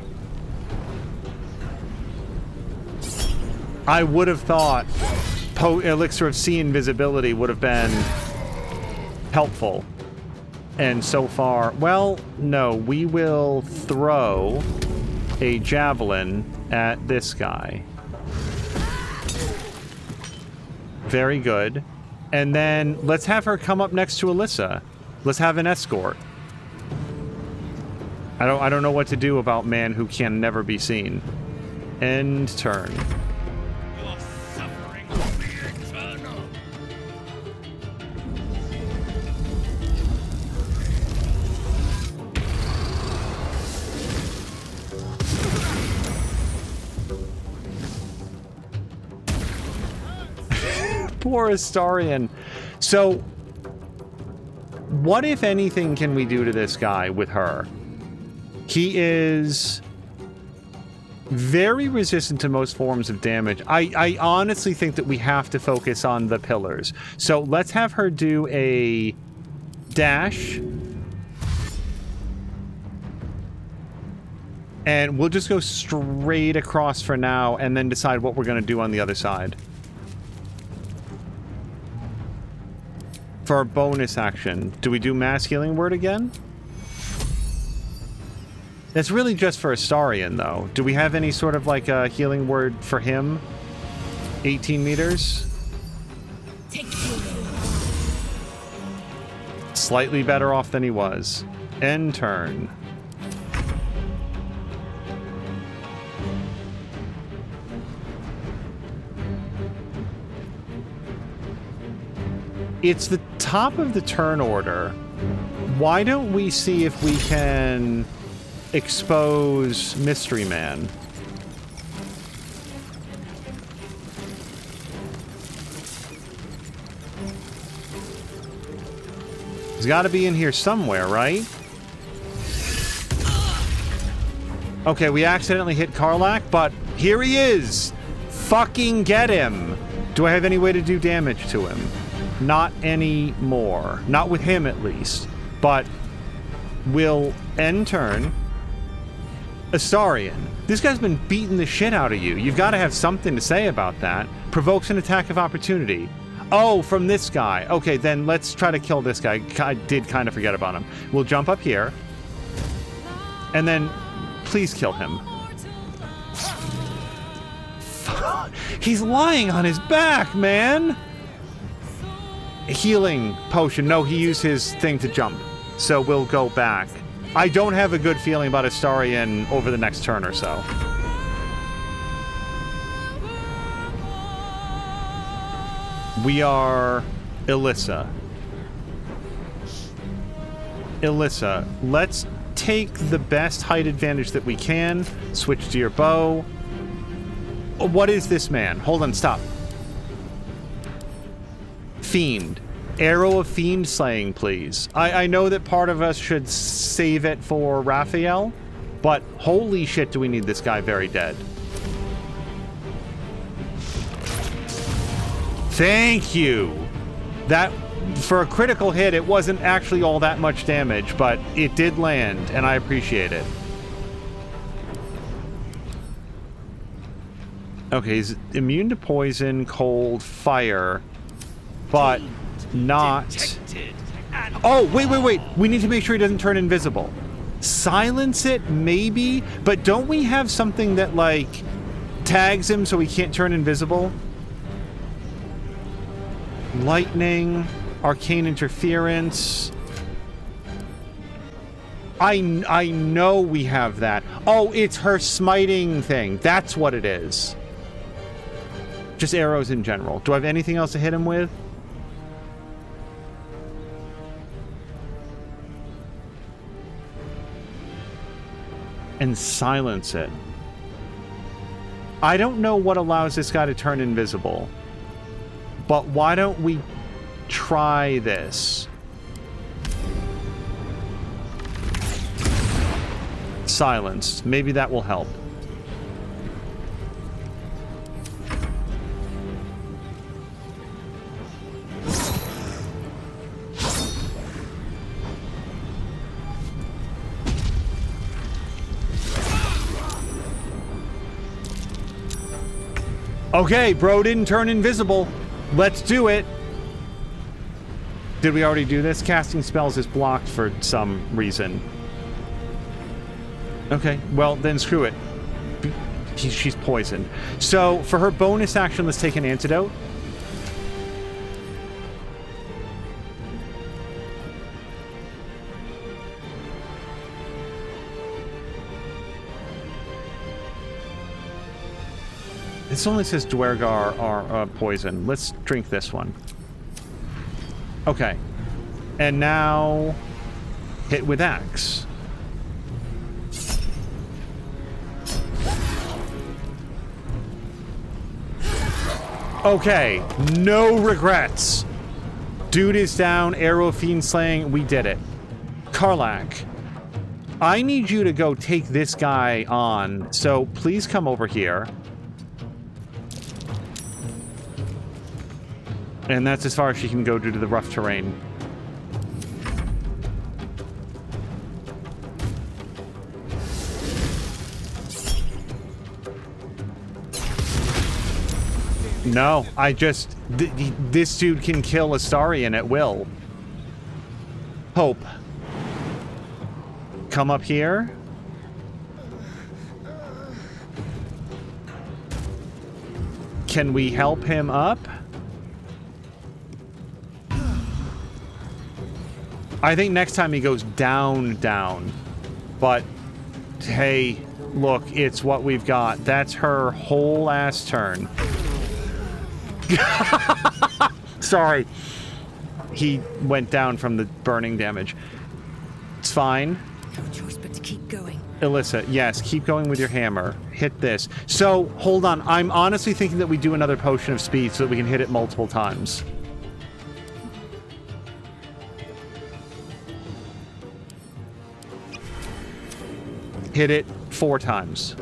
I would have thought Elixir of Sea Invisibility would have been helpful. And so far, well, no, we will throw a javelin at this guy. Very good. And then let's have her come up next to Alyssa. Let's have an escort. I don't know what to do about man who can never be seen. End turn. Your suffering will be eternal. Poor Astarion. So, what, if anything, can we do to this guy with her? He is very resistant to most forms of damage. I honestly think that we have to focus on the pillars. So let's have her do a dash. And we'll just go straight across for now and then decide what we're going to do on the other side. For our bonus action, do we do Mass Healing Word again? That's really just for Astarion, though. Do we have any sort of, like, a healing word for him? 18 meters? Slightly better off than he was. End turn. It's the top of the turn order. Why don't we see if we can expose Mystery Man? He's got to be in here somewhere, right? Okay, we accidentally hit Karlach, but here he is! Fucking get him! Do I have any way to do damage to him? Not anymore. Not with him, at least. But we'll end turn. Astarion, this guy's been beating the shit out of you. You've got to have something to say about that. Provokes an attack of opportunity. Oh, from this guy. Okay, then let's try to kill this guy. I did kind of forget about him. We'll jump up here. And then, please kill him. He's lying on his back, man! Healing potion. No, he used his thing to jump. So we'll go back. I don't have a good feeling about Astarion over the next turn or so. We are Alyssa. Alyssa, let's take the best height advantage that we can. Switch to your bow. What is this man? Hold on, stop. Fiend. Arrow of Fiend Slaying, please. I know that part of us should save it for Raphael, but holy shit do we need this guy very dead. Thank you! That, for a critical hit, it wasn't actually all that much damage, but it did land, and I appreciate it. Okay, he's immune to poison, cold, fire, but not... Oh, wait. We need to make sure he doesn't turn invisible. Silence it, maybe, but don't we have something that, like, tags him so he can't turn invisible? Lightning, arcane interference. I know we have that. Oh, it's her smiting thing. That's what it is. Just arrows in general. Do I have anything else to hit him with? And silence it. I don't know what allows this guy to turn invisible, but why don't we try this? Silence. Maybe that will help. Okay, bro didn't turn invisible. Let's do it. Did we already do this? Casting spells is blocked for some reason. Okay, well, then screw it. She's poisoned. So, for her bonus action, let's take an antidote. This only says Dwergar are poison. Let's drink this one. Okay. And now... hit with axe. Okay. No regrets. Dude is down. Arrow Fiend slaying. We did it. Karlach. I need you to go take this guy on. So please come over here. And that's as far as she can go due to the rough terrain. No, I just... this dude can kill Astarion at will. Hope. Come up here. Can we help him up? I think next time he goes down. But, hey, look, it's what we've got. That's her whole ass turn. Sorry. He went down from the burning damage. It's fine. No choice but to keep going. Alyssa, yes, keep going with your hammer. Hit this. So, hold on. I'm honestly thinking that we do another potion of speed so that we can hit it multiple times. Hit it 4 times.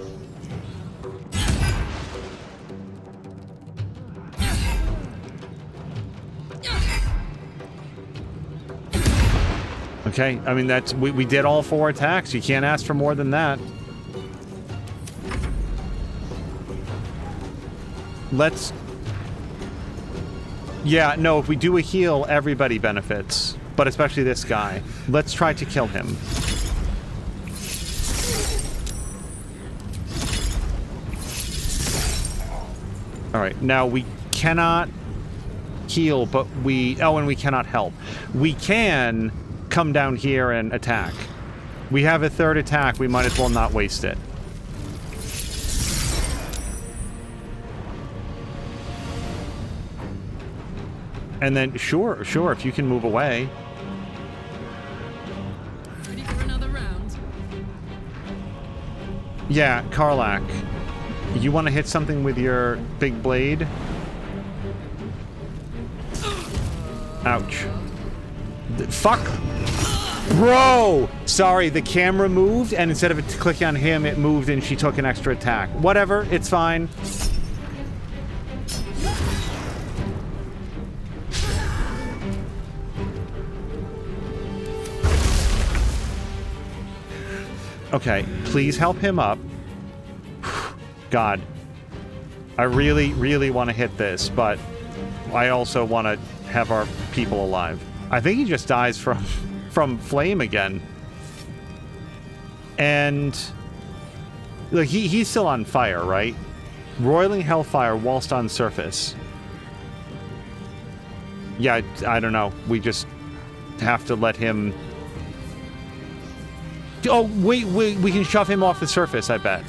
Okay, I mean, that's... we did all 4 attacks. You can't ask for more than that. Let's... yeah, no, if we do a heal, everybody benefits. But especially this guy. Let's try to kill him. Alright, now we cannot heal, but we... oh, and we cannot help. We can come down here and attack. We have a 3rd attack, we might as well not waste it. And then, sure, if you can move away. Ready for another round? Yeah, Karlach. You want to hit something with your big blade? Ouch. Fuck! Bro! Sorry, the camera moved, and instead of it clicking on him, it moved and she took an extra attack. Whatever, it's fine. Okay, please help him up. God. I really, really want to hit this, but I also want to have our people alive. I think he just dies from flame again. And like he's still on fire, right? Roiling hellfire whilst on surface. Yeah, I don't know. We just have to let him... Oh, wait, we can shove him off the surface, I bet.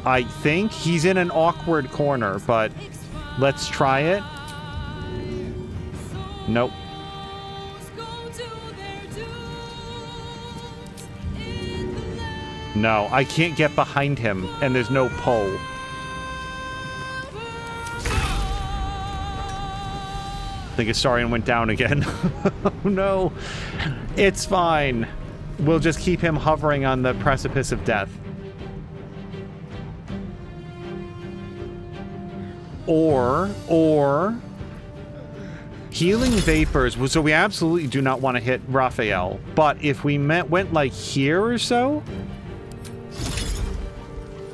I think he's in an awkward corner, but let's try it. Nope. No, I can't get behind him, and there's no pole. I think Astarion went down again. Oh, no. It's fine. We'll just keep him hovering on the precipice of death. Or... Healing Vapors. So we absolutely do not want to hit Raphael. But if we went like here or so...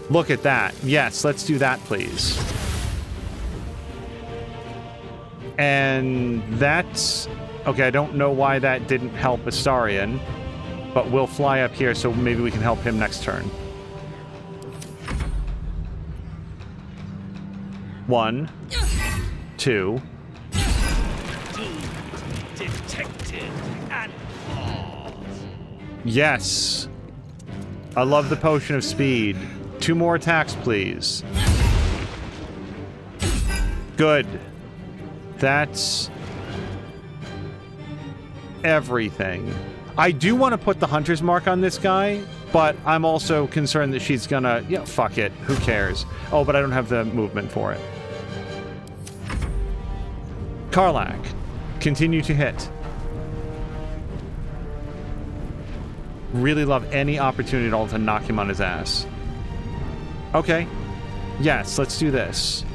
Look at that. Yes, let's do that, please. And that's... Okay, I don't know why that didn't help Astarion, but we'll fly up here so maybe we can help him next turn. 1, 2. Detected and pause. Yes. I love the potion of speed. 2 more attacks, please. Good. That's everything. I do want to put the hunter's mark on this guy, but I'm also concerned that she's gonna... Yeah, fuck it. Who cares? Oh, but I don't have the movement for it. Karlach, continue to hit. Really love any opportunity at all to knock him on his ass. Okay. Yes, let's do this.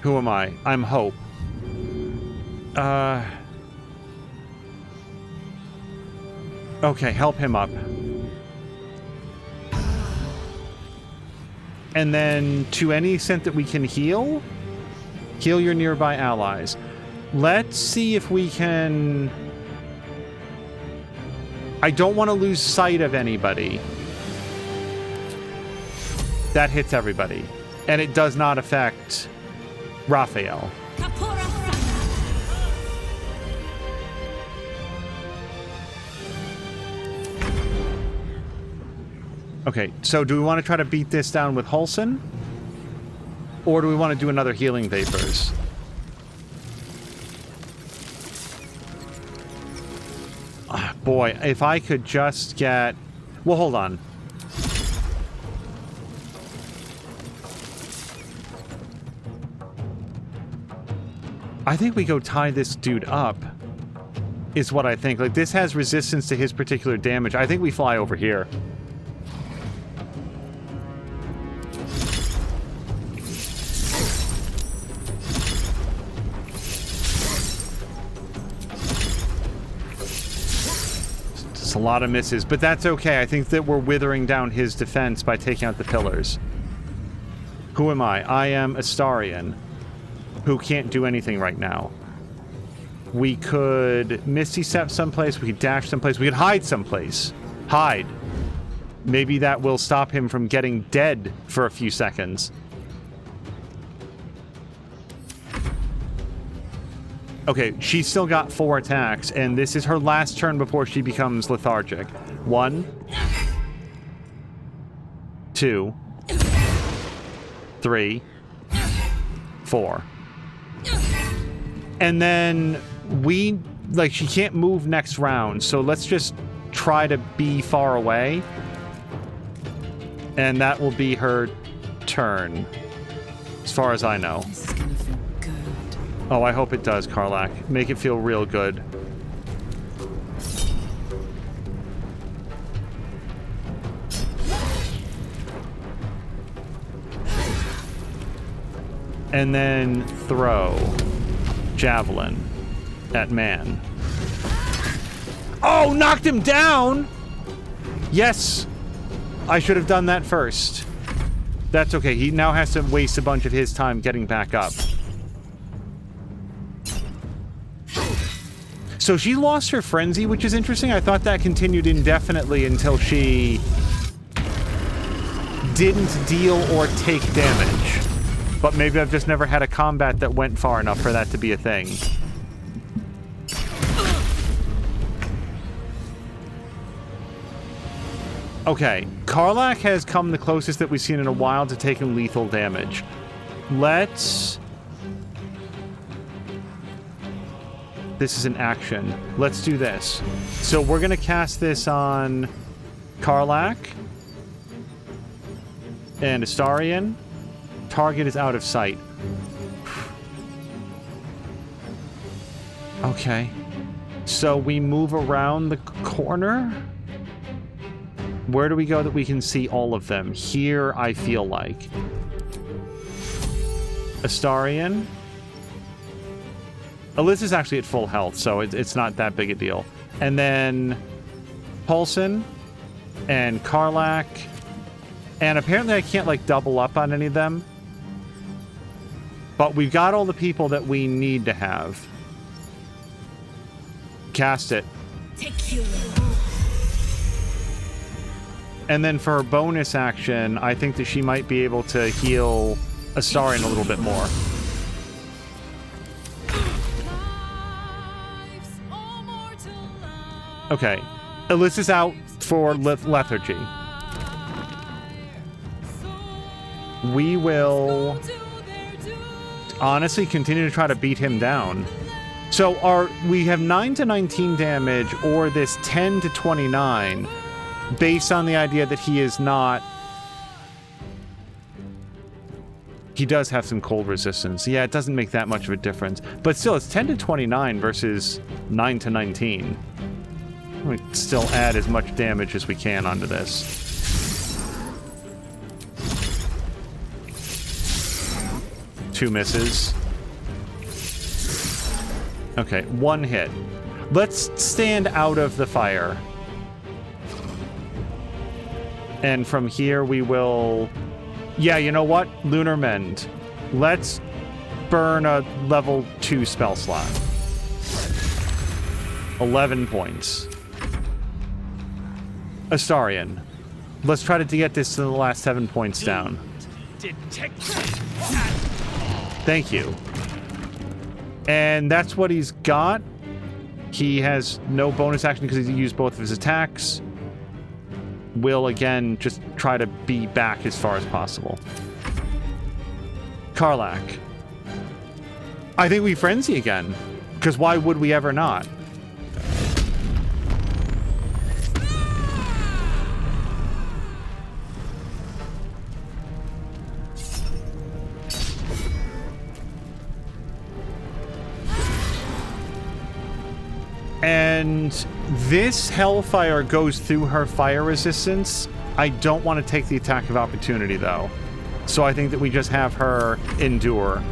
Who am I? I'm Hope. Okay, help him up. And then, to any extent that we can heal your nearby allies. Let's see if we can... I don't want to lose sight of anybody. That hits everybody. And it does not affect Raphael. Okay, so do we want to try to beat this down with Halsin? Or do we want to do another Healing Vapors? Boy, if I could just get... Well, hold on. I think we go tie this dude up, is what I think. Like, this has resistance to his particular damage. I think we fly over here. It's a lot of misses, but that's okay. I think that we're withering down his defense by taking out the pillars. Who am I? I am Astarion, who can't do anything right now. We could Misty Step someplace, we could dash someplace, we could hide someplace. Hide. Maybe that will stop him from getting dead for a few seconds. Okay, she's still got 4 attacks, and this is her last turn before she becomes lethargic. 1, 2, 3, 4. And then we, like, she can't move next round, so let's just try to be far away. And that will be her turn, as far as I know. This is gonna feel good. Oh, I hope it does, Karlach. Make it feel real good. And then throw javelin at man. Oh, knocked him down! Yes! I should have done that first. That's okay. He now has to waste a bunch of his time getting back up. So she lost her frenzy, which is interesting. I thought that continued indefinitely until she didn't deal or take damage. But maybe I've just never had a combat that went far enough for that to be a thing. Okay, Karlach has come the closest that we've seen in a while to taking lethal damage. Let's... This is an action. Let's do this. So we're going to cast this on Karlach and Astarion. Target is out of sight. Okay. So we move around the corner? Where do we go that we can see all of them? Here, I feel like. Astarion. Alyssa's actually at full health, so it's not that big a deal. And then Paulson and Karlach. And apparently I can't, like, double up on any of them. But we've got all the people that we need to have. Cast it. And then for her bonus action, I think that she might be able to heal Astarion a little bit more. Okay. Alyssa's out for lethargy. We will honestly continue to try to beat him down. So we have 9 to 19 damage or this 10 to 29 based on the idea that he is not... He does have some cold resistance. Yeah, it doesn't make that much of a difference. But still, it's 10 to 29 versus 9 to 19. We still add as much damage as we can onto this. Two misses. Okay, one hit. Let's stand out of the fire. And from here we will... Yeah, you know what? Lunar Mend. Let's burn a level 2 spell slot. 11 points. Astarion. Let's try to get this to the last 7 points down. Thank you. And that's what he's got. He has no bonus action because he used both of his attacks. Will, again, just try to be back as far as possible. Karlach. I think we frenzy again. Because why would we ever not? And this Hellfire goes through her fire resistance. I don't want to take the attack of opportunity, though. So I think that we just have her endure.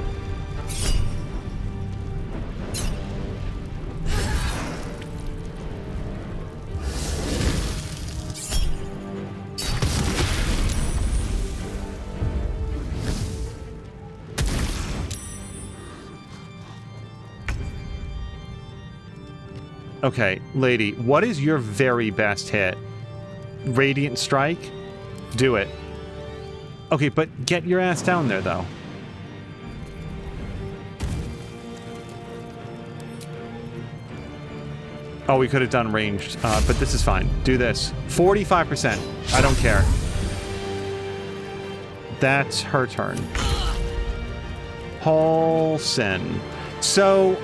Okay, lady, what is your very best hit? Radiant Strike? Do it. Okay, but get your ass down there, though. Oh, we could have done ranged, but this is fine. Do this. 45%. I don't care. That's her turn. Paulson. So...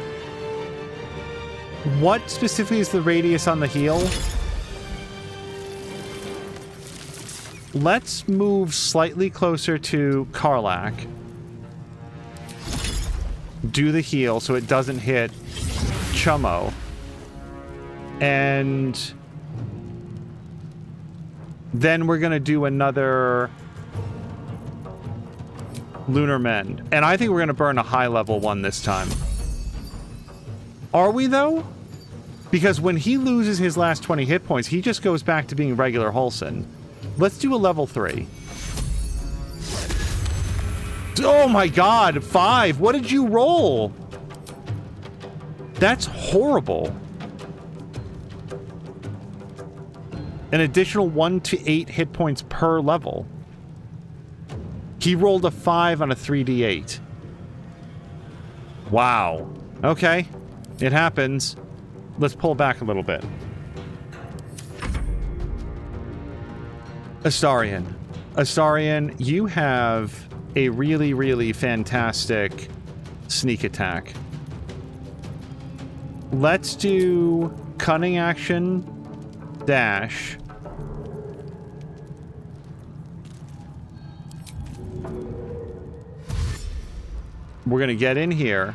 what specifically is the radius on the heal? Let's move slightly closer to Karlach. Do the heal so it doesn't hit Chummo. And then we're going to do another Lunar Mend. And I think we're going to burn a high level one this time. Are we, though? Because when he loses his last 20 hit points, he just goes back to being regular Wholesome. Let's do a level 3. Oh my god, 5! What did you roll? That's horrible. An additional 1 to 8 hit points per level. He rolled a 5 on a 3d8. Wow. Okay. It happens. Let's pull back a little bit. Astarion. Astarion, you have a really, really fantastic sneak attack. Let's do cunning action, dash. We're going to get in here.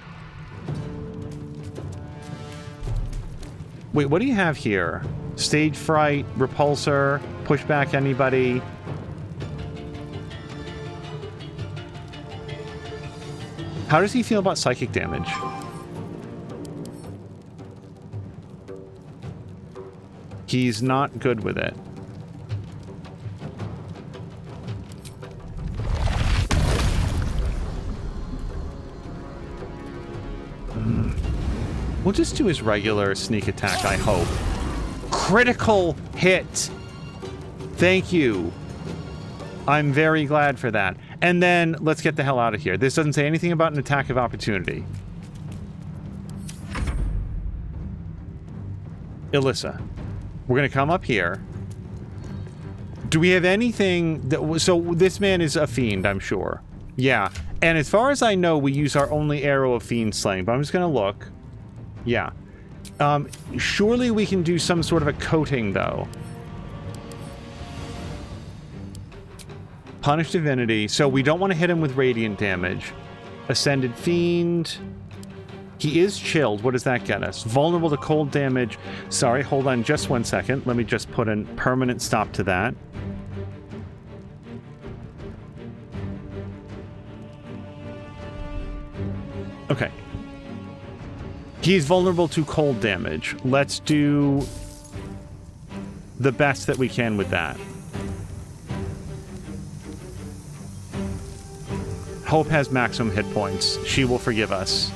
Wait, what do you have here? Stage fright, repulsor, push back anybody. How does he feel about psychic damage? He's not good with it. We'll just do his regular sneak attack, I hope. Critical hit! Thank you. I'm very glad for that. And then, let's get the hell out of here. This doesn't say anything about an attack of opportunity. Alyssa. We're gonna come up here. Do we have anything that... So, this man is a fiend, I'm sure. Yeah. And as far as I know, we use our only arrow of fiend slaying, but I'm just gonna look. Yeah. Surely we can do some sort of a coating, though. Punish Divinity. So we don't want to hit him with radiant damage. Ascended Fiend. He is chilled. What does that get us? Vulnerable to cold damage. Sorry, hold on just 1 second. Let me just put a permanent stop to that. Okay. He's vulnerable to cold damage. Let's do the best that we can with that. Hope has maximum hit points. She will forgive us.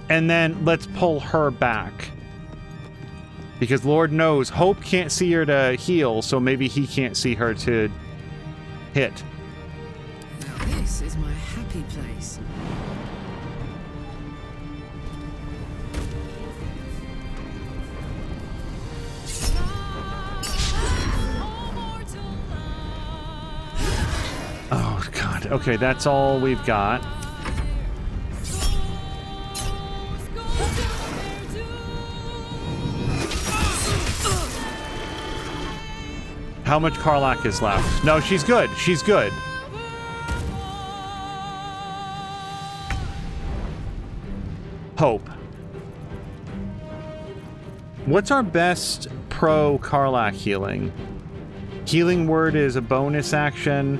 And then let's pull her back. Because Lord knows, Hope can't see her to heal, so maybe he can't see her to hit. Now this is my happy place. Oh, God. Okay, that's all we've got. How much Karlach is left? No, she's good. She's good. Hope. What's our best pro Karlach healing? Healing Word is a bonus action.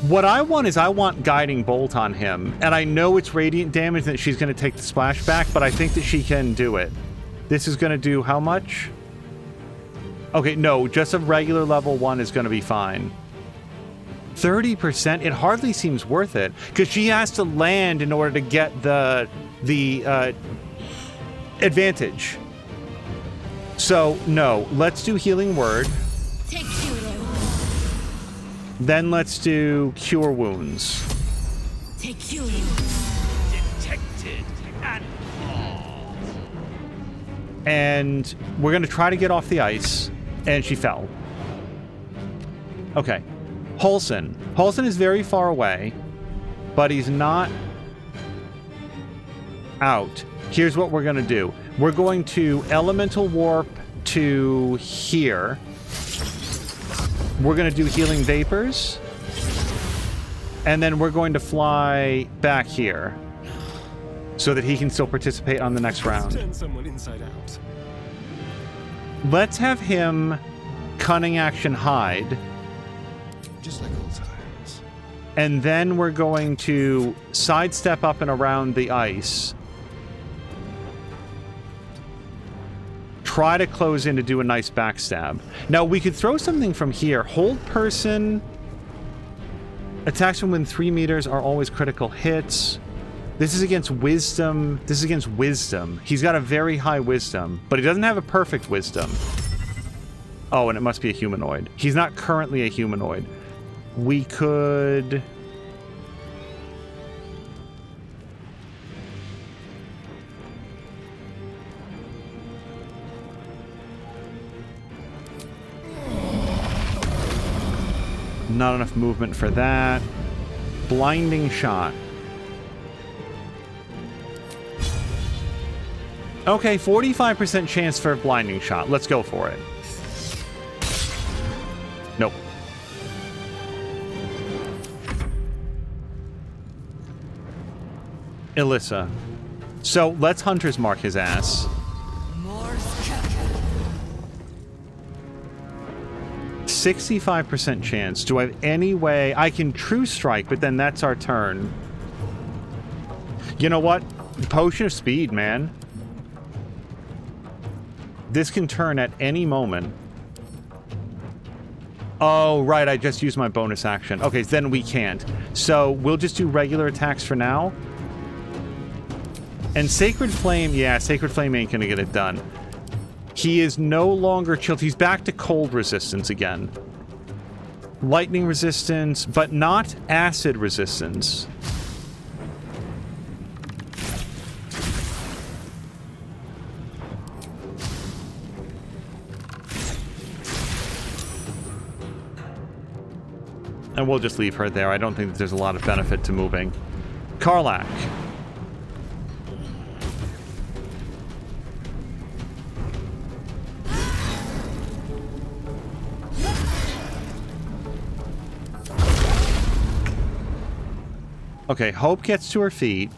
What I want is I want Guiding Bolt on him. And I know it's radiant damage that she's going to take the splashback, but I think that she can do it. This is going to do how much? Okay, no, just a regular level 1 is going to be fine. 30%? It hardly seems worth it, because she has to land in order to get the advantage. So, no, let's do Healing Word. Then let's do Cure Wounds. Detected and And we're going to try to get off the ice. And she fell. Okay. Wholesome. Wholesome is very far away, but he's not out. Here's what we're going to do. We're going to Elemental Warp to here. We're going to do Healing Vapors. And then we're going to fly back here. so that he can still participate on the next round. Turn someone inside out. Let's have him cunning action hide. Just like old times. And then we're going to sidestep up and around the ice. Try to close in to do a nice backstab. Now, we could throw something from here. Hold person. Attacks from within 3 meters are always critical hits. This is against wisdom. This is against wisdom. He's got a very high wisdom, but he doesn't have a perfect wisdom. Oh, and it must be a humanoid. He's not currently a humanoid. We could... Not enough movement for that. Blinding shot. Okay, 45% chance for a blinding shot. Let's go for it. Nope. Alyssa. So let's Hunter's Mark his ass. 65% chance. Do I have any way I can True Strike, but then that's our turn. You know what? Potion of Speed, man. This can turn at any moment. Oh, right, I just used my bonus action. Okay, then we can't. So we'll just do regular attacks for now. And Sacred Flame, yeah, Sacred Flame ain't gonna get it done. He is no longer chilled. He's back to cold resistance again. Lightning resistance, but not acid resistance. And we'll just leave her there. I don't think that there's a lot of benefit to moving. Karlach. Okay, Hope gets to her feet,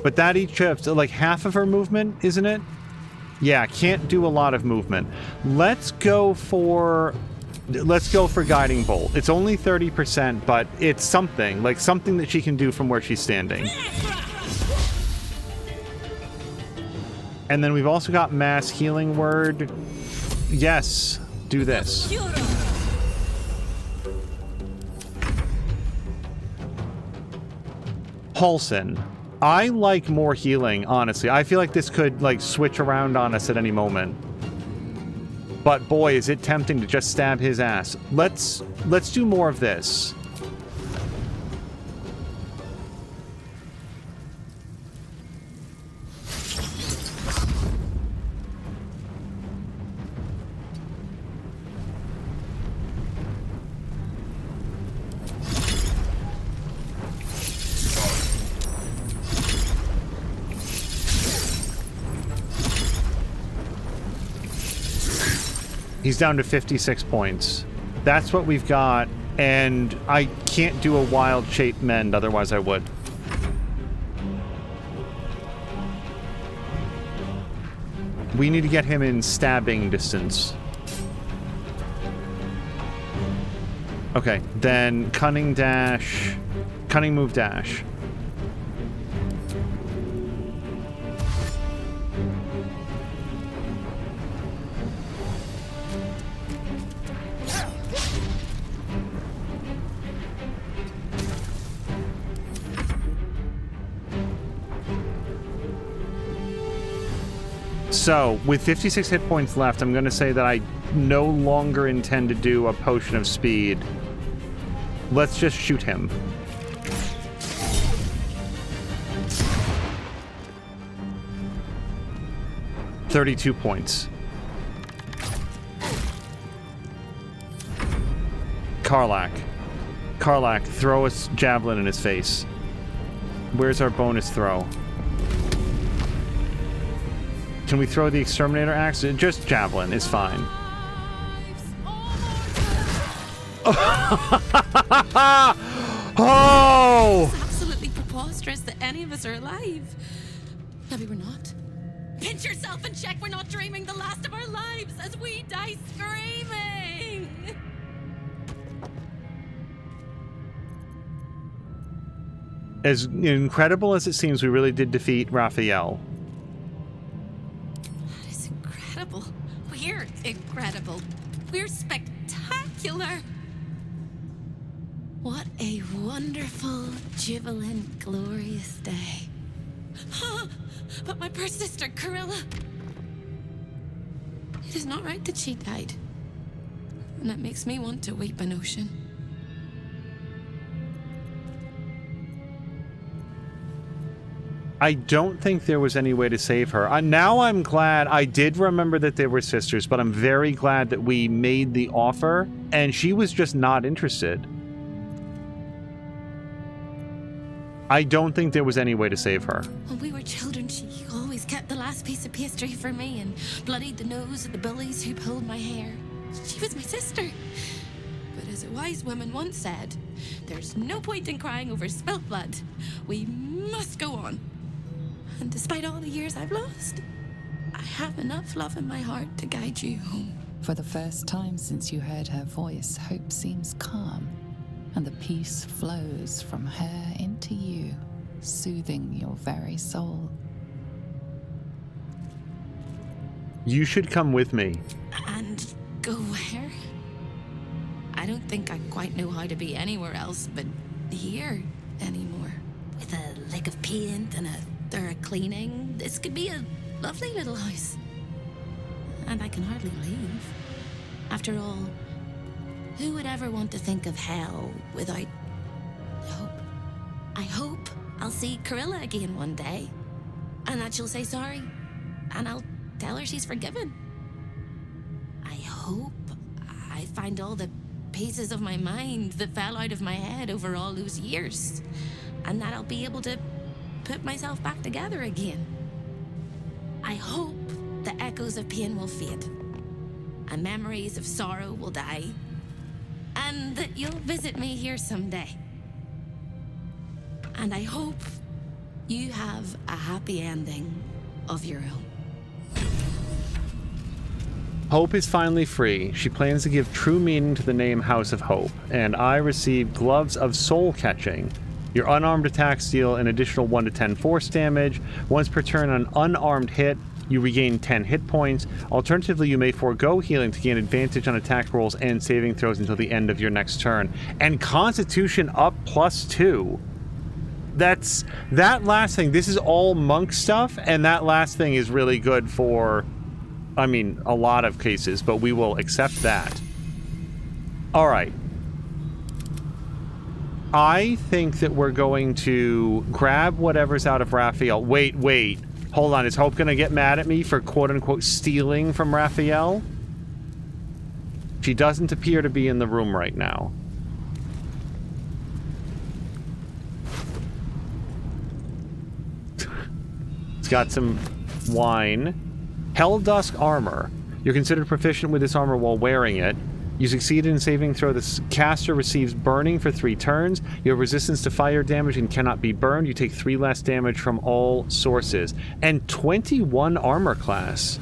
but that each has like half of her movement, isn't it? Yeah, can't do a lot of movement. Let's go for Guiding Bolt. It's only 30%, but it's something, like something that she can do from where she's standing. And then we've also got Mass Healing Word. Yes, do this. Paulson. I like more healing, honestly. I feel like this could, like, switch around on us at any moment. But boy, is it tempting to just stab his ass. Let's do more of this. He's down to 56 points. That's what we've got, and I can't do a wild shape mend, otherwise I would. We need to get him in stabbing distance. Okay, then cunning dash, cunning move dash. So, with 56 hit points left, I'm going to say that I no longer intend to do a Potion of Speed. Let's just shoot him. $32 points. Karlach. Karlach, throw a javelin in his face. Where's our bonus throw? Can we throw the Exterminator Axe? Just javelin is fine. Oh! It's absolutely preposterous that any of us are alive. Maybe we're not. Pinch yourself and check we're not dreaming the last of our lives as we die screaming! As incredible as it seems, we really did defeat Raphael. That is incredible. We're incredible. We're spectacular. What a wonderful, jubilant, glorious day. But my poor sister, Corilla. It is not right that she died. And that makes me want to weep an ocean. I don't think there was any way to save her. Now I'm glad. I did remember that they were sisters, but I'm very glad that we made the offer and she was just not interested. I don't think there was any way to save her. When we were children, she always kept the last piece of pastry for me and bloodied the nose of the bullies who pulled my hair. She was my sister. But as a wise woman once said, there's no point in crying over spilt blood. We must go on. And despite all the years I've lost, I have enough love in my heart to guide you home. For the first time since you heard her voice, Hope seems calm, and the peace flows from her into you, soothing your very soul. You should come with me. And go where? I don't think I quite know how to be anywhere else but here anymore. With a lick of paint and a thorough cleaning, this could be a lovely little house. And I can hardly leave. After all, who would ever want to think of hell without hope? I hope I'll see Corilla again one day, and that she'll say sorry, and I'll tell her she's forgiven. I hope I find all the pieces of my mind that fell out of my head over all those years, and that I'll be able to put myself back together again. I hope the echoes of pain will fade, and memories of sorrow will die, and that you'll visit me here someday. And I hope you have a happy ending of your own. Hope is finally free. She plans to give true meaning to the name House of Hope, and I receive Gloves of Soul Catching. Your unarmed attacks deal an additional 1 to 10 force damage. Once per turn on an unarmed hit, you regain 10 hit points. Alternatively, you may forego healing to gain advantage on attack rolls and saving throws until the end of your next turn. And Constitution up +2. That last thing. This is all monk stuff, and that last thing is really good for, I mean, a lot of cases, but we will accept that. All right. I think that we're going to grab whatever's out of Raphael. Wait. Hold on. Is Hope going to get mad at me for quote-unquote stealing from Raphael? She doesn't appear to be in the room right now. It's got some wine. Helldusk armor. You're considered proficient with this armor while wearing it. You succeed in saving throw. The caster receives burning for 3 turns. You have resistance to fire damage and cannot be burned. You take 3 less damage from all sources. And 21 armor class.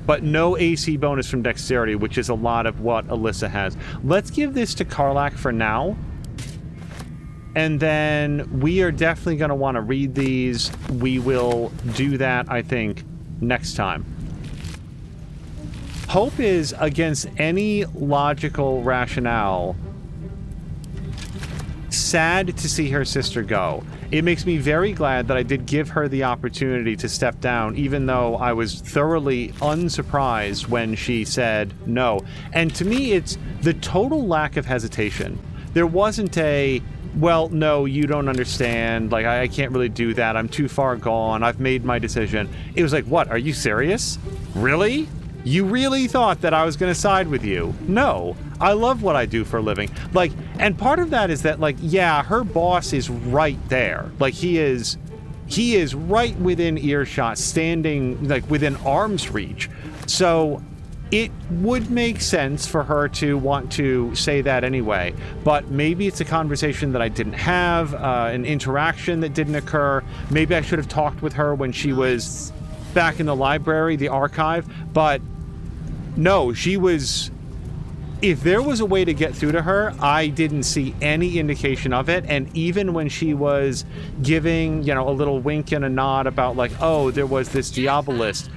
But no AC bonus from dexterity, which is a lot of what Alyssa has. Let's give this to Karlach for now. And then we are definitely going to want to read these. We will do that, I think, next time. Hope is, against any logical rationale, sad to see her sister go. It makes me very glad that I did give her the opportunity to step down, even though I was thoroughly unsurprised when she said no. And to me, it's the total lack of hesitation. There wasn't a, well, no, you don't understand. Like, I can't really do that. I'm too far gone. I've made my decision. It was like, what? Are you serious? Really? You really thought that I was going to side with you? No. I love what I do for a living. Like, and part of that is that, like, yeah, her boss is right there. Like, he is right within earshot, standing, like, within arm's reach. So it would make sense for her to want to say that anyway, but maybe it's a conversation that I didn't have, an interaction that didn't occur. Maybe I should have talked with her when she was back in the library, the archive, but no, she was... If there was a way to get through to her, I didn't see any indication of it. And even when she was giving, you know, a little wink and a nod about like, oh, there was this Diabolist,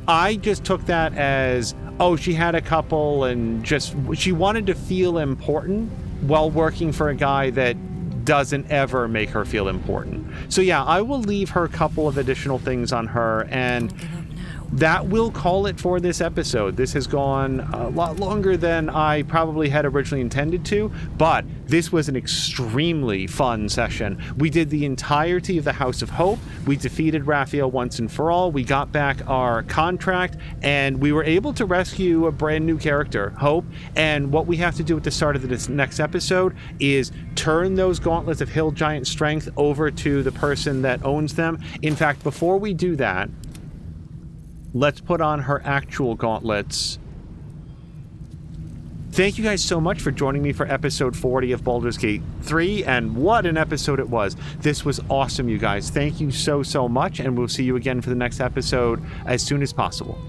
I just took that as, oh, she had a couple and just, she wanted to feel important while working for a guy that doesn't ever make her feel important. So yeah, I will leave her a couple of additional things on her, and that will call it for this episode. This has gone a lot longer than I probably had originally intended to, but this was an extremely fun session. We did the entirety of the House of Hope. We defeated Raphael once and for all. We got back our contract, and we were able to rescue a brand new character, Hope. And what we have to do at the start of this next episode is turn those gauntlets of Hill Giant strength over to the person that owns them. In fact, before we do that, let's put on her actual gauntlets. Thank you guys so much for joining me for episode 40 of Baldur's Gate 3, and what an episode it was. This was awesome, you guys. Thank you so much, and we'll see you again for the next episode as soon as possible.